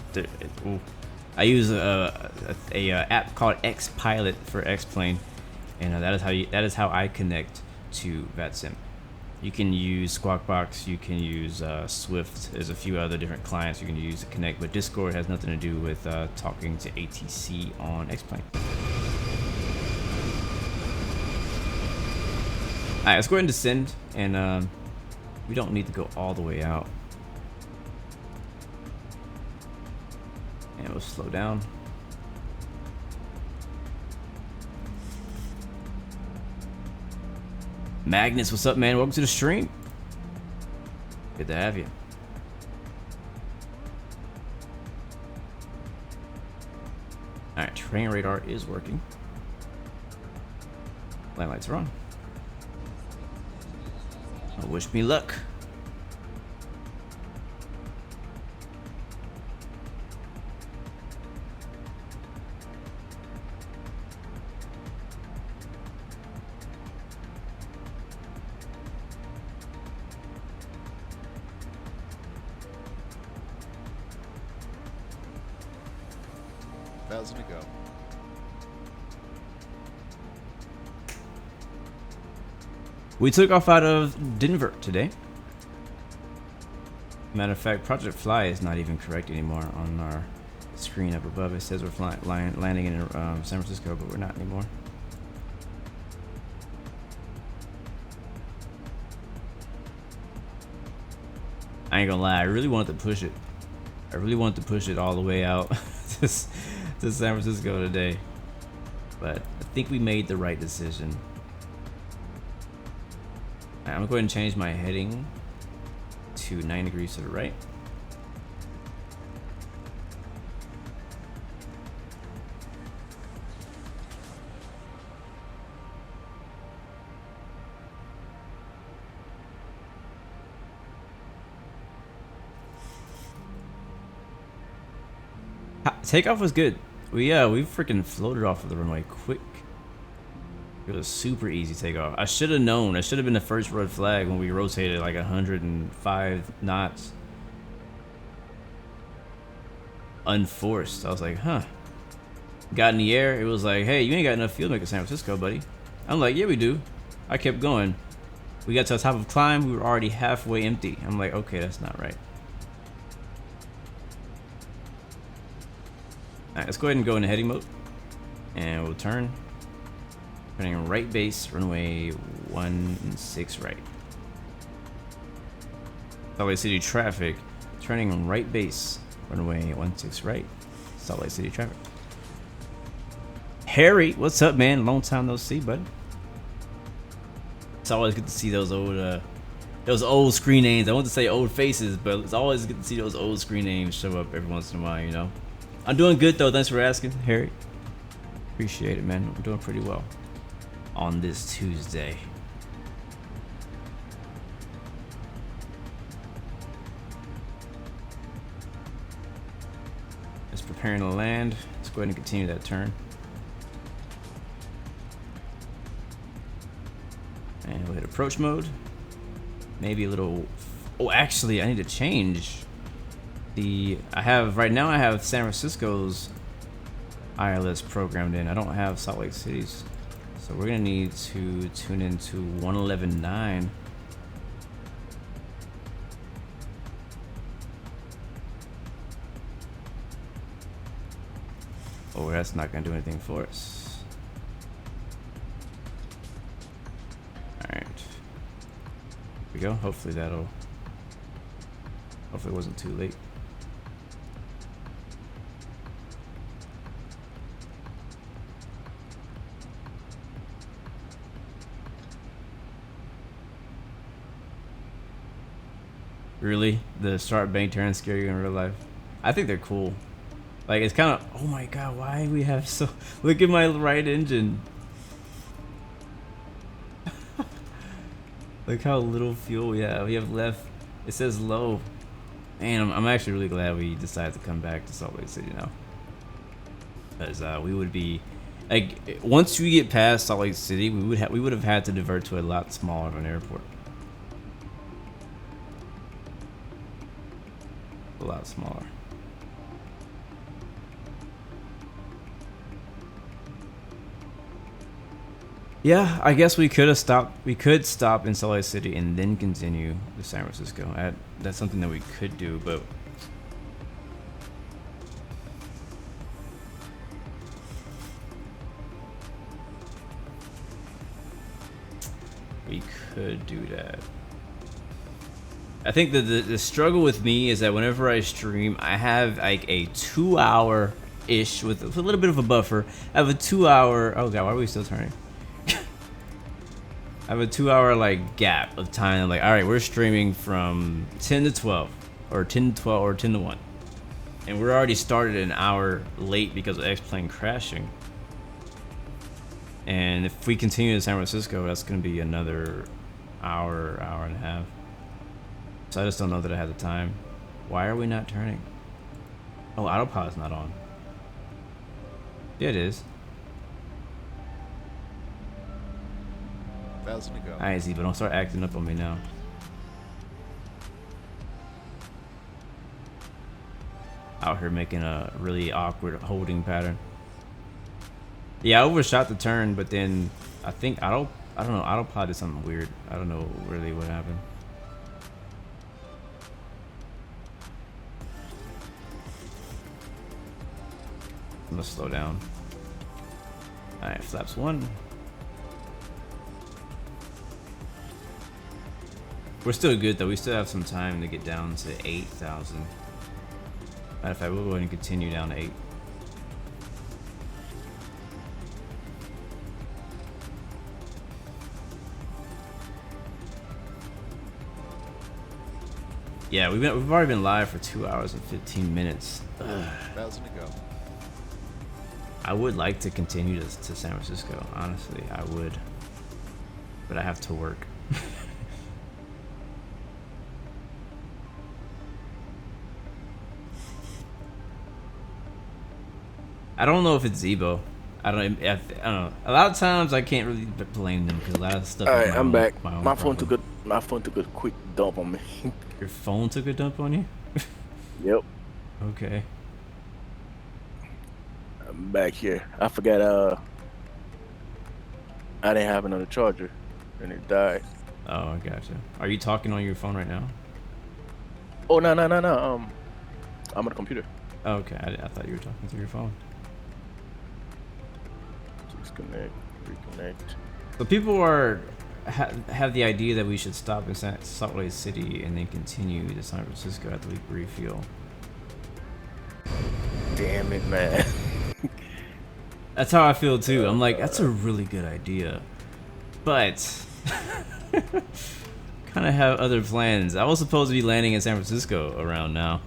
[SPEAKER 1] I use a app called XPilot for X-Plane. And that is how I connect to VetSim. You can use Squawkbox, you can use Swift. There's a few other different clients you can use to connect, but Discord has nothing to do with talking to ATC on X-Plane. Alright, let's go ahead and descend, and we don't need to go all the way out. And we'll slow down. Magnus, what's up, man? Welcome to the stream. Good to have you. Alright, terrain radar is working. Land lights are on. Wish me luck.
[SPEAKER 8] To go.
[SPEAKER 1] We took off out of Denver today. Matter of fact, Project Fly is not even correct anymore on our screen up above. It says we're landing in San Francisco, but we're not anymore. I ain't gonna lie, I really wanted to push it. I really wanted to push it all the way out to San Francisco today. But I think we made the right decision. I'm gonna go ahead and change my heading to 9 degrees to the right. Takeoff was good. We freaking floated off of the runway quick. It was super easy takeoff. I should have known. I should have been the first red flag when we rotated like 105 knots. Unforced. I was like, huh. Got in the air. It was like, hey, you ain't got enough fuel to make it to San Francisco, buddy. I'm like, yeah, we do. I kept going. We got to the top of the climb. We were already halfway empty. I'm like, okay, that's not right. Alright, let's go ahead and go into heading mode. And we'll turn. Turning right base, runway 16 right. Salt Lake City traffic. Turning right base, runway 16 right. Salt Lake City traffic. Harry, what's up, man? Long time no see, bud. It's always good to see those old screen names. I want to say old faces, but it's always good to see those old screen names show up every once in a while, you know. I'm doing good though. Thanks for asking, Harry. Appreciate it, man. I'm doing pretty well on this Tuesday. Just preparing to land. Let's go ahead and continue that turn. And we'll hit approach mode. Maybe a little. Oh, actually, I need to change. Right now I have San Francisco's ILS programmed in. I don't have Salt Lake City's, so we're gonna need to tune into 111.9. Oh, that's not gonna do anything for us. All right, here we go. Hopefully that'll. Hopefully it wasn't too late. Really? The sharp bank turns scare you in real life? I think they're cool. Like, it's kind of, oh my god, why do we have so, look at my right engine. Look how little fuel we have left. It says low. Man, I'm actually really glad we decided to come back to Salt Lake City now. Because we would be, like, once we get past Salt Lake City, we would have had to divert to a lot smaller of an airport. A lot smaller. Yeah, I guess we could have stopped. We could stop in Salt Lake City and then continue to San Francisco. That's something that we could do, but we could do that. I think the struggle with me is that whenever I stream, I have like a 2-hour-ish with a little bit of a buffer. I have a 2-hour. Oh god, why are we still turning? I have a 2-hour like gap of time. I'm like, all right, we're streaming from 10 to 12, or 10 to 12, or 10 to 1, and we're already started an hour late because of X-plane crashing. And if we continue to San Francisco, that's going to be another hour, hour and a half. So I just don't know that I have the time. Why are we not turning? Oh, autopilot's not on. Yeah, it is.
[SPEAKER 8] 1,000 to go.
[SPEAKER 1] Alright, Z, but don't start acting up on me now. Out here making a really awkward holding pattern. Yeah, I overshot the turn, but then I think I don't know, autopilot did something weird. I don't know really what happened. I'm gonna slow down. Alright, flaps 1. We're still good though. We still have some time to get down to 8,000. Matter of fact, we'll go ahead and continue down to 8. Yeah, we've already been live for 2 hours and 15 minutes.
[SPEAKER 8] 1,000 to go.
[SPEAKER 1] I would like to continue to San Francisco, honestly, I would. But I have to work. I don't know if it's Zebo. I don't know. A lot of times I can't really blame them because a lot of stuff.
[SPEAKER 7] All right, I'm back. My phone took a quick dump on me.
[SPEAKER 1] Your phone took a dump on you?
[SPEAKER 7] Yep.
[SPEAKER 1] Okay.
[SPEAKER 7] I'm back here. I forgot I didn't have another charger and it died.
[SPEAKER 1] Oh, I gotcha. Are you talking on your phone right now?
[SPEAKER 7] Oh no. I'm on the computer.
[SPEAKER 1] Oh, okay, I thought you were talking through your phone.
[SPEAKER 7] Disconnect, reconnect.
[SPEAKER 1] So people have the idea that we should stop in Salt Lake City and then continue to San Francisco at the refuel.
[SPEAKER 7] Damn it, man.
[SPEAKER 1] That's how I feel too. I'm like, that's a really good idea, but kind of have other plans. I was supposed to be landing in San Francisco around now,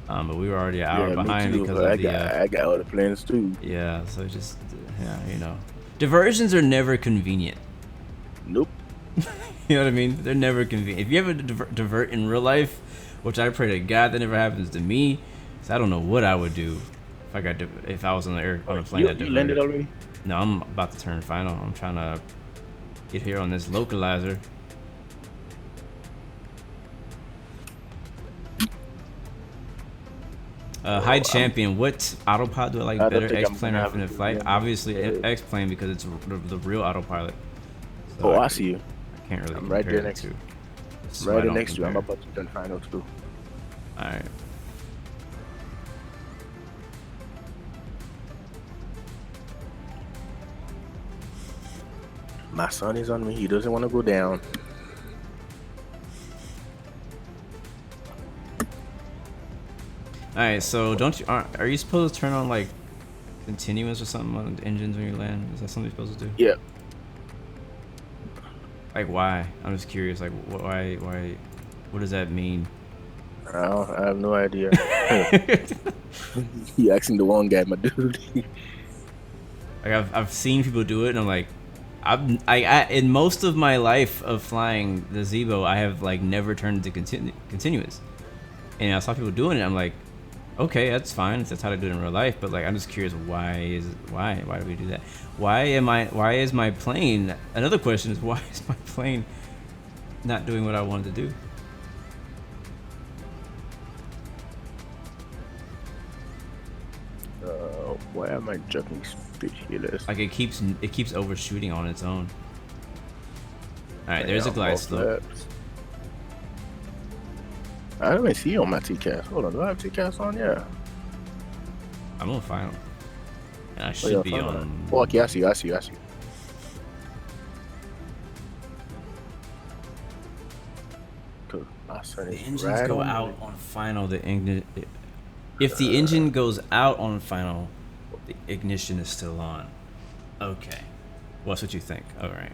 [SPEAKER 1] but we were already an hour behind because of
[SPEAKER 7] I got other plans too.
[SPEAKER 1] Yeah, so just you know, diversions are never convenient.
[SPEAKER 7] Nope.
[SPEAKER 1] You know what I mean? They're never convenient. If you ever divert in real life, which I pray to God that never happens to me, so I don't know what I would do if I was on a plane that diverted.
[SPEAKER 7] You landed already?
[SPEAKER 1] No, I'm about to turn final. I'm trying to get here on this localizer. Hi Champion, what autopilot do I like
[SPEAKER 7] I don't
[SPEAKER 1] better,
[SPEAKER 7] think I'm
[SPEAKER 1] X-Plane or
[SPEAKER 7] gonna have
[SPEAKER 1] Infinite
[SPEAKER 7] it
[SPEAKER 1] Flight?
[SPEAKER 7] again.
[SPEAKER 1] Obviously X-Plane because it's the real autopilot. So
[SPEAKER 7] Oh, I see you.
[SPEAKER 1] I can't really
[SPEAKER 7] I'm
[SPEAKER 1] compare
[SPEAKER 7] right there
[SPEAKER 1] the
[SPEAKER 7] next.
[SPEAKER 1] two. This is
[SPEAKER 7] Right
[SPEAKER 1] why I
[SPEAKER 7] there
[SPEAKER 1] don't
[SPEAKER 7] next to you. I'm
[SPEAKER 1] compare.
[SPEAKER 7] about to turn final too.
[SPEAKER 1] Alright.
[SPEAKER 7] My son is on me. He doesn't want to go down.
[SPEAKER 1] Alright, so don't you are you supposed to turn on like continuous or something on the engines when you land? Is that something you're supposed to do?
[SPEAKER 7] Yeah.
[SPEAKER 1] Like why? I'm just curious. Like why? What does that mean?
[SPEAKER 7] I have no idea. You asking the wrong guy, my dude.
[SPEAKER 1] Like I've seen people do it, and I'm like, I in most of my life of flying the Zebo, I have like never turned it to continuous, and I saw people doing it. I'm like, okay, that's fine if that's how to do it in real life, but like I'm just curious why do we do that? Why is my plane? Another question is why is my plane not doing what I wanted to do?
[SPEAKER 7] Why am I jumping speechless?
[SPEAKER 1] Like it keeps overshooting on its own. All right, there's a glide slope.
[SPEAKER 7] I don't even see you on my TCAS. Hold on, do I have TCAS on? Yeah.
[SPEAKER 1] I'm on final, and I should be on.
[SPEAKER 7] Oh, okay, I see you.
[SPEAKER 1] The engines go out on final. If the engine goes out on final, the ignition is still on. Okay, well, that's what you think. All right.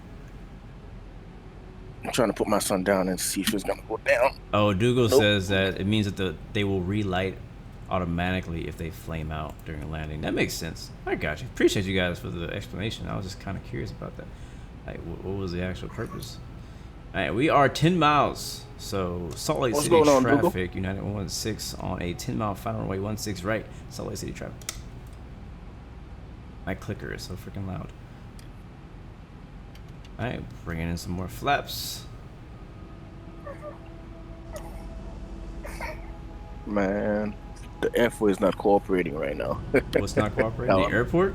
[SPEAKER 7] I'm trying to put my son down and see if it's gonna go down.
[SPEAKER 1] Oh, Dougal says that it means that they will relight automatically if they flame out during landing. That makes sense. I got you. Appreciate you guys for the explanation. I was just kind of curious about that. Like, what was the actual purpose? All right, we are 10 miles. So Salt Lake City traffic, United 116 on a 10-mile final runway 16 right. Salt Lake City traffic. My clicker is so freaking loud. All right, bringing in some more flaps.
[SPEAKER 7] Man, the FO is not cooperating right now.
[SPEAKER 1] What's not cooperating? The airport?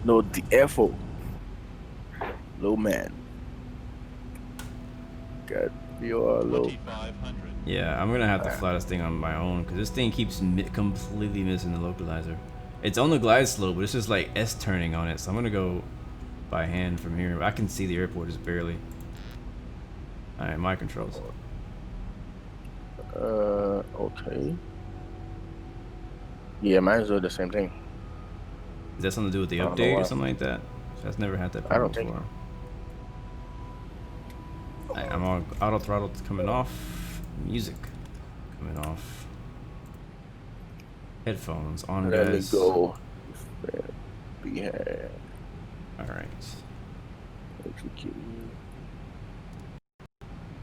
[SPEAKER 7] No, the FO. Low man. God, you are low.
[SPEAKER 1] Yeah, I'm gonna have to fly this thing on my own because this thing keeps completely missing the localizer. It's on the glide slope, but it's just like S turning on it. So I'm gonna go by hand from here. I can see the airport just barely. All right, my controls.
[SPEAKER 7] Okay. Yeah, mine's doing the same thing.
[SPEAKER 1] Is that something to do with the update or something like that? That's never had that problem before. Right, I'm on auto throttle coming off. Music coming off. Headphones on, guys.
[SPEAKER 7] Let me go.
[SPEAKER 1] All right.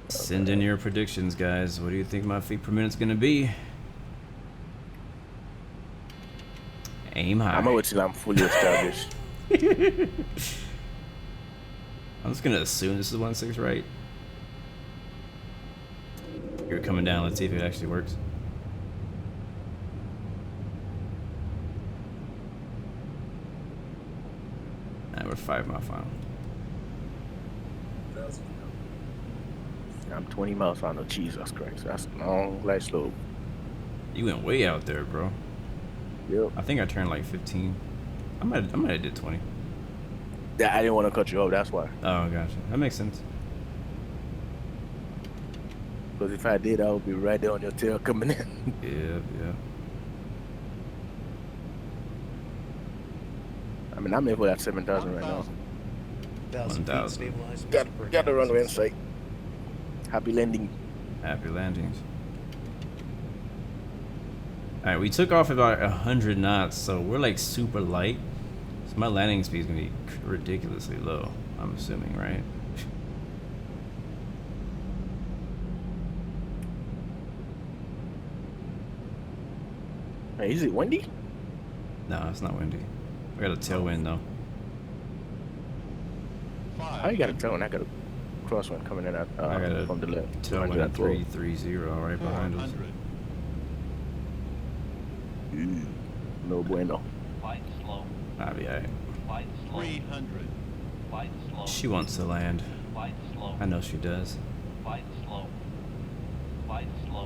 [SPEAKER 1] Send in your predictions, guys. What do you think my feet per minute's gonna be? Aim high.
[SPEAKER 7] I'm gonna wait till I'm fully established.
[SPEAKER 1] I'm just gonna assume this is 16 right. You're coming down. Let's see if it actually works. Alright, we're 5 mile final.
[SPEAKER 7] I'm 20 miles on. Jesus Christ, that's a long glide slope.
[SPEAKER 1] You went way out there, bro.
[SPEAKER 7] Yep.
[SPEAKER 1] I think I turned like 15. I might have did 20.
[SPEAKER 7] Yeah, I didn't want to cut you off. That's why.
[SPEAKER 1] Oh, gotcha. That makes sense.
[SPEAKER 7] Because if I did, I would be right there on your tail coming in.
[SPEAKER 1] Yeah.
[SPEAKER 7] I mean, I'm able at 7,000 right now.
[SPEAKER 1] 1,000.
[SPEAKER 7] Got the runway in sight. Happy landing.
[SPEAKER 1] Happy landings. All right, we took off about 100 knots, so we're like super light. So my landing speed is gonna be ridiculously low. I'm assuming, right?
[SPEAKER 7] Hey, is it windy?
[SPEAKER 1] No, it's not windy. We got a tailwind though.
[SPEAKER 7] How you got a tailwind? I got a crosswind coming in from the left.
[SPEAKER 1] Tailwind 330 right behind us.
[SPEAKER 7] No bueno.
[SPEAKER 1] I'll be alright.
[SPEAKER 6] 300.
[SPEAKER 1] She wants to land. I know she does.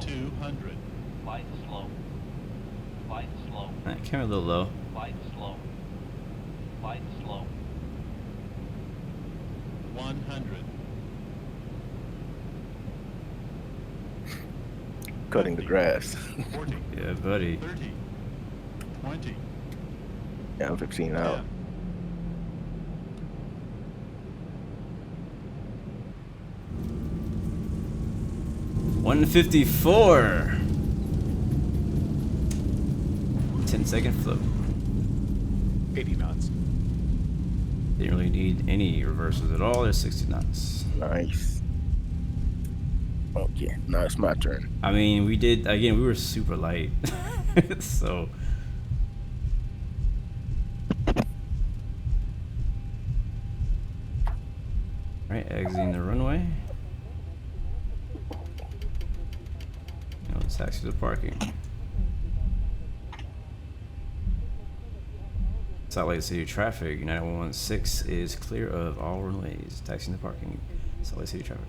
[SPEAKER 6] 200.
[SPEAKER 1] Alright, camera a little low.
[SPEAKER 6] 100.
[SPEAKER 7] Cutting the grass.
[SPEAKER 6] 40.
[SPEAKER 1] Yeah, buddy.
[SPEAKER 6] 30. 20.
[SPEAKER 7] Yeah, I'm 15 out.
[SPEAKER 6] 10.
[SPEAKER 1] 154. 10-second float.
[SPEAKER 8] 80 knots.
[SPEAKER 1] Didn't really need any reversals at all. There's 60 knots.
[SPEAKER 7] Nice. Okay, now it's my turn.
[SPEAKER 1] I mean, we did, again, we were super light. So. Alright, exiting the runway. Now let's taxi to parking. Salt Lake City traffic, United 116 is clear of all runways. Taxiing to parking, Salt Lake City traffic.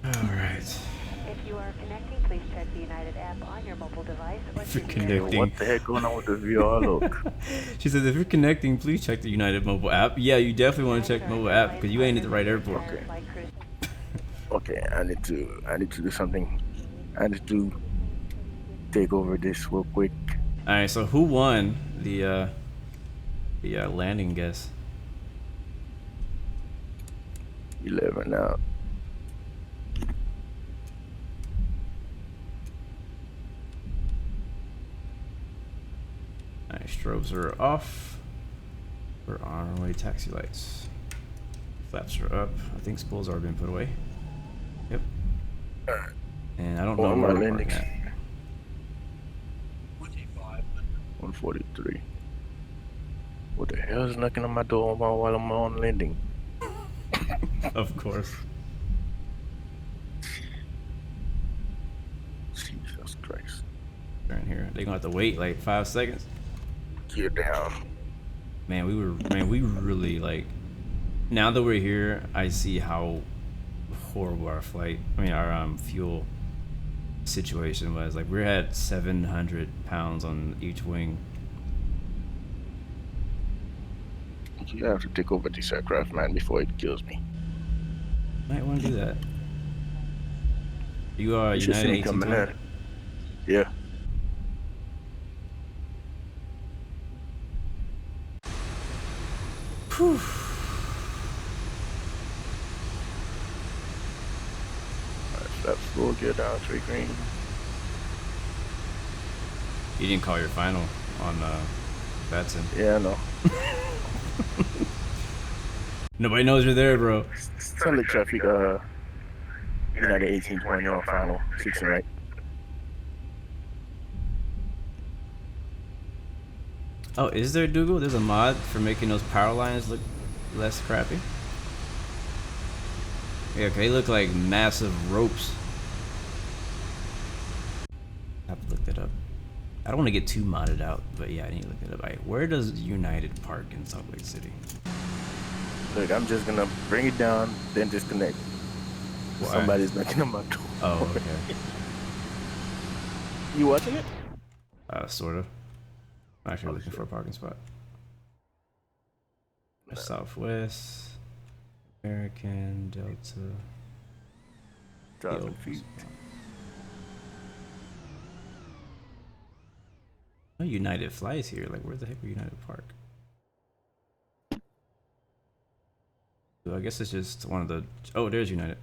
[SPEAKER 1] Alright.
[SPEAKER 4] If you are connecting, please check the United app on your mobile device.
[SPEAKER 1] If you're
[SPEAKER 7] Hey,
[SPEAKER 1] connecting.
[SPEAKER 7] what the heck going on with the VR look?
[SPEAKER 1] She says, if you're connecting, please check the United mobile app. Yeah, you definitely want to check mobile app because you ain't at the right airport.
[SPEAKER 7] Okay, I need to do something. I need to take over this real quick.
[SPEAKER 1] Alright, so who won the landing guess?
[SPEAKER 7] 11 out.
[SPEAKER 1] Alright, strobes are off. We're on our way, taxi lights. Flaps are up. I think spools are being put away. Yep. And I don't know
[SPEAKER 7] my
[SPEAKER 1] where we're
[SPEAKER 7] landings.
[SPEAKER 1] at.
[SPEAKER 7] 143. What the hell is knocking on my door while I'm on landing?
[SPEAKER 1] Of course.
[SPEAKER 7] Jesus Christ.
[SPEAKER 1] Turn here. They're gonna have to wait like 5 seconds.
[SPEAKER 7] Gear down.
[SPEAKER 1] Man, we really like. Now that we're here, I see how horrible our flight. I mean, our fuel situation was. Like, we're at 700 pounds on each wing.
[SPEAKER 7] You have to take over this aircraft, man, before it kills me.
[SPEAKER 1] Might want to do that. You are
[SPEAKER 7] You should see me
[SPEAKER 1] United
[SPEAKER 7] coming
[SPEAKER 1] 1820.
[SPEAKER 7] in. Yeah.
[SPEAKER 1] Whew.
[SPEAKER 7] That's full, gear down, 3 green.
[SPEAKER 1] You didn't call your final on Batson.
[SPEAKER 7] Yeah, I know.
[SPEAKER 1] Nobody knows you're there, bro.
[SPEAKER 7] Sunday traffic, United 1820 on final, 16 right.
[SPEAKER 1] Oh, is there, Dougal? There's a mod for making those power lines look less crappy? Yeah, okay, they look like massive ropes. I have to look that up. I don't want to get too modded out, but yeah, I need to look that up. Right, where does United park in Salt Lake City?
[SPEAKER 7] Look, I'm just gonna bring it down, then disconnect.
[SPEAKER 1] Why?
[SPEAKER 7] Somebody's knocking on my door.
[SPEAKER 1] Oh, okay.
[SPEAKER 7] You watching it?
[SPEAKER 1] Sort of. I'm actually looking for a parking spot. Southwest, American, Delta.
[SPEAKER 7] 1,000 feet.
[SPEAKER 1] No United flies here. Like, where the heck are United Park? So I guess it's just one of the. Oh, there's United.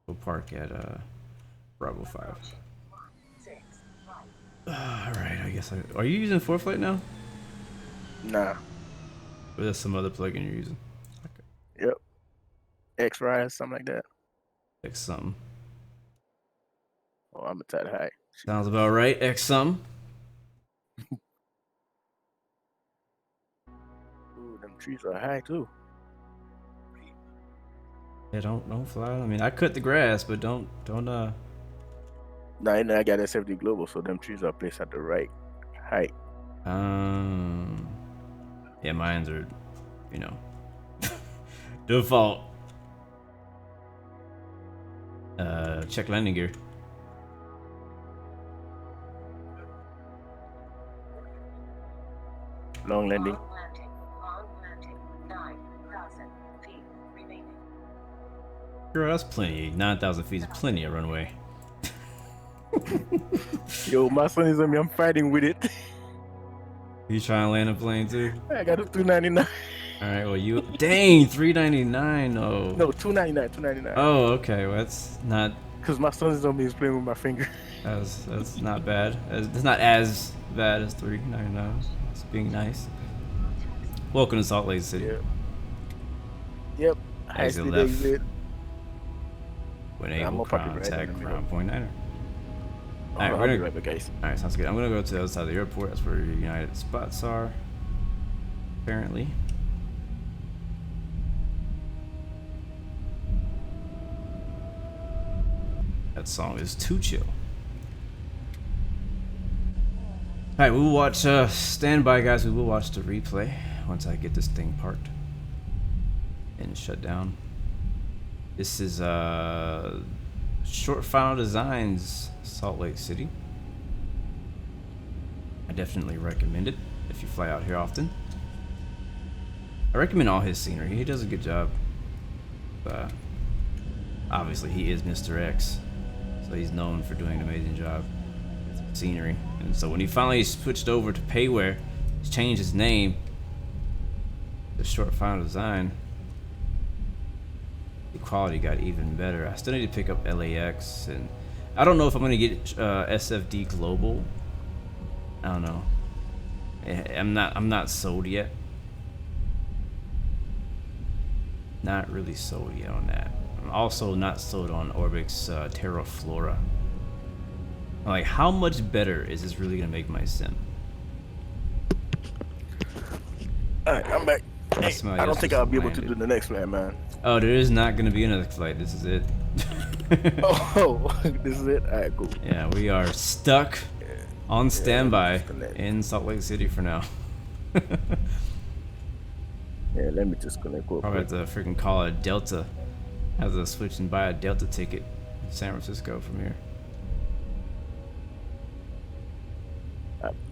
[SPEAKER 1] We'll park at Bravo 5. Alright, I guess are you using ForeFlight now?
[SPEAKER 7] Nah.
[SPEAKER 1] Or there's some other plugin you're using? Okay.
[SPEAKER 7] Yep. X-Rise, something like that.
[SPEAKER 1] X something.
[SPEAKER 7] Oh, I'm a tad high.
[SPEAKER 1] Sounds about right. X something.
[SPEAKER 7] Ooh, them trees are high too.
[SPEAKER 1] Yeah, don't fly. I mean, I cut the grass, but don't
[SPEAKER 7] Nah, and I got SFD Global, so them trees are placed at the right height.
[SPEAKER 1] Yeah, mines are, you know, default. Check landing gear.
[SPEAKER 7] Long landing.
[SPEAKER 9] Long landing. 9,000 feet remaining.
[SPEAKER 1] Girl, that's plenty. 9,000 feet is plenty of runway.
[SPEAKER 7] Yo, my son is on me. I'm fighting with it.
[SPEAKER 1] You trying to land a plane too?
[SPEAKER 7] I got a 299.
[SPEAKER 1] All right. Well, you dang 399. Oh.
[SPEAKER 7] No, 299. 299.
[SPEAKER 1] Oh, okay. Well, that's not.
[SPEAKER 7] Cause my son is on me. He's playing with my finger.
[SPEAKER 1] That's not bad. It's not as bad as 399. It's being nice. Welcome to Salt Lake City.
[SPEAKER 7] Yep.
[SPEAKER 1] Exit left. When able, contact ground point 9er. Alright, we're gonna.
[SPEAKER 7] Right back, guys.
[SPEAKER 1] Alright, sounds good. I'm gonna go to the other side of the airport. That's where your United spots are. Apparently. That song is too chill. Alright, we will watch, stand by guys, we will watch the replay once I get this thing parked and shut down. This is, Short Final Designs, Salt Lake City. I definitely recommend it if you fly out here often. I recommend all his scenery, he does a good job. Obviously he is Mr. X, so he's known for doing an amazing job with scenery. And so when he finally switched over to Payware, he's changed his name to Short Final Design, the quality got even better. I still need to pick up LAX, and I don't know if I'm gonna get SFD Global. I don't know. I'm not sold yet. Not really sold yet on that. I'm also not sold on Orbic's Terra Flora. Like, how much better is this really gonna make my sim?
[SPEAKER 7] Alright, I'm back. Hey, I don't think I'll be able to
[SPEAKER 1] landed.
[SPEAKER 7] do the next flight, man.
[SPEAKER 1] Oh, there is not gonna be another flight. This is it.
[SPEAKER 7] Oh, this is it? Alright, cool.
[SPEAKER 1] Yeah, we are stuck on standby
[SPEAKER 7] disconnect.
[SPEAKER 1] in Salt Lake City for now.
[SPEAKER 7] Yeah, let me just connect real
[SPEAKER 1] Probably
[SPEAKER 7] quick.
[SPEAKER 1] have to freaking call a Delta. Have to switch and buy a Delta ticket in San Francisco from here.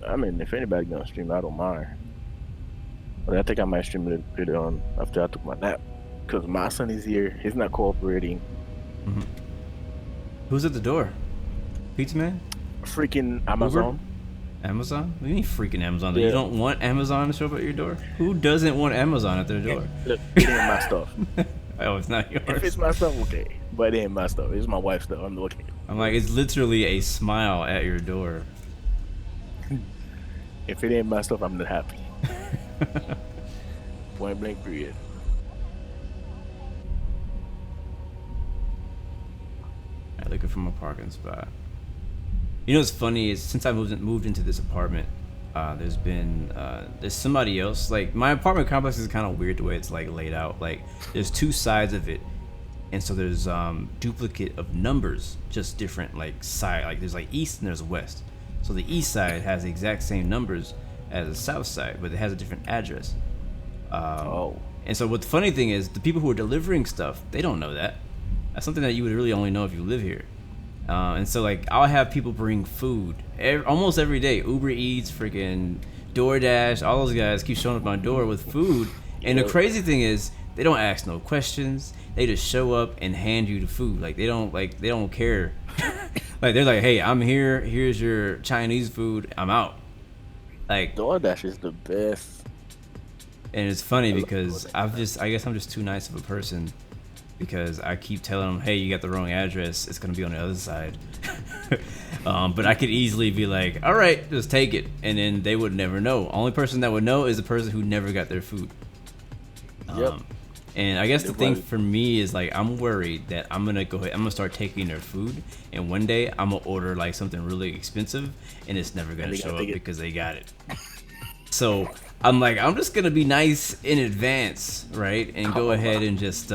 [SPEAKER 7] I mean, if anybody gonna stream, I don't mind. But I think I might stream it later on after I took my nap. Because my son is here. He's not cooperating.
[SPEAKER 1] Mm-hmm. Who's at the door? Pizza Man?
[SPEAKER 7] Freaking Amazon.
[SPEAKER 1] Amazon? What do you mean freaking Amazon?
[SPEAKER 7] Yeah.
[SPEAKER 1] You don't want Amazon to show up at your door? Who doesn't want Amazon at their door?
[SPEAKER 7] Look, it ain't my stuff.
[SPEAKER 1] Oh, it's not yours.
[SPEAKER 7] If it's my stuff, okay. But it ain't my stuff. It's my wife's stuff. I'm looking.
[SPEAKER 1] I'm like, it's literally a smile at your door.
[SPEAKER 7] If it ain't my stuff, I'm not happy. Point blank period.
[SPEAKER 1] Alright, looking for my parking spot. You know what's funny is since I moved into this apartment, there's somebody else. Like, my apartment complex is kind of weird the way it's like laid out. Like, there's two sides of it, and so there's duplicate of numbers, just different like side. Like there's like east and there's west. So the east side has the exact same numbers as the south side, but it has a different address. And so what the funny thing is, the people who are delivering stuff, they don't know that. That's something that you would really only know if you live here. And so like I'll have people bring food almost every day. Uber Eats, freaking DoorDash, all those guys keep showing up at my door with food. And the crazy thing is, they don't ask no questions. They just show up and hand you the food. Like they don't care. Like they're like, hey, I'm here. Here's your Chinese food. I'm out. Like
[SPEAKER 7] DoorDash is the best.
[SPEAKER 1] And it's funny because I guess I'm just too nice of a person, because I keep telling them, hey, you got the wrong address. It's gonna be on the other side. But I could easily be like, all right, just take it, and then they would never know. Only person that would know is the person who never got their food.
[SPEAKER 7] Yep.
[SPEAKER 1] And I guess the thing for me is like I'm worried that I'm gonna start taking their food, and one day I'm gonna order like something really expensive, and it's never gonna show up because they got it. So I'm like, I'm just gonna be nice in advance, right? And go ahead and just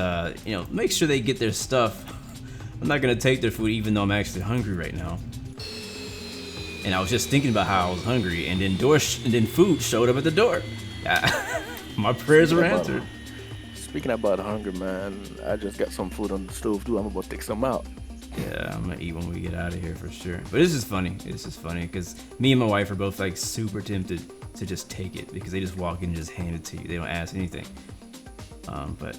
[SPEAKER 1] make sure they get their stuff. I'm not gonna take their food even though I'm actually hungry right now. and I was just thinking about how I was hungry, and then food showed up at the door. My prayers were answered.
[SPEAKER 7] Speaking about hunger, man, I just got some food on the stove too. I'm about to take some out.
[SPEAKER 1] Yeah, I'm gonna eat when we get out of here for sure. But this is funny. This is funny because me and my wife are both like super tempted to just take it because they just walk in and just hand it to you. They don't ask anything. But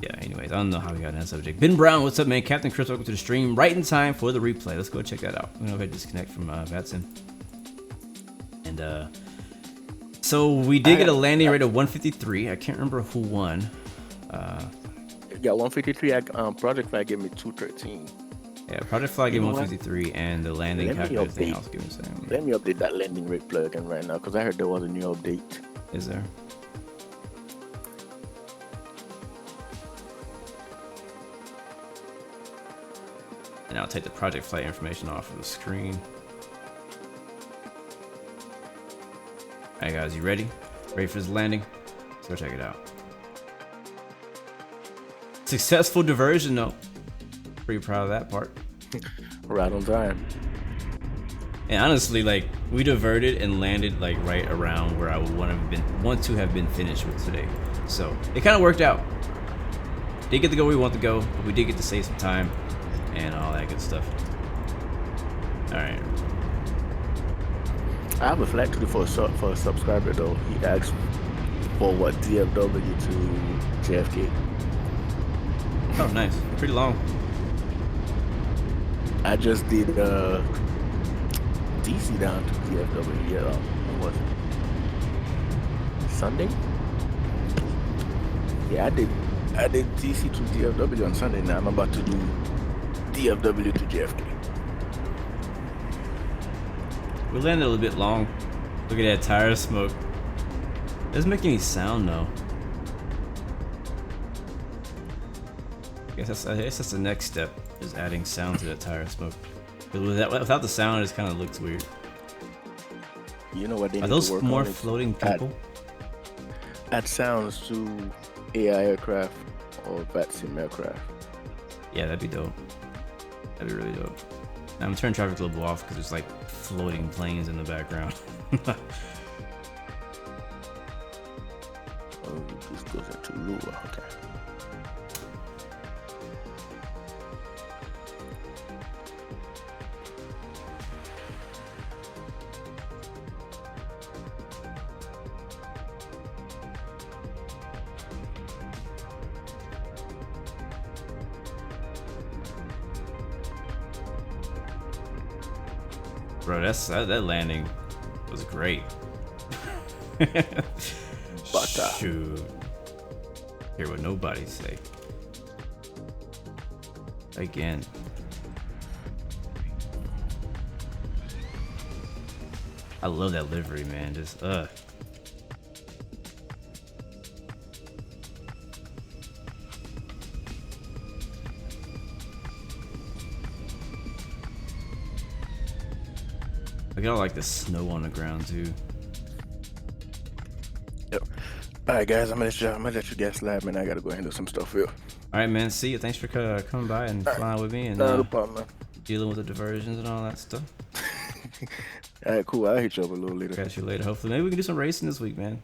[SPEAKER 1] yeah, anyways, I don't know how we got on that subject. Ben Brown, what's up, man? Captain Chris, welcome to the stream. Right in time for the replay. Let's go check that out. I'm gonna go ahead and disconnect from VOAXA. And so we did get a landing rate of 153. I can't remember who won.
[SPEAKER 7] Yeah, 153. Project Fly gave me 213.
[SPEAKER 1] Yeah, Project Fly gave me 153, and the landing calculator thing else gave me the same.
[SPEAKER 7] Let me update that landing rate plugin right now because I heard there was a new update.
[SPEAKER 1] Is there? And I'll take the project flight information off of the screen. Alright guys, you ready? Ready for this landing? Let's go check it out. Successful diversion though. Pretty proud of that part.
[SPEAKER 7] Right on time.
[SPEAKER 1] And honestly, like, we diverted and landed like right around where I would want to have been finished with today. So it kind of worked out. Did get to go where we want to go, but we did get to save some time and all that good stuff. Alright.
[SPEAKER 7] I have a flight to do for a subscriber though. He asked for what DFW to JFK.
[SPEAKER 1] Oh, nice. Pretty long.
[SPEAKER 7] I just did DC down to DFW. Yeah, what was it? Sunday? Yeah, I did DC to DFW on Sunday. Now I'm about to do DFW to JFK.
[SPEAKER 1] We landed a little bit long. Look at that tire smoke. Doesn't make any sound though. I guess that's the next step, is adding sound to that tire smoke. Because without the sound, it just kind of looks weird.
[SPEAKER 7] You know what they
[SPEAKER 1] Are
[SPEAKER 7] need
[SPEAKER 1] those
[SPEAKER 7] to work
[SPEAKER 1] more
[SPEAKER 7] on is
[SPEAKER 1] floating people?
[SPEAKER 7] add sounds to AI aircraft or VATSIM aircraft.
[SPEAKER 1] Yeah, that'd be dope. That'd be really dope. I'm gonna turn traffic level off because there's like floating planes in the background.
[SPEAKER 7] Oh, this goes into Lua. Okay.
[SPEAKER 1] Bro, that landing was great. Shoot. Hear what nobody say. Again. I love that livery, man. Just Look at all like the snow on the ground too.
[SPEAKER 7] Yep. Alright guys, I'm gonna let you guys slide, man. I gotta go handle some stuff here.
[SPEAKER 1] Alright man, see you. Thanks for coming by and flying with me and
[SPEAKER 7] no problem, man.
[SPEAKER 1] Dealing with the diversions and all that stuff.
[SPEAKER 7] Alright, cool. I'll hit you up a little later.
[SPEAKER 1] Catch you later. Hopefully, maybe we can do some racing this week, man.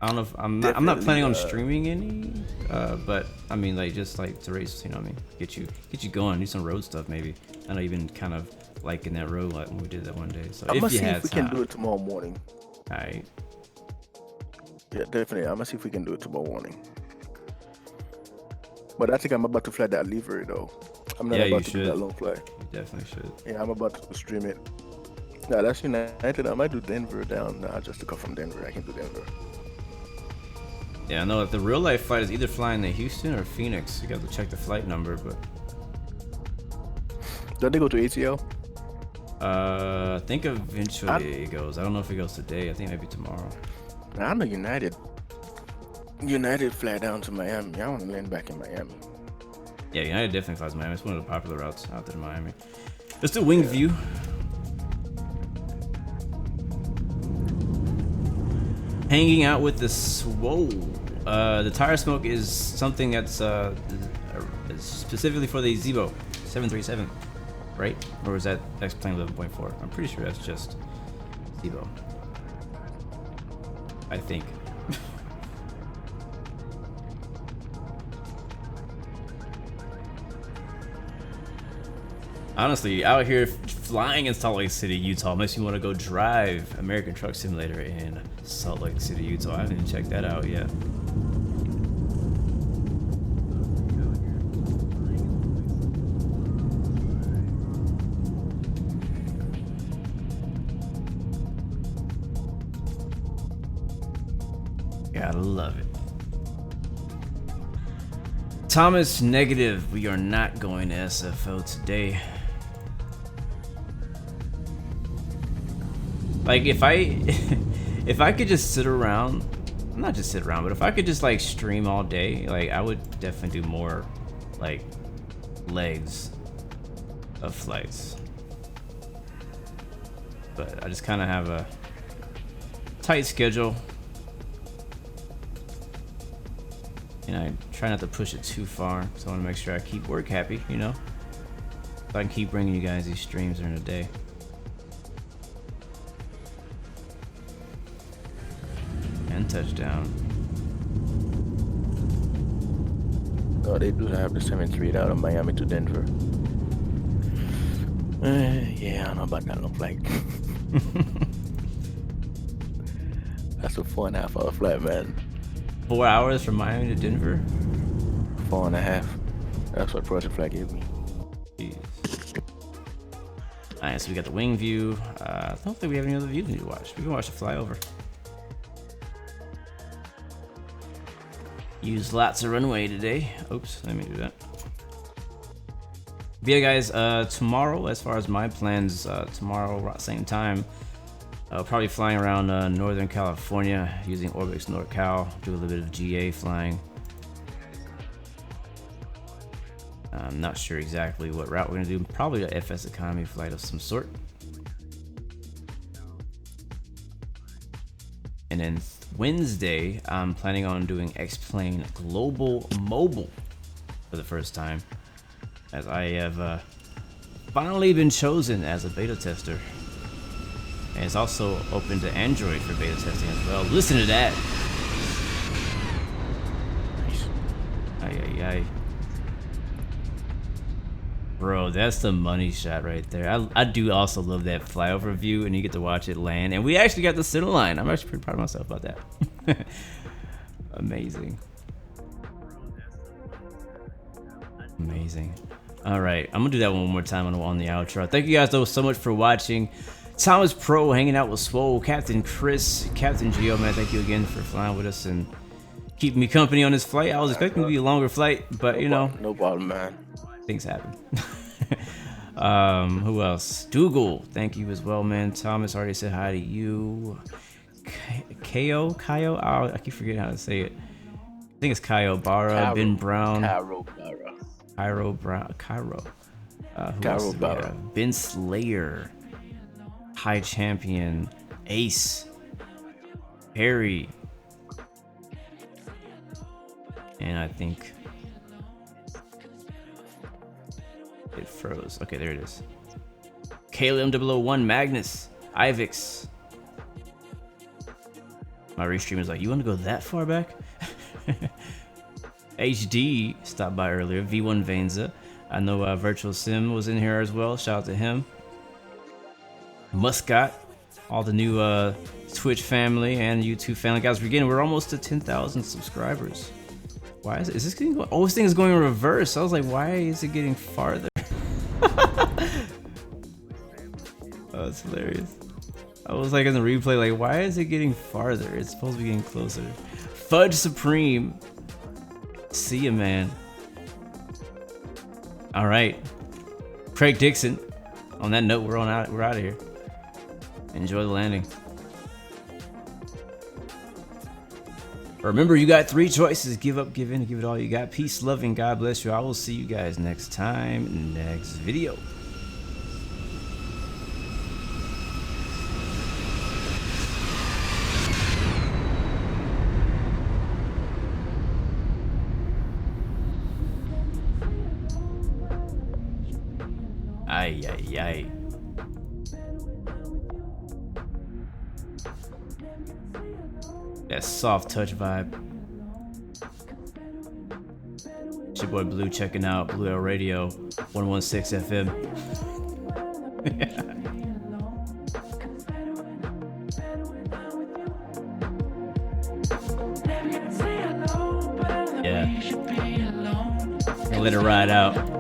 [SPEAKER 1] I don't know if I'm not planning on streaming any, but I mean like just like to race, you know what I mean? Get you going, do some road stuff maybe. I know you've been kind of liking that road like when we did that one day. So
[SPEAKER 7] I'm
[SPEAKER 1] if
[SPEAKER 7] gonna
[SPEAKER 1] you
[SPEAKER 7] see
[SPEAKER 1] had
[SPEAKER 7] if we
[SPEAKER 1] time.
[SPEAKER 7] can do it tomorrow morning.
[SPEAKER 1] Alright.
[SPEAKER 7] Yeah, definitely. I'm gonna see if we can do it tomorrow morning. But I think I'm about to fly that livery though. I'm not about to do that long flight.
[SPEAKER 1] You definitely should.
[SPEAKER 7] Yeah, I'm about to stream it. No, that's United. I might do Denver down just to come from Denver. I can do Denver.
[SPEAKER 1] Yeah, I know if the real life flight is either flying to Houston or Phoenix. You got to check the flight number, but
[SPEAKER 7] don't they go to ATL?
[SPEAKER 1] I think eventually it goes. I don't know if it goes today. I think maybe tomorrow.
[SPEAKER 7] I know United fly down to Miami. I want to land back in Miami.
[SPEAKER 1] Yeah, United definitely flies to Miami. It's one of the popular routes out there to Miami. Let's do wing view. Hanging out with the swole. The tire smoke is something that's specifically for the Zebo 737. right? Or was that X-Plane 11.4? I'm pretty sure that's just SIBO. I think. Honestly, out here flying in Salt Lake City, Utah makes me want to go drive American Truck Simulator in Salt Lake City, Utah. I haven't even checked that out yet. Gotta love it. Thomas negative. We are not going to SFO today. Like if I could just sit around, not just sit around, but if I could just like stream all day, like I would definitely do more like legs of flights. But I just kind of have a tight schedule. And I try not to push it too far, so I want to make sure I keep work happy, you know? So I can keep bringing you guys these streams during the day. And touchdown.
[SPEAKER 7] Oh, they do have the 738 out of Miami to Denver. Yeah, I don't know about that long flight. That's a 4.5 hour flight, man.
[SPEAKER 1] 4 hours from Miami to Denver?
[SPEAKER 7] 4.5. That's what Project Flight gave me.
[SPEAKER 1] Jeez. Alright, so we got the wing view. I don't think we have any other views we need to watch. We can watch the flyover. Use lots of runway today. Oops, let me do that. But yeah, guys, tomorrow, as far as my plans, tomorrow, same time, probably flying around Northern California using Orbix NorCal, do a little bit of GA flying. I'm not sure exactly what route we're gonna do. Probably a FS economy flight of some sort. And then Wednesday, I'm planning on doing X-Plane Global Mobile for the first time, as I have finally been chosen as a beta tester. And it's also open to Android for beta testing as well. Listen to that. Ay, ay, ay. Bro, that's the money shot right there. I do also love that flyover view, and you get to watch it land. And we actually got the center line. I'm actually pretty proud of myself about that. Amazing. Amazing. All right, I'm gonna do that one more time on the outro. Thank you guys though so much for watching. Thomas Pro hanging out with Swole, Captain Chris, Captain Geo, man. Thank you again for flying with us and keeping me company on this flight. I was expecting it to be a longer flight, but you know,
[SPEAKER 7] no problem, man.
[SPEAKER 1] Things happen. Who else? Dougal, thank you as well, man. Thomas already said hi to you. Kayo, oh, I keep forgetting how to say it. I think it's Kayo Barra, Ben Brown, Cairo Brown, Cairo. Who else do we have? Ben Slayer, High Champion, Ace, Harry, and I think it froze. Okay, there it is. KLM001, Magnus, Ivix. My restream is like, you want to go that far back? HD stopped by earlier. V1 Vainza. I know Virtual Sim was in here as well. Shout out to him. Muscat. All the new Twitch family and YouTube family. Guys, we're almost to 10,000 subscribers. Why is this getting going? Oh, this thing is going in reverse. I was like, why is it getting farther? Oh, that's hilarious. I was like in the replay, like, why is it getting farther? It's supposed to be getting closer. Fudge Supreme. See ya, man. All right. Craig Dixon. On that note, we're out of here. Enjoy the landing. Remember, you got 3 choices. Give up, give in, and give it all you got. Peace, love, and God bless you. I will see you guys next time, next video. Ay, ay, Yay. That soft touch vibe. It's your boy Blue checking out Blue L Radio 116 FM. Yeah. Let it ride out.